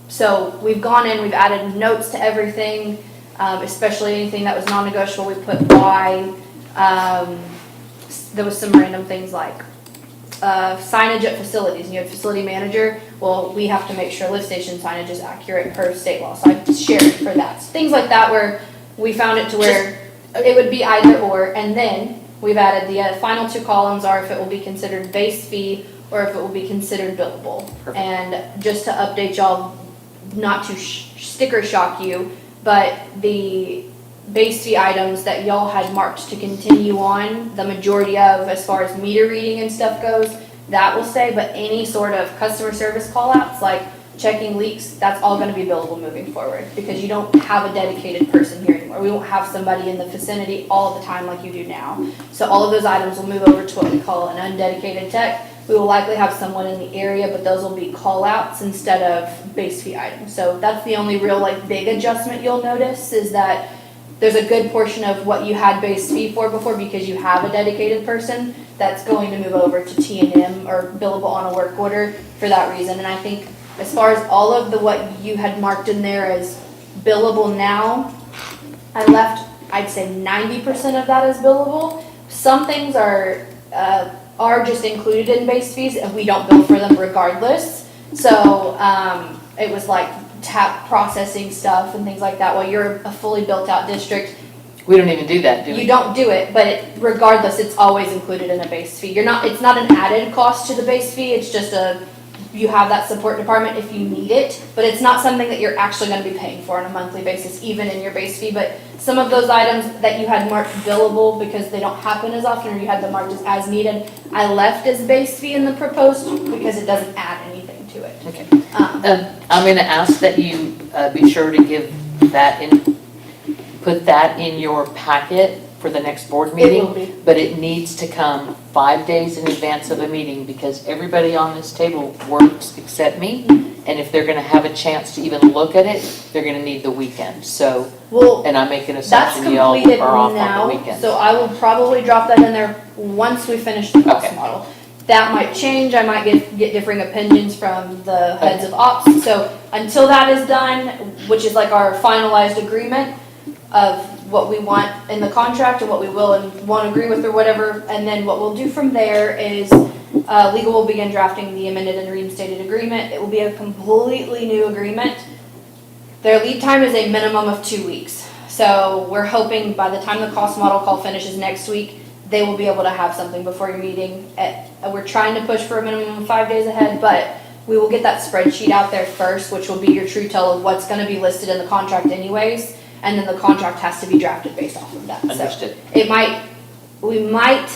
So we've gone in, we've added notes to everything, especially anything that was non-negotiable. We put why. There was some random things like signage at facilities. You have facility manager. Well, we have to make sure lift station signage is accurate per state law. So I shared for that. So things like that where we found it to where it would be either or. And then we've added the final two columns are if it will be considered base fee or if it will be considered billable. Perfect. And just to update y'all, not to sticker shock you, but the base fee items that y'all had marked to continue on, the majority of as far as meter reading and stuff goes, that will stay, but any sort of customer service call outs like checking leaks, that's all going to be billable moving forward because you don't have a dedicated person here anymore. We won't have somebody in the vicinity all the time like you do now. So all of those items will move over to what we call an undedicated tech. We will likely have someone in the area, but those will be call outs instead of base fee items. So that's the only real big adjustment you'll notice is that there's a good portion of what you had base fee for before because you have a dedicated person that's going to move over to T&M or billable on a work order for that reason. And I think as far as all of what you had marked in there as billable now, I left, I'd say 90% of that is billable. Some things are just included in base fees and we don't bill for them regardless. So it was like tap processing stuff and things like that. While you're a fully built out district, we don't even do that, do we? You don't do it, but regardless, it's always included in a base fee. It's not an added cost to the base fee. It's just you have that support department if you need it, but it's not something that you're actually gonna be paying for on a monthly basis, even in your base fee. But some of those items that you had marked billable because they don't happen as often, or you had them marked as needed, I left as base fee in the proposed because it doesn't add anything to it. Okay. I'm gonna ask that you be sure to give that in, put that in your packet for the next board meeting. It will be. But it needs to come 5 days in advance of a meeting because everybody on this table works except me. And if they're gonna have a chance to even look at it, they're gonna need the weekend. So, Well, and I make an that's assumption y'all completed are off on the now, weekend. so I will probably drop that in there once we finish the cost Okay. model. That might change, I might get differing opinions from the heads of ops. So until that is done, which is like our finalized agreement of what we want in the contract and what we will and won't agree with or whatever, and then what we'll do from there is legal will begin drafting the amended and reinstated agreement. It will be a completely new agreement. Their lead time is a minimum of 2 weeks. So we're hoping by the time the cost model call finishes next week, they will be able to have something before your meeting. We're trying to push for a minimum of 5 days ahead, but we will get that spreadsheet out there first, which will be your true tell of what's gonna be listed in the contract anyways, and then the contract has to be drafted based off of that. So Understood. we might,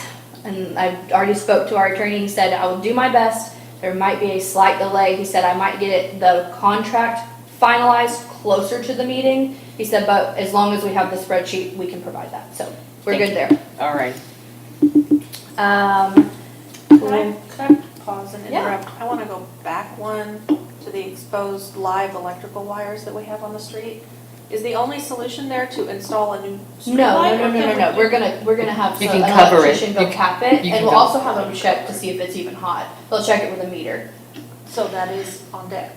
and I already spoke to our attorney, he said, I will do my best. There might be a slight delay. He said, I might get the contract finalized closer to the meeting. He said, but as long as we have the spreadsheet, we can provide that. So we're good there. All right. Could I pause and Yeah. interrupt? I want to go back one to the exposed live electrical wires that we have on the street. Is the only solution there to install a new street light? No. We're gonna have You an can cover it. electrician go cap it, you and can we'll go- also have them check to see if it's even hot. They'll check it with a meter. So that is on deck.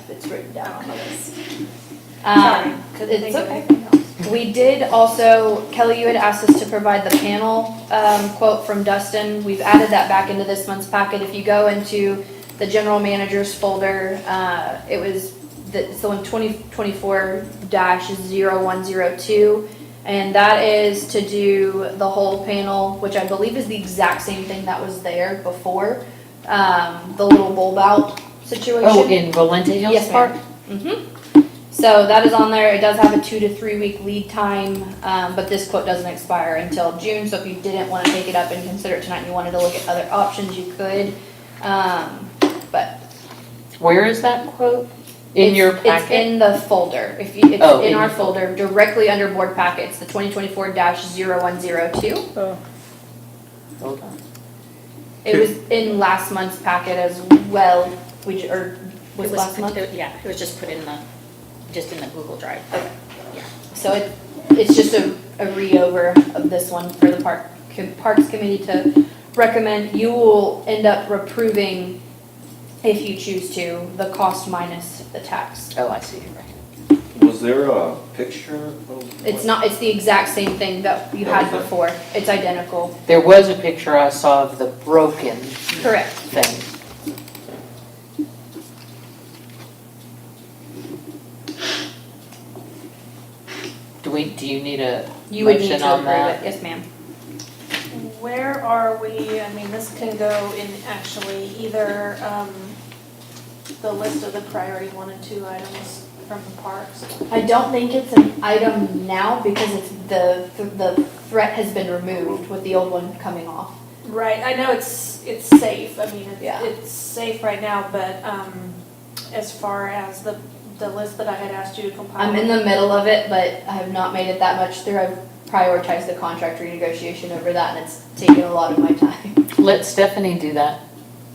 It's written down on the list. Sorry, couldn't it's think of okay. anything else. We did also, Kelly, you had asked us to provide the panel quote from Dustin. We've added that back into this month's packet. If you go into the general manager's folder, it was it's the one 2024-0102. And that is to do the whole panel, which I believe is the exact same thing that was there before. The little bulb out situation. Oh, in Valente Hills Yes, Park? ma'am. So that is on there. It does have a 2 to 3 week lead time, but this quote doesn't expire until June. So if you didn't want to take it up and consider it tonight and you wanted to look at other options, you could. But Where is that quote? In your it's packet? in the folder. If you, it's Oh, in in our your folder, directly under board packets, the 2024-0102. Hold on. It was in last month's packet as well. Was It was last month? Yeah, it was just put in the Google Drive. So it's just a re-over of this one for the Parks Committee to recommend. You will end up approving, if you choose to, the cost minus the tax. Oh, I see, right. Was there a picture of? It's not, it's the exact same thing that you had before. It's identical. There was a picture I saw of the broken Correct. thing. Do you need a You would need motion to on approve that? it. Yes, ma'am. Where are we, I mean, this can go in actually either the list of the priority 1 and 2 items from the parks. I don't think it's an item now because it's the threat has been removed with the old one coming off. Right, I know it's safe, I mean, Yeah. it's safe right now, but as far as the list that I had asked you to compile. I'm in the middle of it, but I have not made it that much through. I've prioritized the contract renegotiation over that, and it's taken a lot of my time. Let Stephanie do that.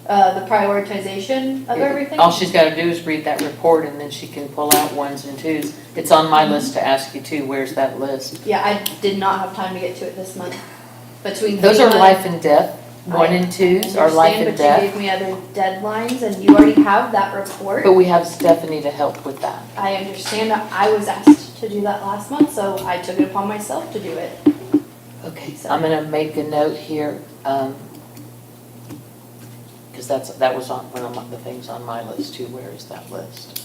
The prioritization of everything? All she's gotta do is read that report and then she can pull out 1s and 2s. It's on my list to ask you too, where's that list? Yeah, I did not have time to get to it this month. Between Those are Cleveland- life and death, 1 and 2s are life and But you death. gave me other deadlines, and you already have that report. But we have Stephanie to help with that. I understand that I was asked to do that last month, so I took it upon myself to do it. Okay, so I'm gonna make a note here, because that was on one of the things on my list too. Where is that list?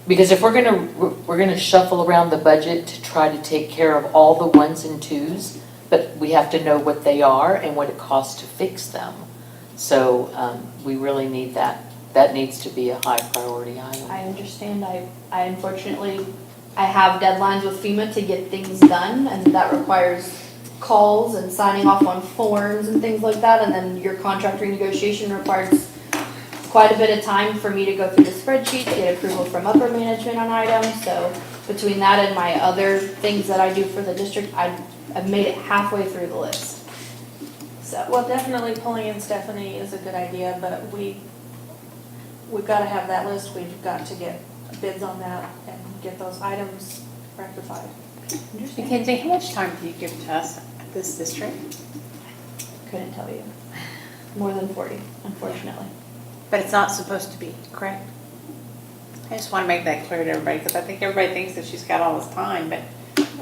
Because if we're gonna shuffle around the budget to try to take care of all the 1s and 2s, but we have to know what they are and what it costs to fix them. So we really need that. That needs to be a high priority item. I understand. I unfortunately, I have deadlines with FEMA to get things done, and that requires calls and signing off on forms and things like that, and then your contract renegotiation requires quite a bit of time for me to go through the spreadsheet, get approval from upper management on items. So between that and my other things that I do for the district, I've made it halfway through the list. So, Well, definitely pulling in Stephanie is a good idea, but we've got to have that list. We've got to get bids on that and get those items rectified. Mackenzie, how much time do you give to us at this district? couldn't tell you. More than 40, unfortunately. But it's not supposed to be, correct? I just want to make that clear to everybody, because I think everybody thinks that she's got all this time, but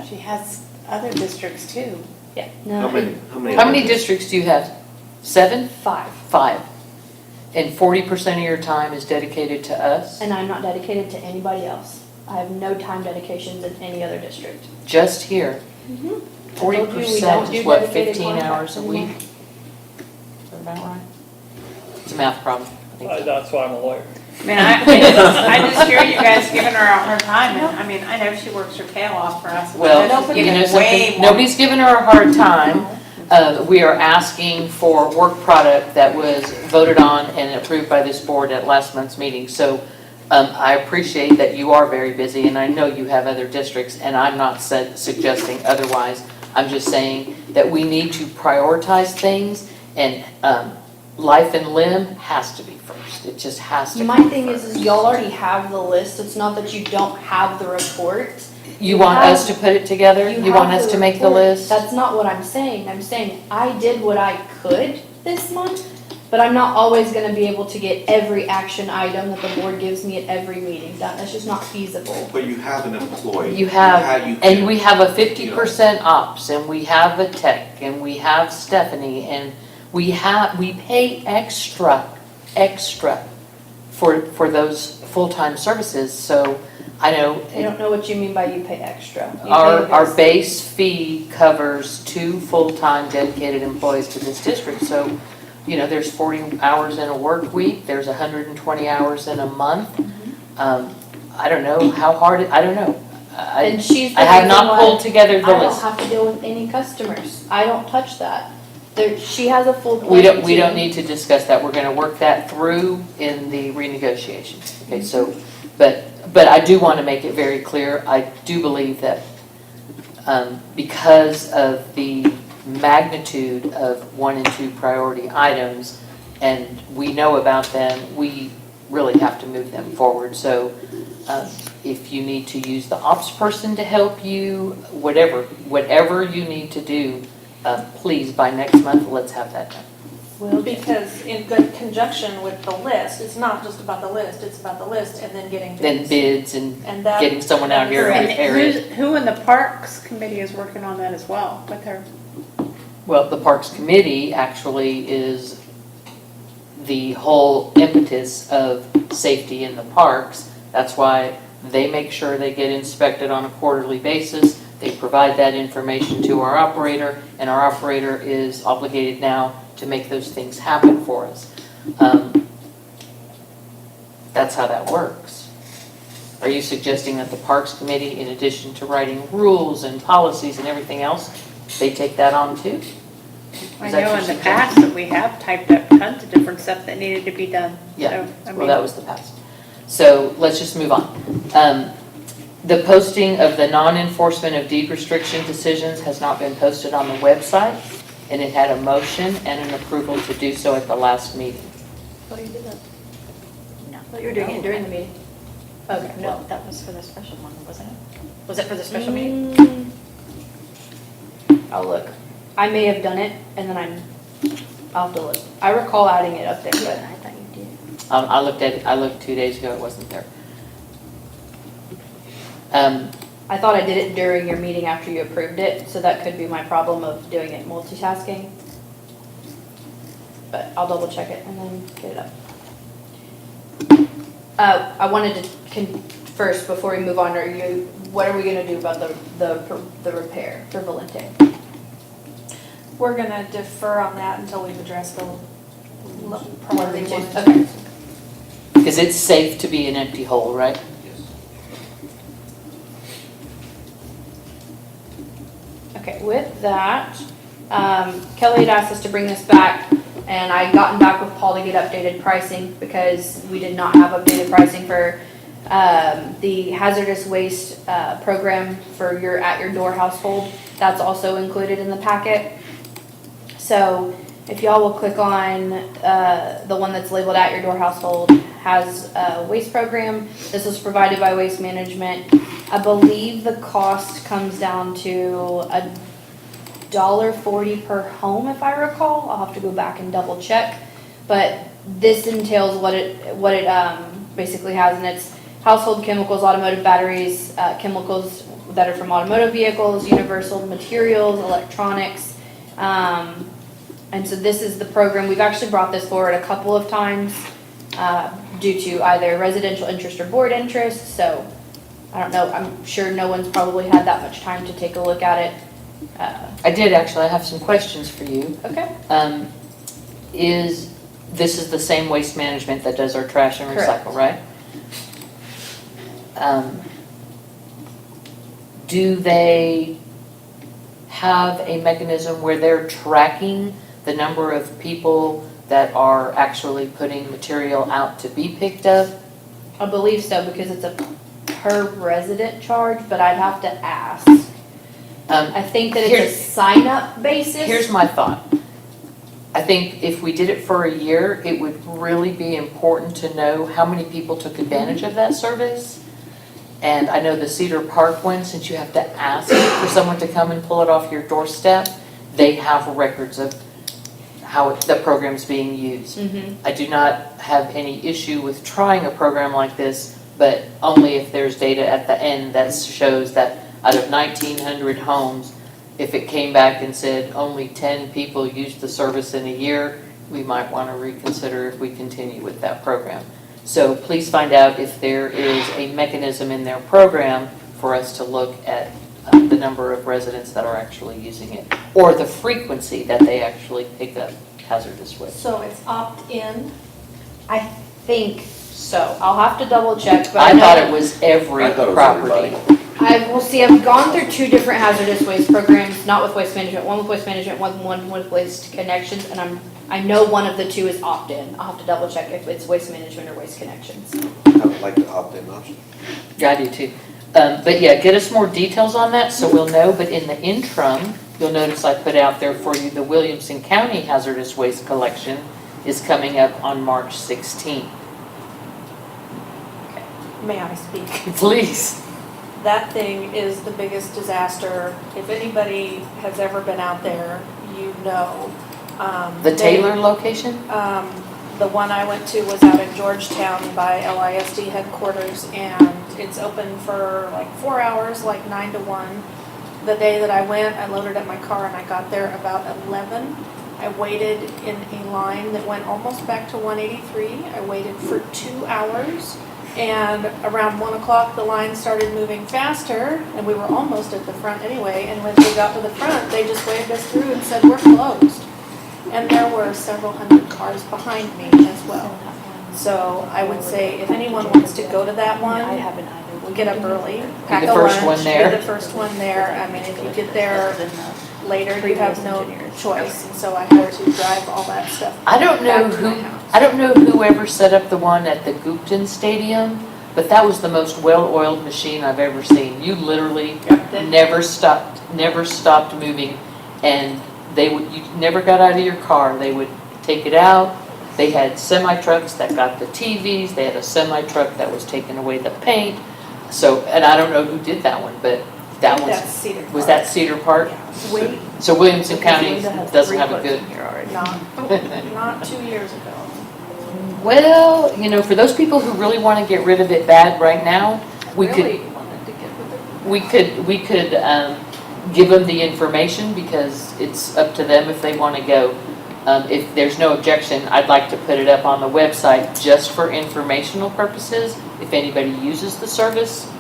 she has other districts too. Yeah. How many? How many districts do you have? 7? 5. 5. And 40% of your time is dedicated to us? And I'm not dedicated to anybody else. I have no time dedications in any other district. Just here? Mm-hmm. 40% is what, 15 hours a week? Is that about right? It's a math problem. I think so. That's why I'm a lawyer. I mean, I just hear you guys giving her a hard time, and I mean, I know she works her tail off for us. Well, Nobody's you know giving way something, more. nobody's giving her a hard time. We are asking for work product that was voted on and approved by this board at last month's meeting. So I appreciate that you are very busy, and I know you have other districts, and I'm not suggesting otherwise. I'm just saying that we need to prioritize things, and life and limb has to be first. It just has to be My first. thing is y'all already have the list. It's not that you don't have the report. You want us to put it together? You want have us to make the report. list? That's not what I'm saying. I'm saying I did what I could this month, but I'm not always gonna be able to get every action item that the board gives me at every meeting done. That's just not feasible. But you have an employee. You have, you and can- we have a 50% ops, and we have a tech, and we have Stephanie, and we pay extra for those full-time services, so I know. I don't know what you mean by you pay extra. You pay Our this. base fee covers 2 full-time dedicated employees to this district, so, you know, there's 40 hours in a work week, there's 120 hours in a month. I don't know how hard, I don't know. And she's the I have reason not why pulled together the I don't list. have to deal with any customers. I don't touch that. She has a full. We don't team. need to discuss that, we're gonna work that through in the renegotiations, okay, so, but I do want to make it very clear, I do believe that because of the magnitude of 1 and 2 priority items, and we know about them, we really have to move them forward, so if you need to use the ops person to help you, whatever you need to do, please, by next month, let's have that done. Well, because in good conjunction with the list, it's not just about the list, it's about the list and then getting Then bids. bids and And that. getting someone out here Correct. in the area. Who in the Parks Committee is working on that as well with her? Well, the Parks Committee actually is the whole impetus of safety in the parks. That's why they make sure they get inspected on a quarterly basis. They provide that information to our operator, and our operator is obligated now to make those things happen for us. That's how that works. Are you suggesting that the Parks Committee, in addition to writing rules and policies and everything else, they take that on too? I Is that know your in the suggestion? past that we have typed up tons of different stuff that needed to be done. Yeah, So, I well, mean, that was the past. So let's just move on. The posting of the non-enforcement of deed restriction decisions has not been posted on the website, and it had a motion and an approval to do so at the last meeting. Oh, you did that? No. Oh, you were doing it during the meeting. Okay, No, well. that was for the special one, wasn't it? Was it for the special meeting? I'll look. I may have done it, and then I'll have to look. I recall adding it up there, but I thought you did. I looked 2 days ago, it wasn't there. I thought I did it during your meeting after you approved it, so that could be my problem of doing it multitasking. But I'll double check it and then get it up. I wanted to first, before we move on, what are we gonna do about the repair for Valente? We're gonna defer on that until we've addressed the probably One, one. okay. Because it's safe to be an empty hole, right? Okay, with that, Kelly had asked us to bring this back, and I gotten back with Paul to get updated pricing because we did not have updated pricing for the hazardous waste program for your at your door household. That's also included in the packet. So if y'all will click on the one that's labeled at your door household, has a waste program. This was provided by Waste Management. I believe the cost comes down to $1.40 per home, if I recall. I'll have to go back and double check. But this entails what it basically has, and it's household chemicals, automotive batteries, chemicals that are from automotive vehicles, universal materials, electronics. And so this is the program. We've actually brought this forward a couple of times due to either residential interest or board interest. So I don't know. I'm sure no one's probably had that much time to take a look at it. I did actually. I have some questions for you. Okay. This is the same Waste Management that does our trash and Correct. recycle, right? Do they have a mechanism where they're tracking the number of people that are actually putting material out to be picked up? I believe so because it's a per resident charge, but I'd have to ask. I think that it's a sign-up basis. Here's my thought. I think if we did it for a year, it would really be important to know how many people took advantage of that service. And I know the Cedar Park one, since you have to ask for someone to come and pull it off your doorstep, they have records of how the program's being used. I do not have any issue with trying a program like this, but only if there's data at the end that shows that out of 1,900 homes, if it came back and said only 10 people used the service in a year, we might want to reconsider if we continue with that program. So please find out if there is a mechanism in their program for us to look at the number of residents that are actually using it, or the frequency that they actually pick up hazardous waste. So it's opt-in? I think so. I'll have to double check, but I know thought it was every I thought it was property. I've gone through two different hazardous waste programs, not with Waste Management, one with Waste Management, one with Waste Connections, and I know one of the two is opt-in. I'll have to double check if it's Waste Management or Waste Connections. I would like the opt-in option. Yeah, I do too. But yeah, get us more details on that so we'll know. But in the interim, you'll notice I put out there for you the Williamson County Hazardous Waste Collection is coming up on March 16th. May I speak? Please. That thing is the biggest disaster. If anybody has ever been out there, you know. The Taylor location? The one I went to was out in Georgetown by LISD headquarters, and it's open for like 4 hours, like 9 to 1. The day that I went, I loaded up my car and I got there about 11. I waited in a line that went almost back to 183. I waited for 2 hours. And around 1 o'clock, the line started moving faster, and we were almost at the front anyway. And when we got to the front, they just waved us through and said, "We're closed." And there were several hundred cars behind me as well. So I would say if anyone wants to go to that one, get up early, pack a lunch, be the first one there. I mean, if you get there later, you have no choice. And so I had to drive all that stuff I don't know back to my house. I don't know whoever set up the one at the Gupton Stadium, but that was the most well-oiled machine I've ever seen. You literally never stopped moving, and you never got out of your car. They would take it out. They had semi-trucks that got the TVs. They had a semi-truck that was taking away the paint. So, and I don't know who did that one, but that one That's Cedar was Park. that Cedar Park? Wait, So Williamson County doesn't have a good. not 2 years ago. Well, you know, for those people who really want to get rid of it bad right now, we could give them the information because it's up to them if they want to go. If there's no objection, I'd like to put it up on the website just for informational purposes. If anybody uses the service,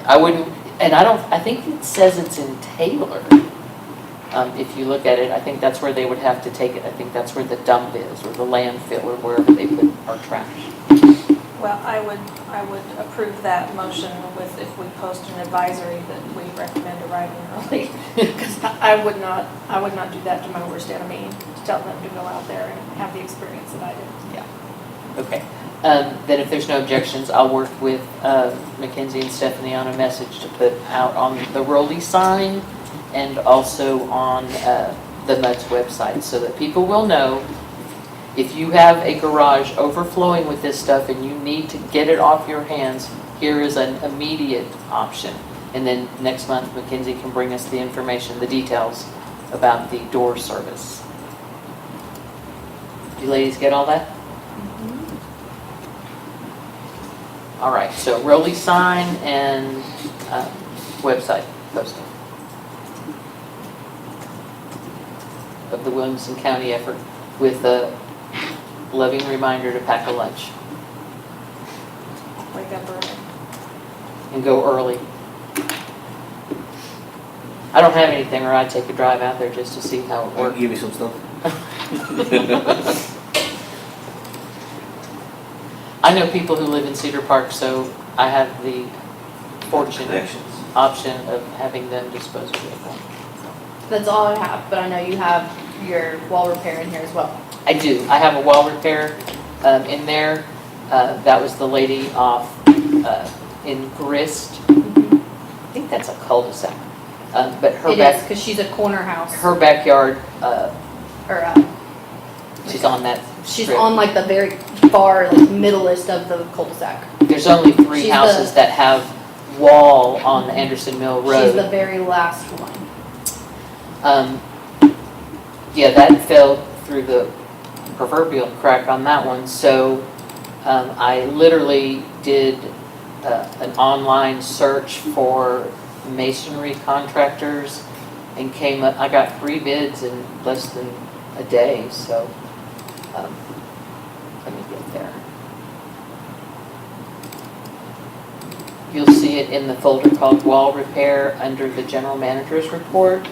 I wouldn't, and I think it says it's in Taylor. If you look at it, I think that's where they would have to take it. I think that's where the dump is, or the landfill, or wherever they put our trash. Well, I would approve that motion with, if we post an advisory that we recommend arriving early. Because I would not do that to my worst enemy, to tell them to go out there and have the experience that I did. Okay. Then if there's no objections, I'll work with Mackenzie and Stephanie on a message to put out on the Rolly sign and also on the MUD's website so that people will know if you have a garage overflowing with this stuff and you need to get it off your hands, here is an immediate option. And then next month, Mackenzie can bring us the information, the details about the door service. You ladies get all that? All right, so Rolly sign and website posting of the Williamson County effort with a loving reminder to pack a lunch Wake up early. and go early. I don't have anything, or I'd take a drive out there just to see how it I'll works. give you some stuff. I know people who live in Cedar Park, so I have the fortunate Connections. option of having them dispose of it. That's all I have, but I know you have your wall repair in here as well. I do. I have a wall repair in there. That was the lady off in Grist. I think that's a cul-de-sac. But her It is, back, because she's a corner house, her backyard, or, she's on that she's strip. on like the very far, like, middlest of the cul-de-sac. There's only 3 She's houses that have wall on the Anderson Mill Road. She's the very last one. Yeah, that fell through the proverbial crack on that one. So I literally did an online search for masonry contractors and came up, I got 3 bids in less than a day. So let me get there. You'll see it in the folder called Wall Repair under the General Manager's Report.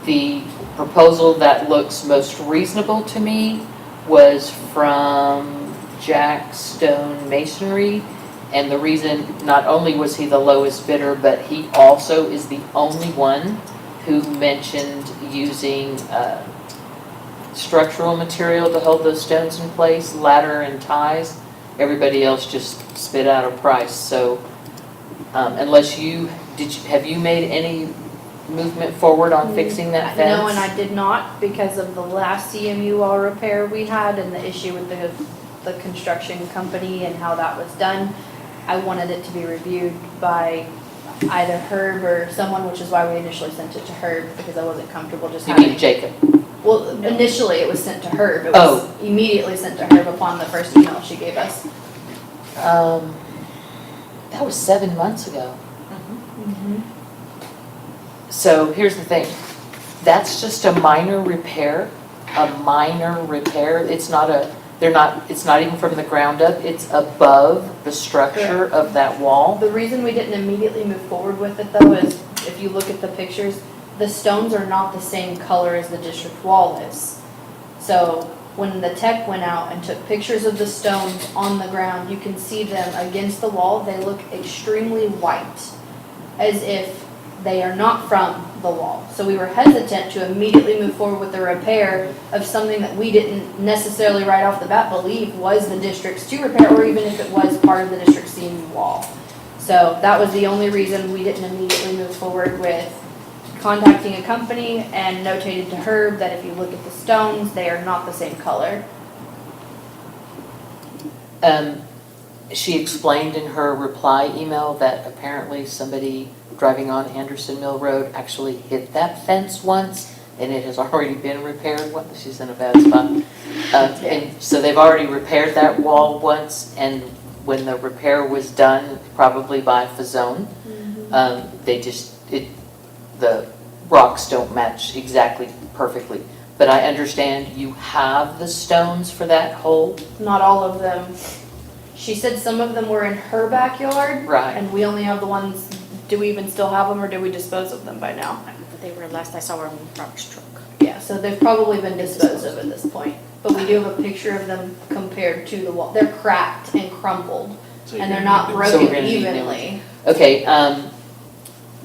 The proposal that looks most reasonable to me was from Jack Stone Masonry. And the reason, not only was he the lowest bidder, but he also is the only one who mentioned using structural material to hold those stones in place, ladder and ties. Everybody else just spit out a price. So unless have you made any movement forward on fixing that fence? No, and I did not, because of the last CMU wall repair we had and the issue with the construction company and how that was done. I wanted it to be reviewed by either Herb or someone, which is why we initially sent it to Herb, because I wasn't comfortable just You having. mean Jacob? Well, initially it was sent to Herb. It was immediately sent to Herb upon the first email she gave us. That was 7 months ago. So here's the thing. That's just a minor repair. It's not even from the ground up. It's above the structure of that wall. The reason we didn't immediately move forward with it though is, if you look at the pictures, the stones are not the same color as the district wall is. So when the tech went out and took pictures of the stones on the ground, you can see them against the wall. They look extremely white, as if they are not from the wall. So we were hesitant to immediately move forward with the repair of something that we didn't necessarily right off the bat believe was the district's to repair, or even if it was part of the district's CMU wall. So that was the only reason we didn't immediately move forward with contacting a company and notated to Herb that if you look at the stones, they are not the same color. She explained in her reply email that apparently somebody driving on Anderson Mill Road actually hit that fence once, and it has already been repaired. She's in a bad spot. And so they've already repaired that wall once, and when the repair was done, probably by Fazone, the rocks don't match exactly perfectly. But I understand you have the stones for that hole. Not all of them. She said some of them were in her backyard. Right. And we only have the ones, do we even still have them or did we dispose of them by now? They were, last I saw, were in Robert's truck. Yeah, so they've probably been disposed of at this point. But we do have a picture of them compared to the wall. They're cracked and crumpled So and you're they're not gonna need So we're broken gonna need new evenly. Okay, In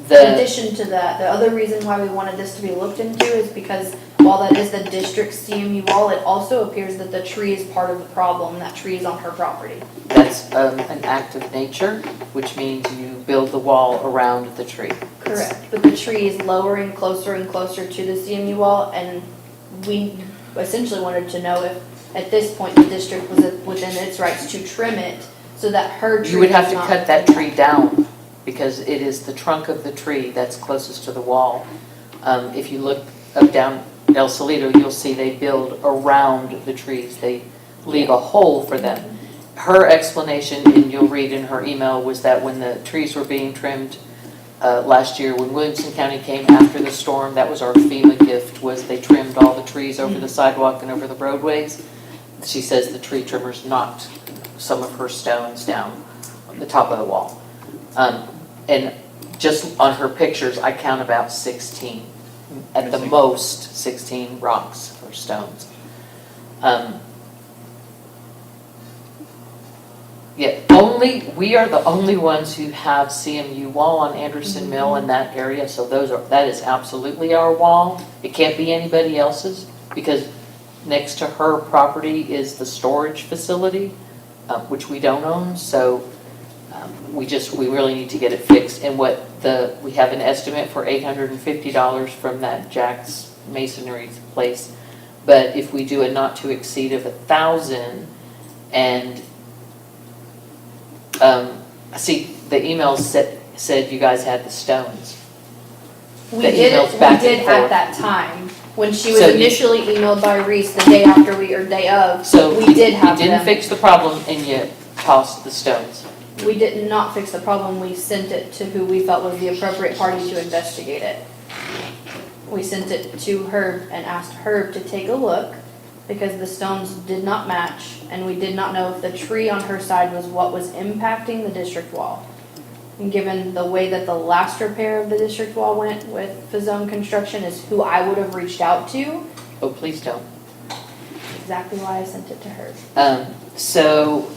the, addition to that, the other reason why we wanted this to be looked into is because while that is the district's CMU wall, it also appears that the tree is part of the problem. That tree is on her property. that's an act of nature, which means you build the wall around the tree. Correct. But the tree is lowering closer and closer to the CMU wall, and we essentially wanted to know if, at this point, the district was within its rights to trim it so that her tree You would have does to not- cut that tree down, because it is the trunk of the tree that's closest to the wall. If you look up down El Salito, you'll see they build around the trees. They leave a hole for them. Her explanation, and you'll read in her email, was that when the trees were being trimmed last year, when Williamson County came after the storm, that was our FEMA gift, was they trimmed all the trees over the sidewalk and over the roadways. She says the tree trimmers knocked some of her stones down on the top of the wall. And just on her pictures, I count about 16, at the most 16 rocks or stones. Yeah, we are the only ones who have CMU wall on Anderson Mill in that area, so that is absolutely our wall. It can't be anybody else's, because next to her property is the storage facility, which we don't own, so we really need to get it fixed. And we have an estimate for $850 from that Jack's Masonry place, but if we do a not to exceed of 1,000, and see, the emails said you guys had the stones. We The did, emails we back did and at forth. that time. When she was So you- initially emailed by Reese the day after or day of, So we did have you didn't them. fix the problem and you tossed the stones. We did not fix the problem, we sent it to who we felt was the appropriate party to investigate it. We sent it to Herb and asked Herb to take a look, because the stones did not match, and we did not know if the tree on her side was what was impacting the district wall. And given the way that the last repair of the district wall went with Fazone Construction is who I would have reached out to, Oh, please don't. exactly why I sent it to her. So,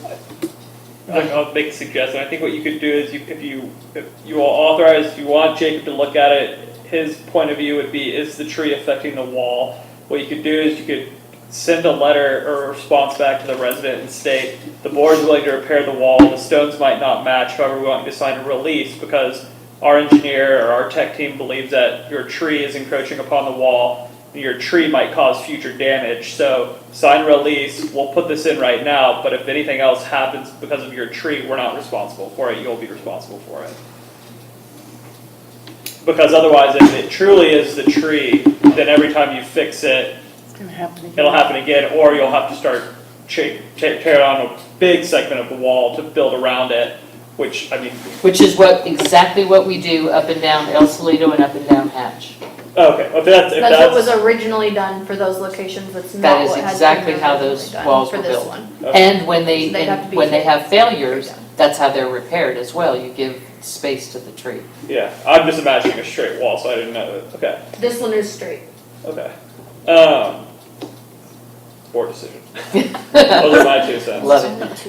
I'll make a suggestion. I think what you could do is if you all authorize, if you want Jacob to look at it, his point of view would be, is the tree affecting the wall? What you could do is you could send a letter or a response back to the resident and state, the board is willing to repair the wall, the stones might not match, however we want you to sign a release because our engineer or our tech team believes that your tree is encroaching upon the wall, and your tree might cause future damage, so sign a release, we'll put this in right now, but if anything else happens because of your tree, we're not responsible for it, you'll be responsible for it. Because otherwise, if it truly is the tree, then every time you fix it, it'll happen again, or you'll have to start tear down a big segment of the wall to build around it, which is exactly what we do up and down El Salito and up and down Hatch. Okay, if that's That's what was originally done for those locations, that's That not is what has exactly been how originally those done walls for were this built. one. And when they So they'd have to be have failures, redone. that's how they're repaired as well. You give space to the tree. yeah, I'm just imagining a straight wall, so I didn't know that. Okay, This one is straight. okay. Board decision. Those are my 2 cents. Love it.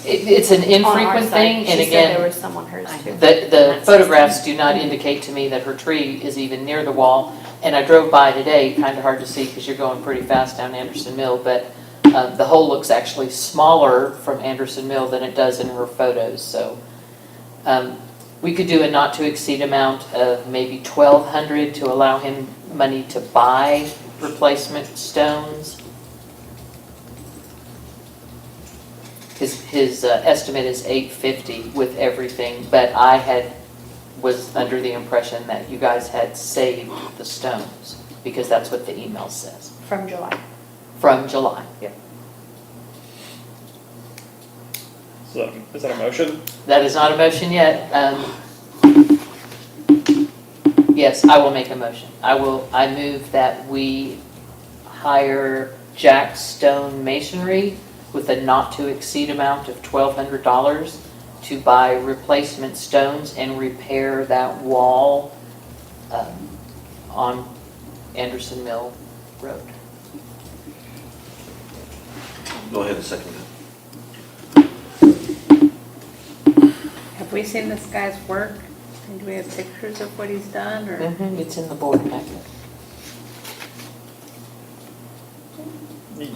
It's an On our infrequent side, thing, and She said again, there was some on hers too. the photographs do not indicate to me that her tree is even near the wall. And I drove by today, kind of hard to see because you're going pretty fast down Anderson Mill, but the hole looks actually smaller from Anderson Mill than it does in her photos. So we could do a not to exceed amount of maybe $1,200 to allow him money to buy replacement stones. His estimate is $850 with everything, but I was under the impression that you guys had saved the stones, because that's what the email says. From July. From July. Yep. So, is that a motion? That is not a motion yet. Yes, I will make a motion. I move that we hire Jack Stone Masonry with a not-to-exceed amount of $1,200 to buy replacement stones and repair that wall on Anderson Mill Road. Go ahead and second that. Have we seen this guy's work? And do we have pictures of what he's done, or? It's in the board packet.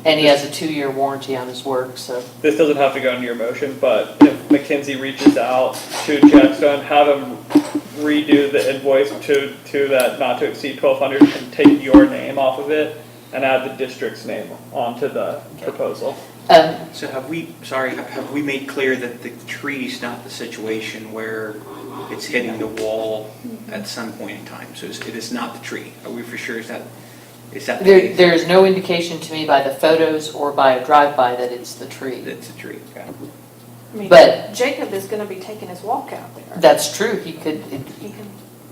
And he has a 2-year warranty on his work, so. This doesn't have to go into your motion, but if McKinsey reaches out to Jackstone, have him redo the invoice to that not to exceed 1,200 and take your name off of it and add the district's name onto the proposal. So have we made clear that the tree's not the situation where it's hitting the wall at some point in time? So it is not the tree. Are we for sure? Is that the case? There's no indication to me by the photos or by a drive-by that it's the tree. It's a tree, okay. I mean, But- Jacob is gonna be taking his walk out there. That's true, he could,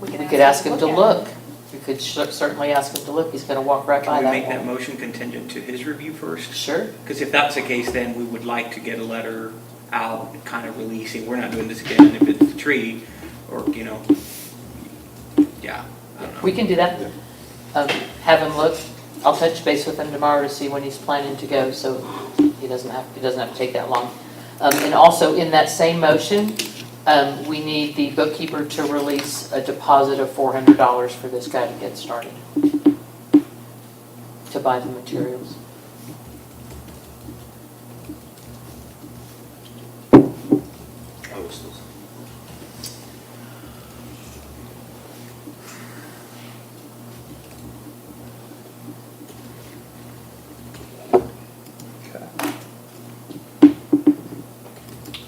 We we could ask him to at it. look. We could certainly ask him to look, he's gonna walk right by Can we that make that wall. motion contingent to his review first? Sure. Because if that's the case, then we would like to get a letter out kind of releasing, we're not doing this again if it's the tree, or, yeah, I don't know. We can do that. Have him look. I'll touch base with him tomorrow to see when he's planning to go, so he doesn't have to take that long. And also in that same motion, we need the bookkeeper to release a deposit of $400 for this guy to get started, to buy the materials. I was still.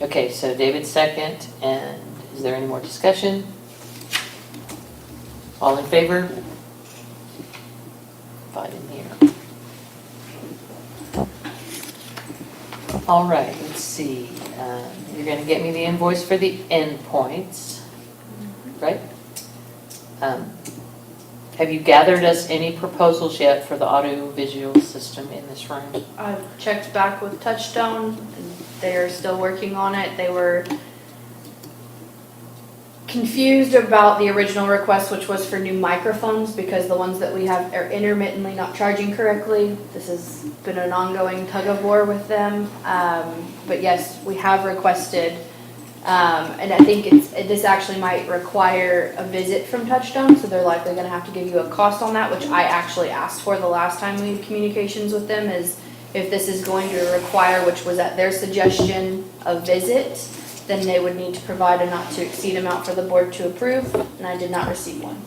Okay, so David's second, and is there any more discussion? All in favor? 5 in here. All right, let's see. You're gonna get me the invoice for the endpoints, right? Have you gathered us any proposals yet for the audio-visual system in this room? I've checked back with Touchstone, and they are still working on it. They were confused about the original request, which was for new microphones, because the ones that we have are intermittently not charging correctly. This has been an ongoing tug of war with them. But yes, we have requested, and I think this actually might require a visit from Touchstone, so they're likely gonna have to give you a cost on that, which I actually asked for the last time we had communications with them, is if this is going to require, which was at their suggestion, a visit, then they would need to provide a not to exceed amount for the board to approve, and I did not receive one.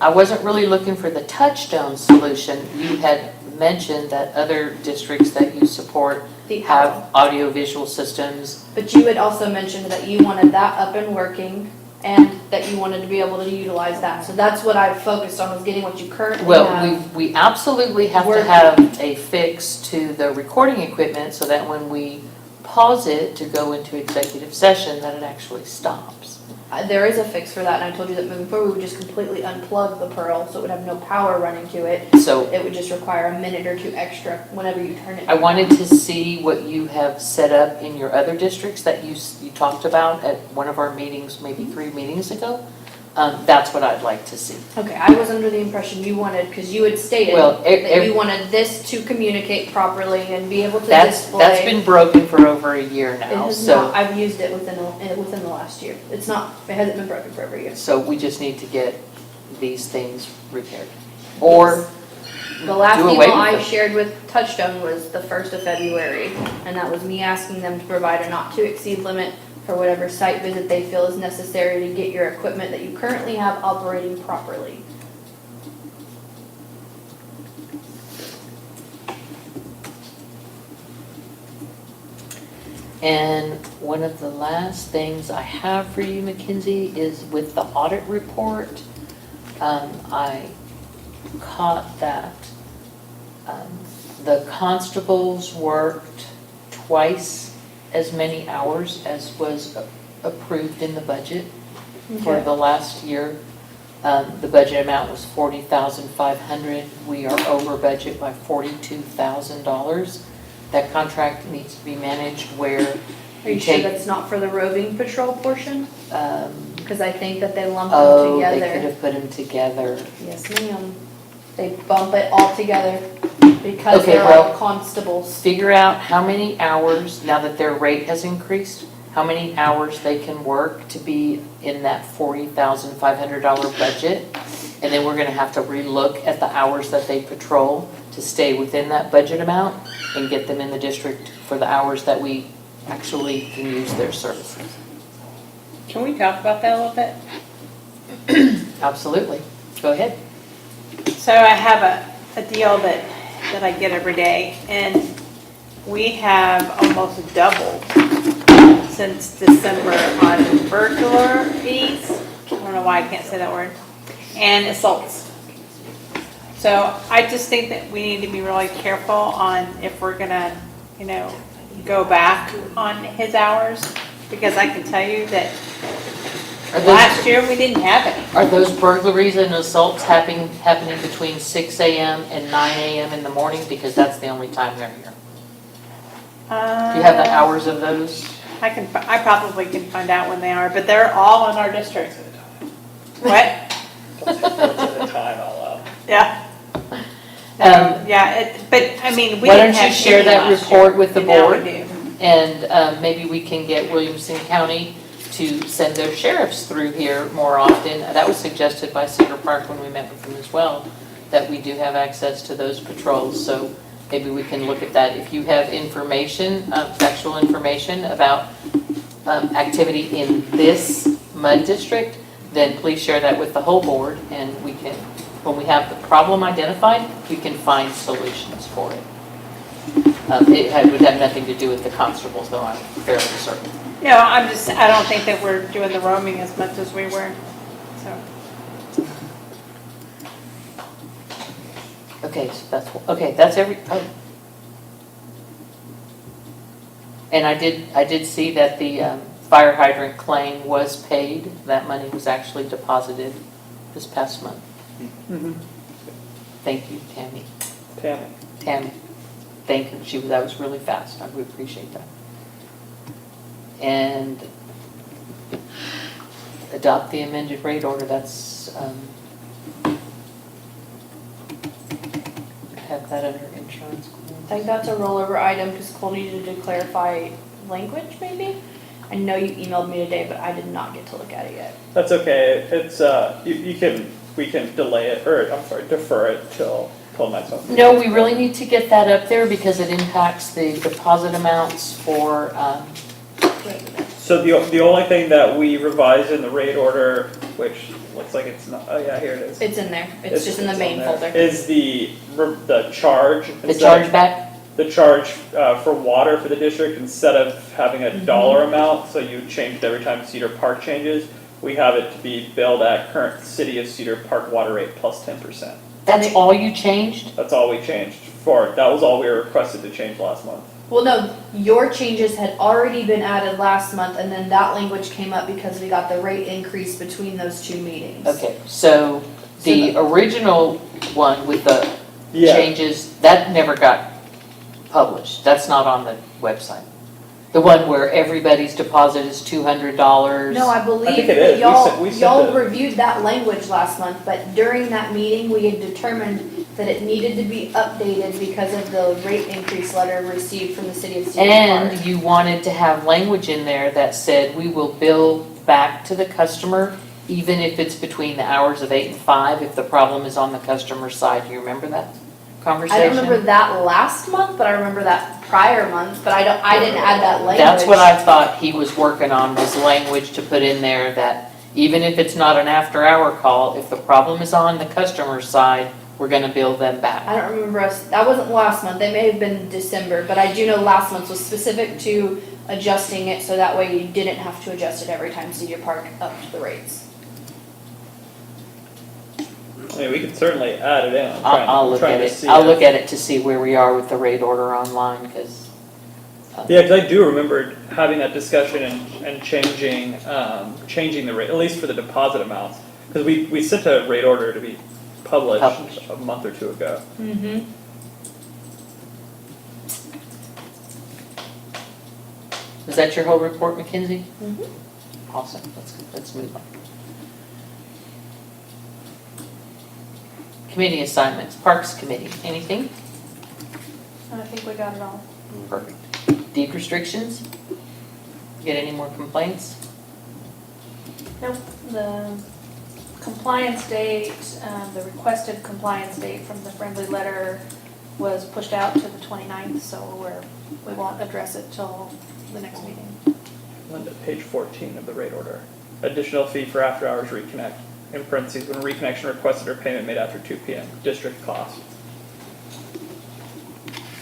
I wasn't really looking for the Touchstone solution. You had mentioned that other districts that you support have audio-visual systems. But you had also mentioned that you wanted that up and working, and that you wanted to be able to utilize that. So that's what I focused on, was getting what you currently Well, have. we absolutely have to Working. have a fix to the recording equipment so that when we pause it to go into executive session, that it actually stops. There is a fix for that, and I told you that moving forward, we would just completely unplug the Pearl, so it would have no power running to it. So It would just require a minute or two extra whenever you turn it. I wanted to see what you have set up in your other districts that you talked about at one of our meetings, maybe 3 meetings ago. That's what I'd like to see. Okay, I was under the impression you wanted, because you had stated Well, that you wanted this to communicate properly and be able to That's display. been broken for over a year It now, has so. not, I've used it within the last year. It hasn't been broken for over a year. So we just need to get these things repaired. Or The last do away email with I them. shared with Touchstone was the 1st of February, and that was me asking them to provide a not to exceed limit for whatever site visit they feel is necessary to get your equipment that you currently have operating properly. And one of the last things I have for you, Mackenzie, is with the audit report. I caught that the constables worked twice as many hours as was approved in the budget for the last year. The budget amount was $40,500. We are over budget by $42,000. that contract needs to be managed where Are you sure that's not for the roving patrol portion? um, Because I think that they lump them oh, they could together. have put them together. Yes, ma'am. They bump it all together because Okay, they're well- all constables. Figure out how many hours, now that their rate has increased, how many hours they can work to be in that $40,500 budget. And then we're gonna have to relook at the hours that they patrol to stay within that budget amount and get them in the district for the hours that we actually can use their services. Can we talk about that a little bit? Absolutely. Go ahead. So I have a deal that I get every day, and we have almost doubled since December on burglaries. I don't know why I can't say that word, and assaults. So I just think that we need to be really careful on if we're gonna, go back on his hours, because I can tell you that Are those- last year we didn't have any. Are those burglaries and assaults happening between 6 a.m. and 9 a.m. in the morning? Because that's the only time they're here. Do you have the hours of those? I probably can find out when they are, but they're all in our district. What? What's the time I'll Yeah. Yeah, but I mean, we Why didn't don't you have share any that last report year, with the and now we board? do. And maybe we can get Williamson County to send their sheriffs through here more often. That was suggested by Cedar Park when we met with them as well, that we do have access to those patrols. So maybe we can look at that. If you have information, factual information about activity in this MUD district, then please share that with the whole board, and we can, when we have the problem identified, we can find solutions for it. It would have nothing to do with the constables, though, I'm fairly certain. I don't think that we're doing the roaming as much as we were, so. Okay, so that's every, oh. And I did see that the fire hydrant claim was paid. That money was actually deposited this past month. Thank you, Tammy. Tammy, thank you. That was really fast. I would appreciate that. And adopt the amended rate order. That's, have that under insurance claims. I think that's a rollover item because Cole needed to clarify language maybe. I know you emailed me today, but I did not get to look at it yet. That's okay. It's, we can delay it, or, I'm sorry, defer it till next month. No, we really need to get that up there because it impacts the deposit amounts for, So the only thing that we revised in the rate order, which looks like it's not, oh yeah, here it is. It's in there. It's just in the main folder. Is the charge. the chargeback. The charge for water for the district, instead of having a dollar amount, so you changed every time Cedar Park changes, we have it to be billed at current City of Cedar Park water rate plus 10%. That's all you changed? That's all we changed for, that was all we were requested to change last month. Well, no, your changes had already been added last month, and then that language came up because we got the rate increase between those two meetings. Okay, so the original one with the Yeah. changes, that never got published. That's not on the website. The one where everybody's deposit is $200. No, I believe think it that is. We sent y'all it. reviewed that language last month, but during that meeting, we had determined that it needed to be updated because of the rate increase letter received from the city of Cedar Park. And you wanted to have language in there that said, we will bill back to the customer even if it's between the hours of 8 and 5, if the problem is on the customer side. Do you remember that conversation? I don't remember that last month, but I remember that prior month, but I didn't add that language. That's what I thought he was working on, was language to put in there that even if it's not an after-hour call, if the problem is on the customer's side, we're gonna bill them back. I don't remember us, that wasn't last month, it may have been December, but I do know last month was specific to adjusting it so that way you didn't have to adjust it every time Cedar Park upped the rates. I mean, we can certainly add it in. I'll look at it. I'll look at it to see where we are with the rate order online, because. Yeah, because I do remember having that discussion and changing the rate, at least for the deposit amounts. Because we sent a rate order to be published a month or two ago. Mm-hmm. Is that your whole report, Mackenzie? Mhm. Awesome, let's move on. Committee assignments, Parks Committee, anything? I think we got it all. Perfect. Deed restrictions? Get any more complaints? Nope, the compliance date, the requested compliance date from the friendly letter was pushed out to the 29th, so we won't address it till the next meeting. Linda, page 14 of the rate order. Additional fee for after-hours reconnect. In parentheses, when reconnection requested or payment made after 2 p.m. District cost.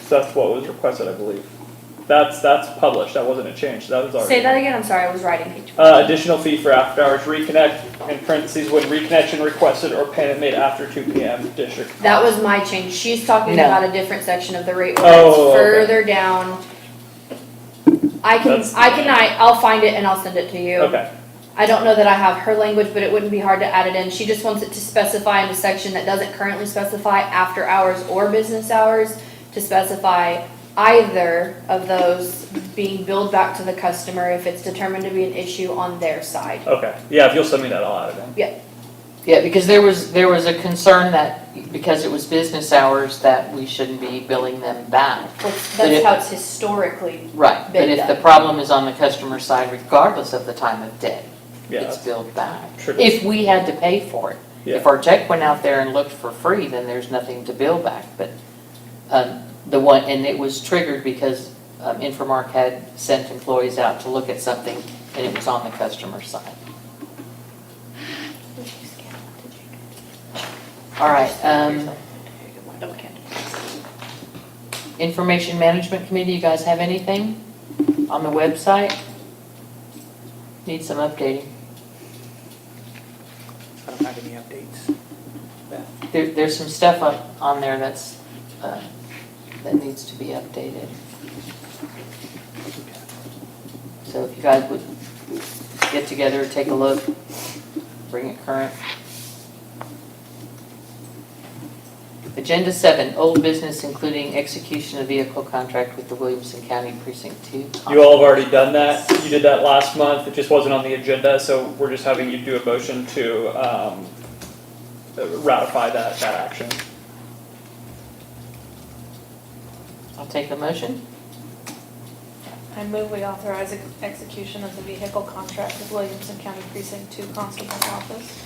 So that's what was requested, I believe. That's published. That wasn't a change. That was already. Say that again, I'm sorry, I was writing page. Additional fee for after-hours reconnect. In parentheses, when reconnection requested or payment made after 2 p.m. District cost. That was my change. She's talking No. about a different section of the rate order. Oh, It's okay. further down. I'll find it and I'll send it to you. Okay. I don't know that I have her language, but it wouldn't be hard to add it in. She just wants it to specify in a section that doesn't currently specify after hours or business hours, to specify either of those being billed back to the customer if it's determined to be an issue on their side. Okay. Yeah, if you'll send me that, I'll add it in. Yeah, because there was a concern that because it was business hours that we shouldn't be billing them back. That's how it's historically. Right, but Been if the done. problem is on the customer side, regardless of the time of day, Yeah. it's billed back. True. If we had to pay for it. Yeah. If our tech went out there and looked for free, then there's nothing to bill back. But and it was triggered because Infomark had sent employees out to look at something and it was on the customer side. All right, Information Management Committee, you guys have anything on the website? Need some updating. I don't have any updates. Beth? There's some stuff on there that's, that needs to be updated. So if you guys would get together, take a look, bring it current. Agenda 7, old business including execution of vehicle contract with the Williamson County Precinct 2. You all have already done that. You did that last month. It just wasn't on the agenda, so we're just having you do a motion to ratify that action. I'll take the motion. I move we authorize execution of the vehicle contract with Williamson County Precinct 2 Constable's Office.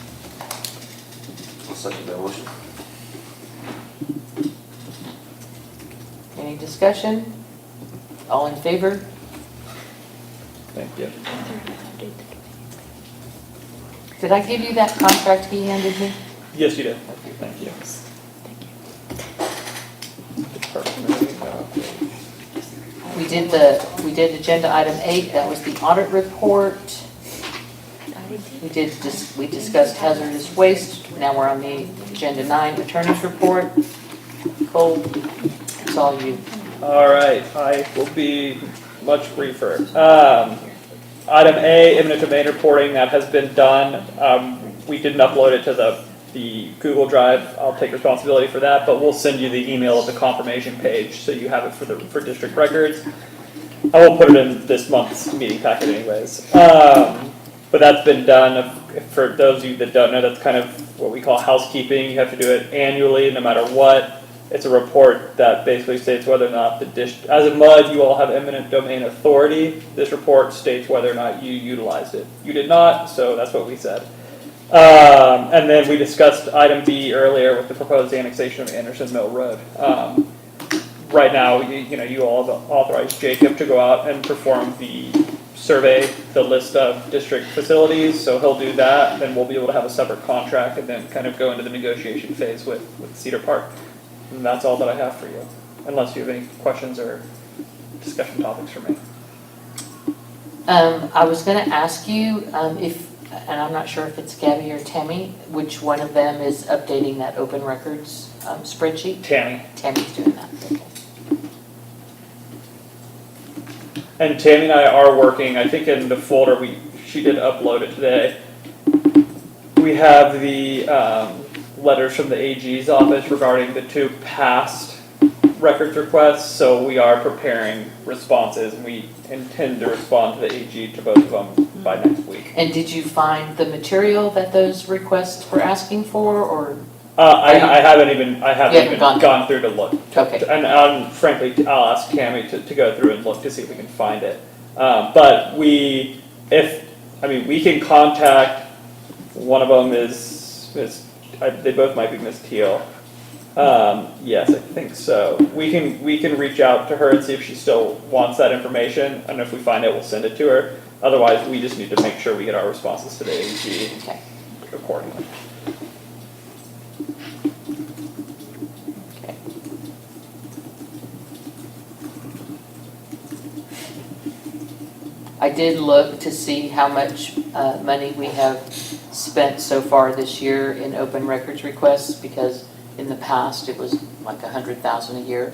I'll second that motion. Any discussion? All in favor? Thank you. Did I give you that contract he handed me? Yes, you did. Thank you. We did agenda item 8, that was the audit report. We discussed hazardous waste, now we're on the agenda 9, attorney's report. Cole, it's all you. All right, I will be much briefer. Item A, eminent domain reporting, that has been done. We didn't upload it to the Google Drive. I'll take responsibility for that, but we'll send you the email of the confirmation page so you have it for district records. I will put it in this month's meeting packet anyways. But that's been done. For those of you that don't know, that's kind of what we call housekeeping. You have to do it annually, no matter what. It's a report that basically states whether or not as a MUD, you all have eminent domain authority. This report states whether or not you utilized it. You did not, so that's what we said. And then we discussed item B earlier with the proposed annexation of Anderson Mill Road. Right now, you all have authorized Jacob to go out and perform the survey, the list of district facilities, so he'll do that. Then we'll be able to have a separate contract and then kind of go into the negotiation phase with Cedar Park. And that's all that I have for you, unless you have any questions or discussion topics for me. I was going to ask you if, and I'm not sure if it's Gabby or Tammy, which one of them is updating that open records spreadsheet? Tammy. Tammy's doing that, okay. And Tammy and I are working, I think in the folder, she did upload it today. We have the letters from the AG's office regarding the two past records requests, so we are preparing responses, and we intend to respond to the AG to both of them by next week. And did you find the material that those requests were asking for, or? I haven't You haven't even gone- gone through to look. Okay. And frankly, I'll ask Tammy to go through and look to see if we can find it. But we can contact, one of them is they both might be Miss Teal. Yes, I think so. We can reach out to her and see if she still wants that information, and if we find it, we'll send it to her. Otherwise, we just need to make sure we get our responses to the AG Okay. accordingly. Okay. I did look to see how much money we have spent so far this year in open records requests, because in the past it was like $100,000 a year,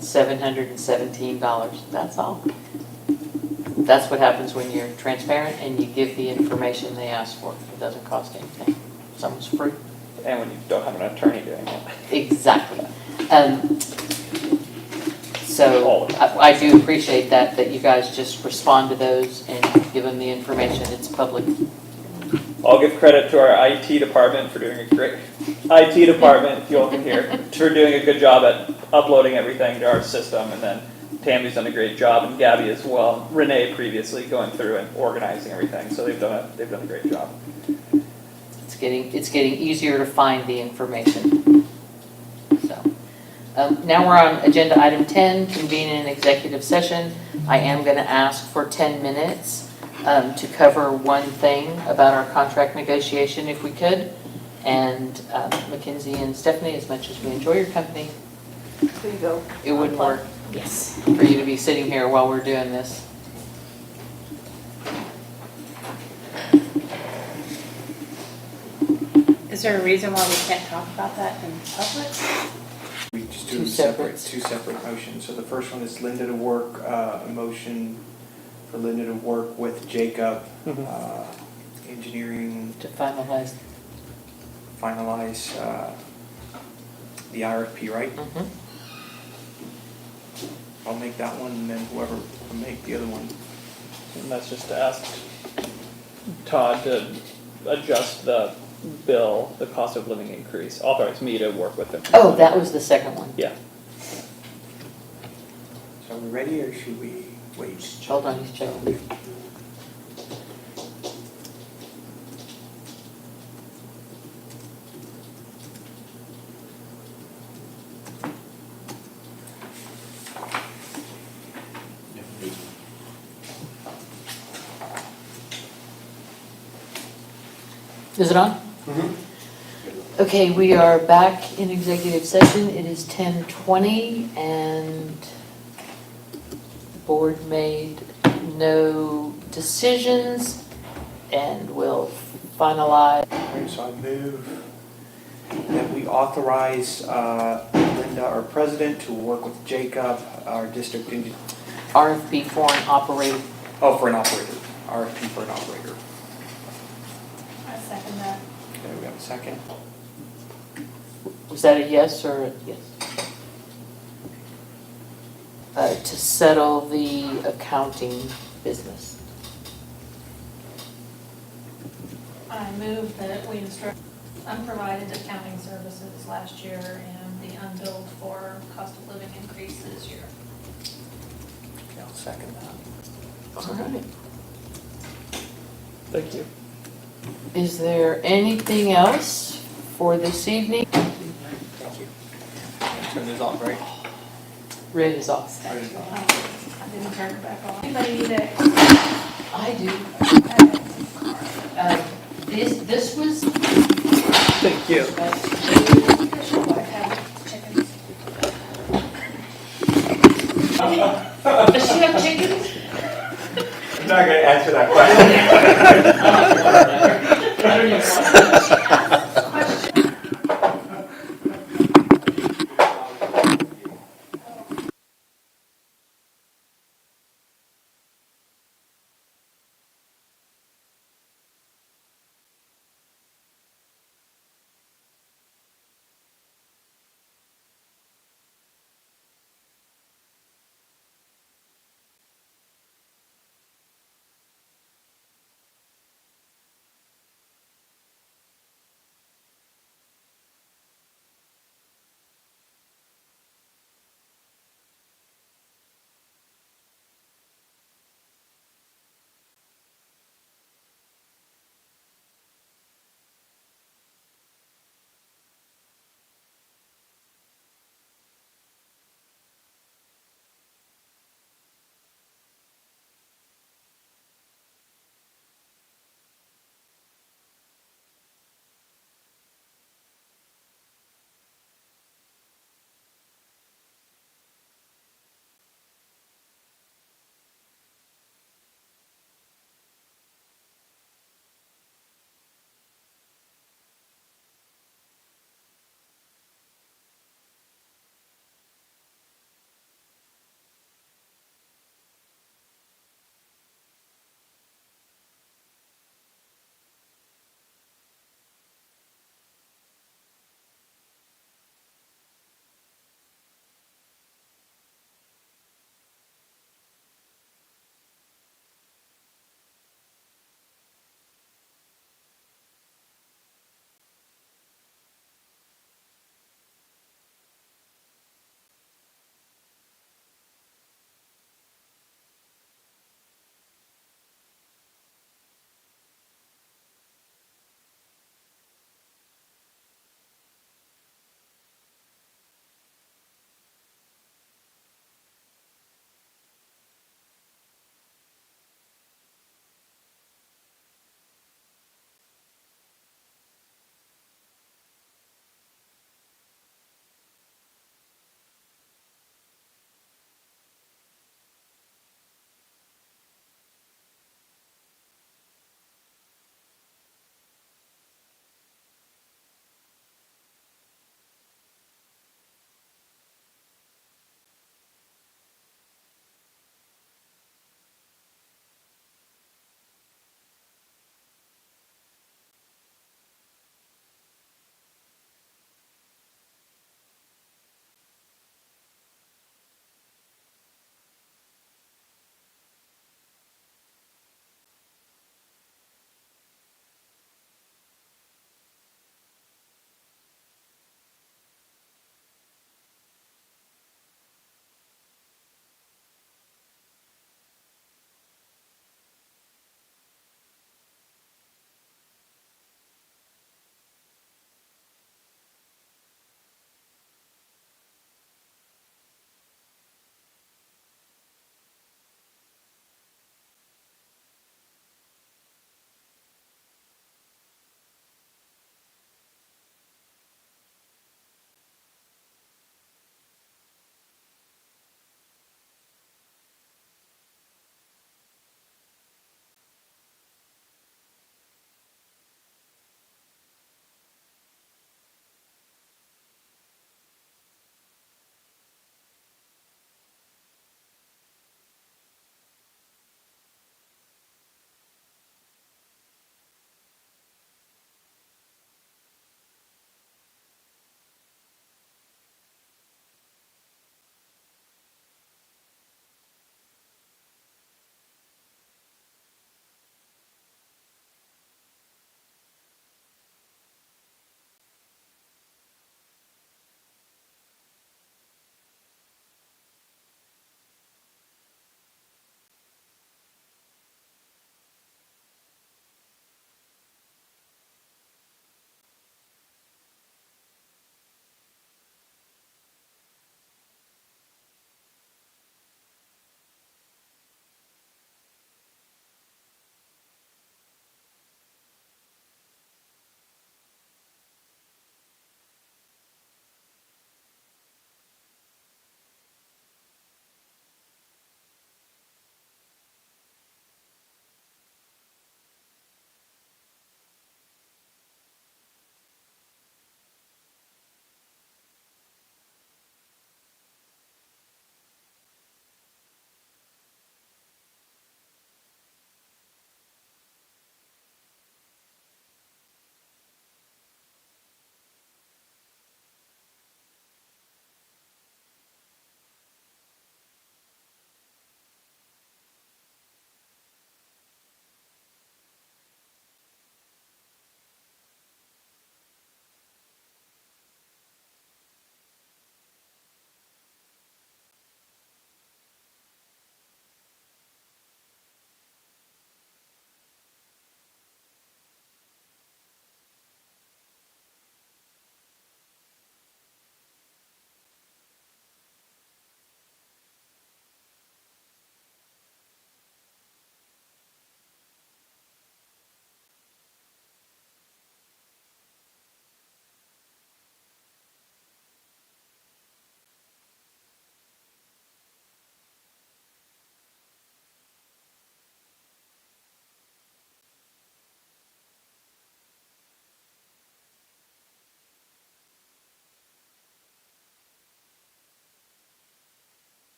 $717. That's all. That's what happens when you're transparent and you give the information they ask for. It doesn't cost anything. It's almost free. And when you don't have an attorney doing it. Exactly. So I do appreciate that you guys just respond to those and give them the information. It's public. I'll give credit to our IT department for doing a great, IT department, if you all can hear, for doing a good job at uploading everything to our system, and then Tammy's done a great job, and Gabby as well, Renee previously going through and organizing everything, so they've done a great job. It's getting easier to find the information. So, now we're on agenda item 10, convene an executive session. I am going to ask for 10 minutes to cover one thing about our contract negotiation, if we could. And Mackenzie and Stephanie, as much as we enjoy your company, There you go. it wouldn't work Yes. for you to be sitting here while we're doing this. Is there a reason why we can't talk about that in public? We just do Two two separate motions. So the first one is Linda to work, a motion for Linda to work with Jacob, engineering, To finalize. finalize the RFP, right? Mhm. I'll make that one, and then whoever will make the other one. And that's just to ask Todd to adjust the bill, the cost of living increase, authorize me to work with him. Oh, that was the second one. Yeah. So are we ready, or should we wait? Hold on, he's checking. Is it on? Okay, we are back in executive session. It is 10:20 and the board made no decisions and will finalize. Alright, so I move that we authorize Linda, our president, to work with Jacob, our district engineer. RFP for an operator. Oh, for an operator. RFP for an operator. I second that. Okay, we have a second. Was that a yes or a yes? To settle the accounting business. I move that we instruct unprovided accounting services last year and the unbilled for cost of living increase this year. Okay, I'll second that. All right. Thank you. Is there anything else for this evening? Thank you. Turn this off, right? Red is off. Turn this off. I didn't turn it back on. Anybody need it? I do. This was. Thank you. Does she have chickens? I'm not gonna answer that question. I don't even want to.